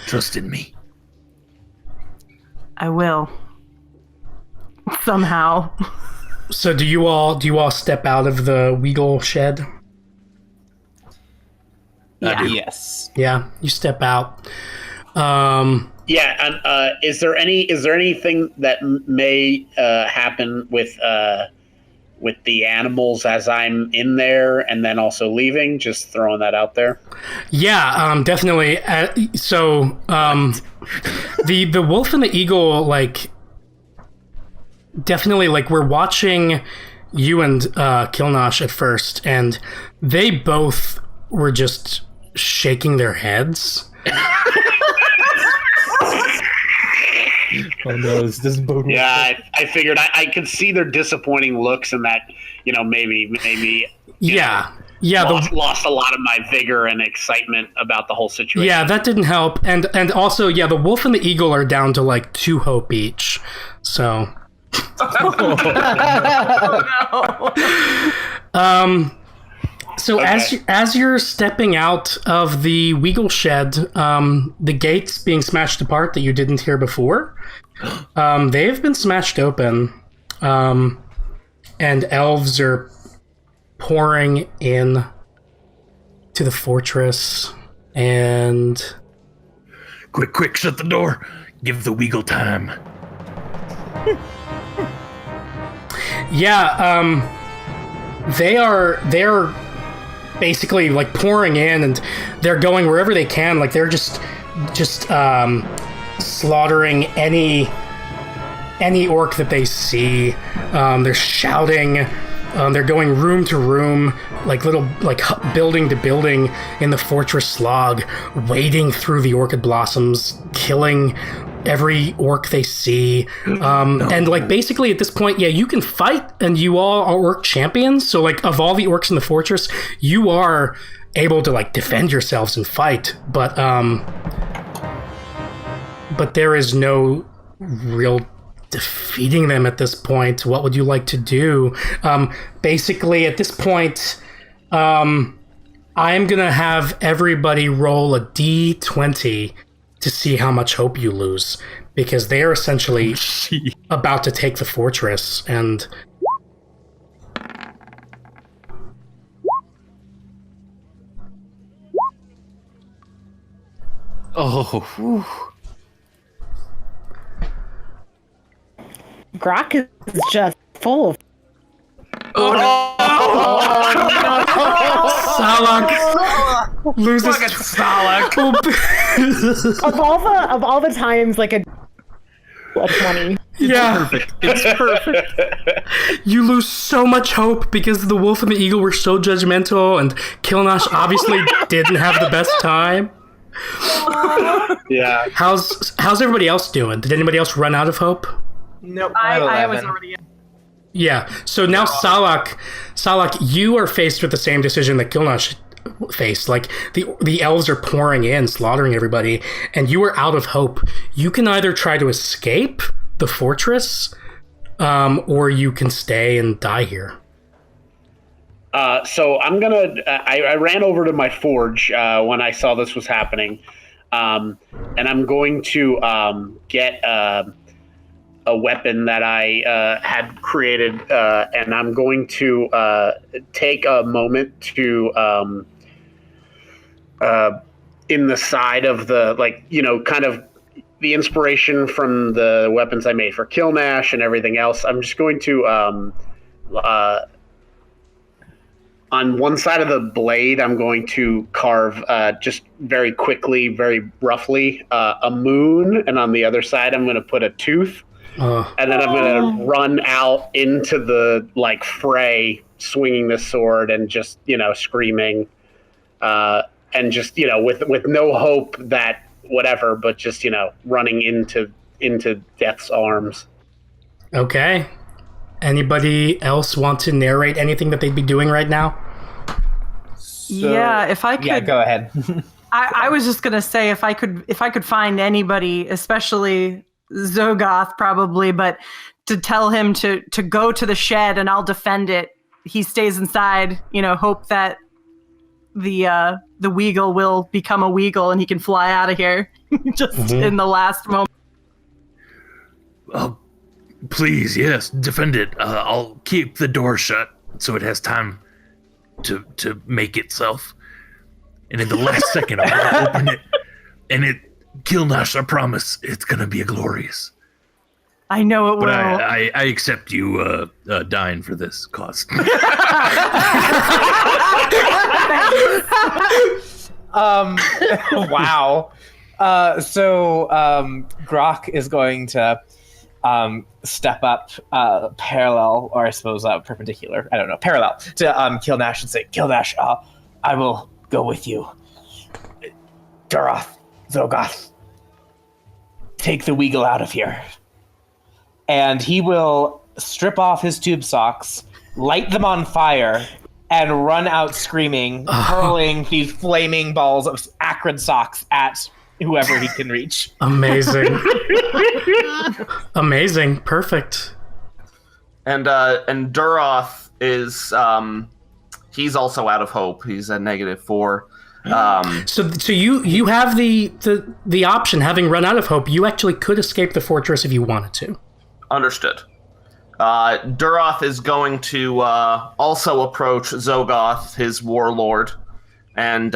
Trust in me. I will. Somehow. So do you all step out of the Weagle shed? Yeah. Yes. Yeah, you step out. Yeah, and is there anything that may happen with the animals as I'm in there and then also leaving? Just throwing that out there. Yeah, definitely. The wolf and the eagle, like, definitely, like, we're watching you and Kilnash at first, and they both were just shaking their heads. Oh no, this doesn't bode well. Yeah, I figured I could see their disappointing looks and that, maybe lost a lot of my vigor and excitement about the whole situation. Yeah, that didn't help. And also, the wolf and the eagle are down to like 2 hope each. So So okay. as you're stepping out of the Weagle shed, the gates being smashed apart that you didn't hear before, they've been smashed open, and elves are pouring in to the fortress, and Quick, shut the door. Give the Weagle time. yeah, they're basically like pouring in, and they're going wherever they can. Like they're just slaughtering any orc that they see. They're shouting. They're going room to room, like building to building in the fortress slog, wading through the orchid blossoms, killing every orc they see. And like basically at this point, yeah, you can fight, and you all are orc champions. So like of all the orcs in the fortress, you are able to like defend yourselves and fight. But there is no real defeating them at this point. What would you like to do? Basically, at this point, I'm gonna have everybody roll a d20 to see how much hope you lose, because they are essentially about to take the fortress. And Grok is just full of. Salak loses. of all the times, like a 20. Yeah, it's perfect. You lose so much hope because the wolf and the eagle were so judgmental, and Kilnash obviously didn't have the best time. Yeah. How's everybody else doing? Did anybody else run out of hope? Nope. I was already in. Yeah. So now Salak, you are faced with the same decision that Kilnash faced. Like the elves are pouring in, slaughtering everybody, and you are out of hope. You can either try to escape the fortress, or you can stay and die here. So I'm gonna. I ran over to my forge when I saw this was happening, and I'm going to get a weapon that I had created, and I'm going to take a moment to in the side of the, like, you know, kind of the inspiration from the weapons I made for Kilnash and everything else. I'm just going to on one side of the blade, I'm going to carve just very quickly, very roughly, a moon, and on the other side, I'm going to put a tooth. And then I'm going to run out into the like fray, swinging the sword and just, you know, screaming, and just, you know, with no hope that whatever, but just, you know, running into death's arms. Okay. Anybody else want to narrate anything that they'd be doing right now? Yeah, if I could. Yeah, go ahead. I was just gonna say if I could find anybody, especially Zogoth probably, but to tell him to go to the shed and I'll defend it. He stays inside, you know, hope that the Weagle will become a Weagle and he can fly out of here just in the last moment. Please, yes, defend it. I'll keep the door shut so it has time to make itself. And in the last second, I'm going to open it. And Kilnash, I promise, it's going to be glorious. I know it will. But I accept you dying for this cause. Wow. So Grok is going to step up parallel, or I suppose perpendicular, I don't know, parallel to Kilnash and say, Kilnash, I will go with you. Duroth, Zogoth, take the Weagle out of here. And he will strip off his tube socks, light them on fire, and run out screaming, hurling these flaming balls of acrid socks at whoever he can reach. Amazing. Amazing. Perfect. And Duroth is he's also out of hope. He's at -4. So you have the option, having run out of hope, you actually could escape the fortress if you wanted to. Understood. Duroth is going to also approach Zogoth, his warlord, and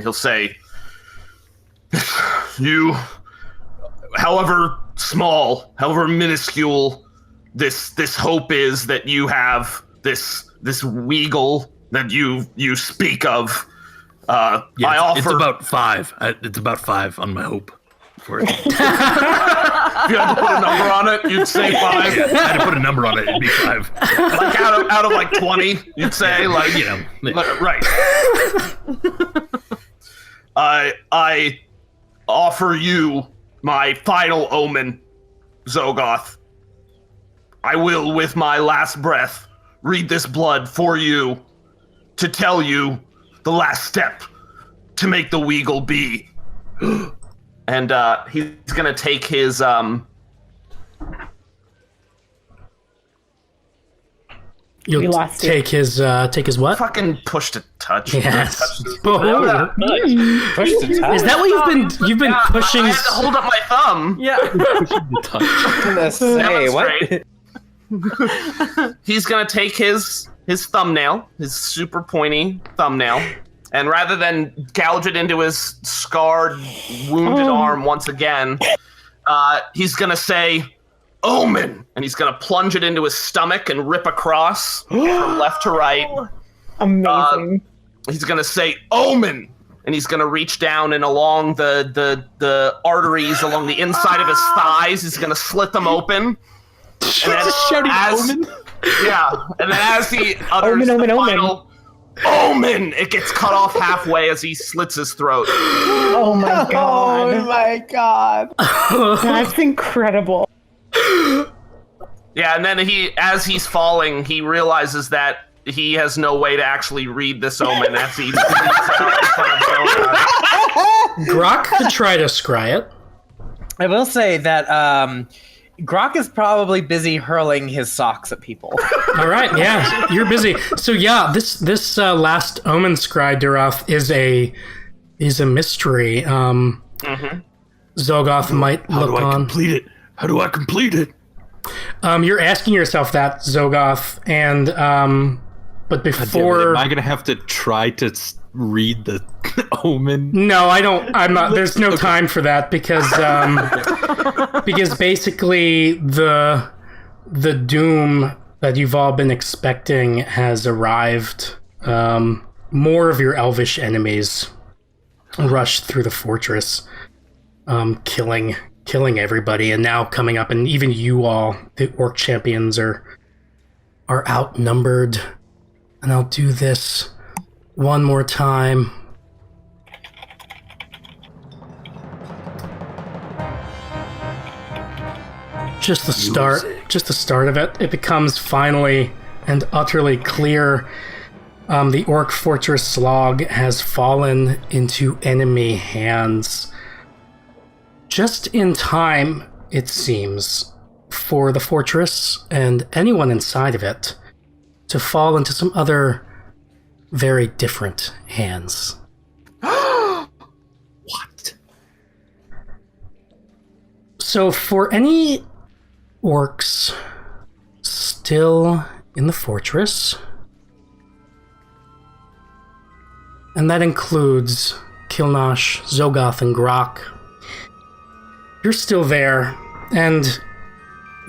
he'll say, "You, however small, however minuscule, this hope is that you have, this weagle that you speak of. I offer. It's about 5. It's about 5 on my hope for it. If you had to put a number on it, you'd say 5. Yeah, if I had to put a number on it, it'd be 5. Like out of like 20, you'd say, like, you know, right. I offer you my final omen, Zogoth. I will, with my last breath, read this blood for you to tell you the last step to make the Weagle be. And he's gonna take his You'll take his what? Fucking push to touch. Yes. Push to touch. Is that what you've been pushing? I had to hold up my thumb. Yeah. I'm gonna say what? He's gonna take his thumbnail, his super pointy thumbnail, and rather than gouge it into his scarred, wounded arm once again, he's gonna say, "Omen!" and he's gonna plunge it into his stomach and rip across from left to right. Amazing. He's gonna say, "Omen!" and he's gonna reach down and along the arteries along the inside of his thighs, he's gonna slit them open. And then shouting "Omen." Yeah, and then as he utters the final "Omen," it gets cut off halfway as he slits his throat. Oh my god. Oh my god. That's incredible. Yeah, and then as he's falling, he realizes that he has no way to actually read this omen as he bleeds out in front of Zogoth. Grok could try to scry it. I will say that Grok is probably busy hurling his socks at people. All right, yeah, you're busy. So yeah, this last omen scry, Duroth, is a mystery. Zogoth might look on. How do I complete it? How do I complete it? You're asking yourself that, Zogoth, and but before, am I gonna have to try to read the omen? No, I don't. I'm not. There's no time for that because basically the doom that you've all been expecting has arrived. More of your elvish enemies rushed through the fortress, killing everybody, and now coming up, and even you all, the orc champions, are outnumbered. And I'll do this one more time. Just the start of it. It becomes finally and utterly clear. The orc fortress Slog has fallen into enemy hands. Just in time, it seems, for the fortress and anyone inside of it to fall into some other very different hands. What? So for any orcs still in the fortress, and that includes Kilnash, Zogoth, and Grok, you're still there, and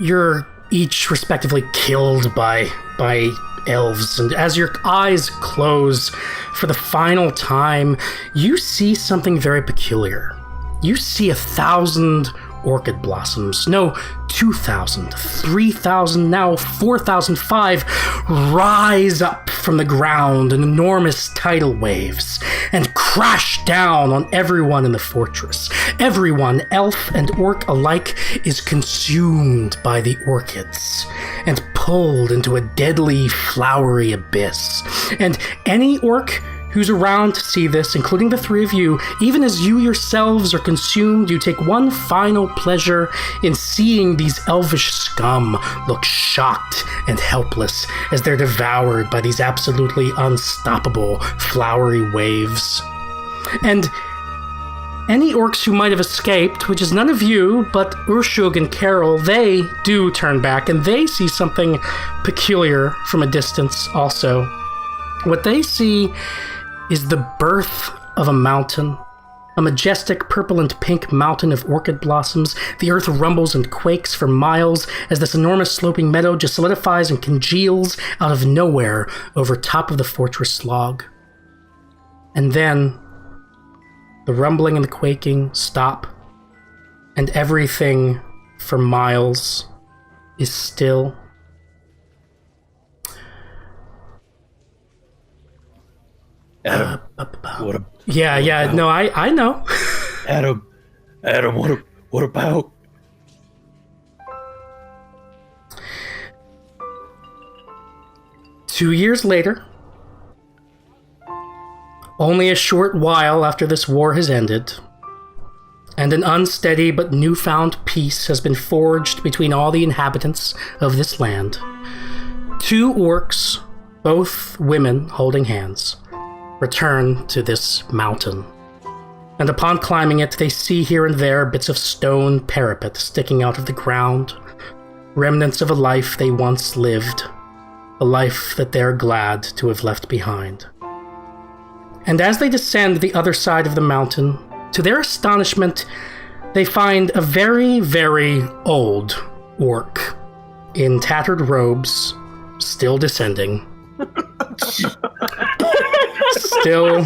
you're each respectively killed by elves, and as your eyes close for the final time, you see something very peculiar. You see 1,000 orchid blossoms, no, 2,000, 3,000, now 4,005 rise up from the ground in enormous tidal waves and crash down on everyone in the fortress. Everyone, elf and orc alike, is consumed by the orchids and pulled into a deadly, flowery abyss. And any orc who's around to see this, including the three of you, even as you yourselves are consumed, you take one final pleasure in seeing these elvish scum look shocked and helpless as they're devoured by these absolutely unstoppable flowery waves. And any orcs who might have escaped, which is none of you, but Urshug and Carol, they do turn back, and they see something peculiar from a distance also. What they see is the birth of a mountain, a majestic purple and pink mountain of orchid blossoms. The earth rumbles and quakes for miles as this enormous sloping meadow just solidifies and congeals out of nowhere over top of the fortress log. And then the rumbling and the quaking stop, and everything for miles is still. Adam, no, I know. Adam, what about? Two years later, only a short while after this war has ended, and an unsteady but newfound peace has been forged between all the inhabitants of this land, two orcs, both women holding hands, return to this mountain. And upon climbing it, they see here and there bits of stone parapet sticking out of the ground, remnants of a life they once lived, a life that they're glad to have left behind. And as they descend the other side of the mountain, to their astonishment, they find a very, very old orc in tattered robes, still descending. Still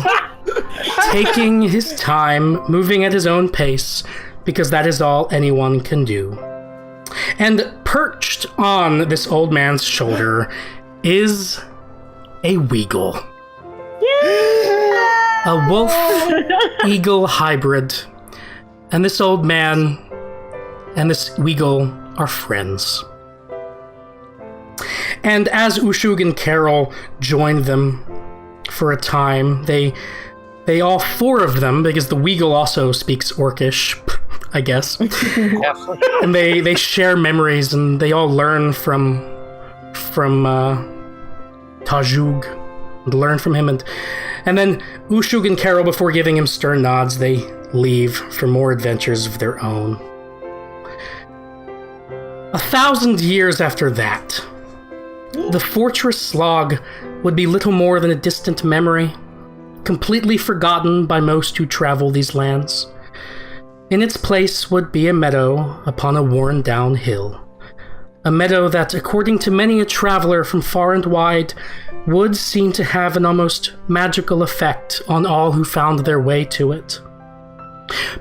taking his time, moving at his own pace, because that is all anyone can do. And perched on this old man's shoulder is a weagle. A wolf-eagle hybrid. And this old man and this weagle are friends. And as Ushug and Carol join them for a time, they all four of them, because the weagle also speaks Orcish, I guess. And they share memories, and they all learn from Tajug, learn from him, and then Ushug and Carol, before giving him stern nods, they leave for more adventures of their own. 1,000 years after that, the fortress log would be little more than a distant memory, completely forgotten by most who travel these lands. In its place would be a meadow upon a worn-down hill. A meadow that, according to many a traveler from far and wide, would seem to have an almost magical effect on all who found their way to it.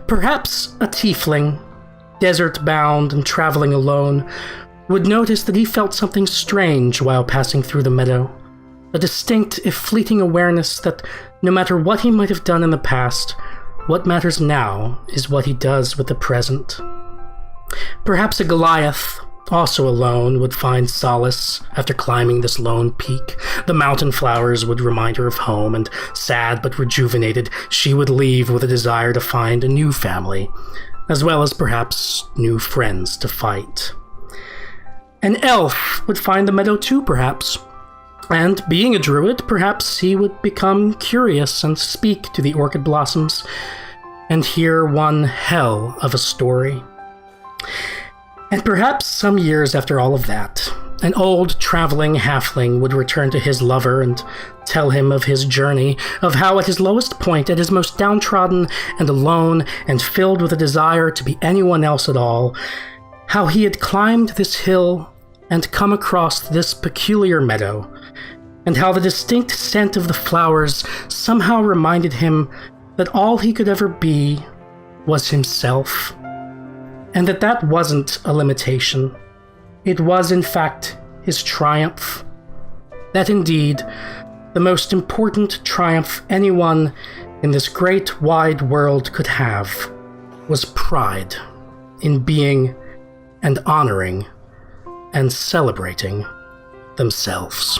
Perhaps a tiefling, desert-bound and traveling alone, would notice that he felt something strange while passing through the meadow. A distinct, if fleeting awareness that no matter what he might have done in the past, what matters now is what he does with the present. Perhaps a Goliath, also alone, would find solace after climbing this lone peak. The mountain flowers would remind her of home, and sad but rejuvenated, she would leave with a desire to find a new family, as well as perhaps new friends to fight. An elf would find the meadow too, perhaps. And being a druid, perhaps he would become curious and speak to the orchid blossoms and hear one hell of a story. And perhaps some years after all of that, an old traveling halfling would return to his lover and tell him of his journey, of how at his lowest point, at his most downtrodden and alone and filled with a desire to be anyone else at all, how he had climbed this hill and come across this peculiar meadow, and how the distinct scent of the flowers somehow reminded him that all he could ever be was himself, and that wasn't a limitation. It was, in fact, his triumph. That indeed, the most important triumph anyone in this great wide world could have was pride in being and honoring and celebrating themselves.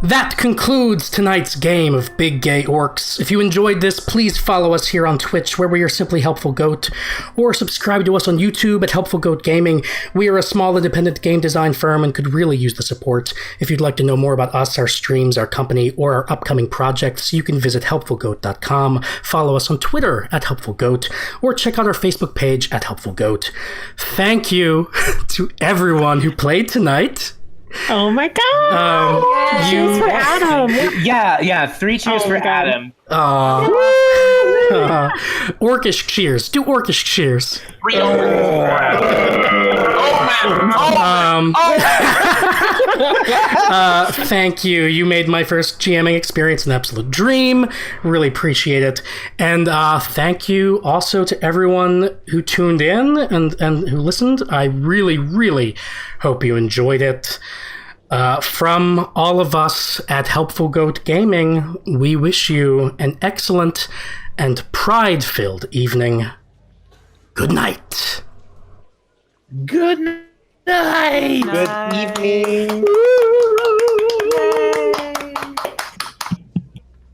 That concludes tonight's game of Big Gay Orcs. If you enjoyed this, please follow us here on Twitch, where we are simply Helpful Goat, or subscribe to us on YouTube at Helpful Goat Gaming. We are a small independent game design firm and could really use the support. If you'd like to know more about us, our streams, our company, or our upcoming projects, you can visit helpfulgoat.com, follow us on Twitter at Helpful Goat, or check out our Facebook page at Helpful Goat. Thank you to everyone who played tonight. Oh my god! Cheers for Adam! Yeah, 3 cheers for Adam. Orcish cheers. Do orcish cheers. Thank you. You made my first GMing experience an absolute dream. Really appreciate it. And thank you also to everyone who tuned in and who listened. I really, really hope you enjoyed it. From all of us at Helpful Goat Gaming, we wish you an excellent and pride-filled evening. Good night. Good night. Good evening.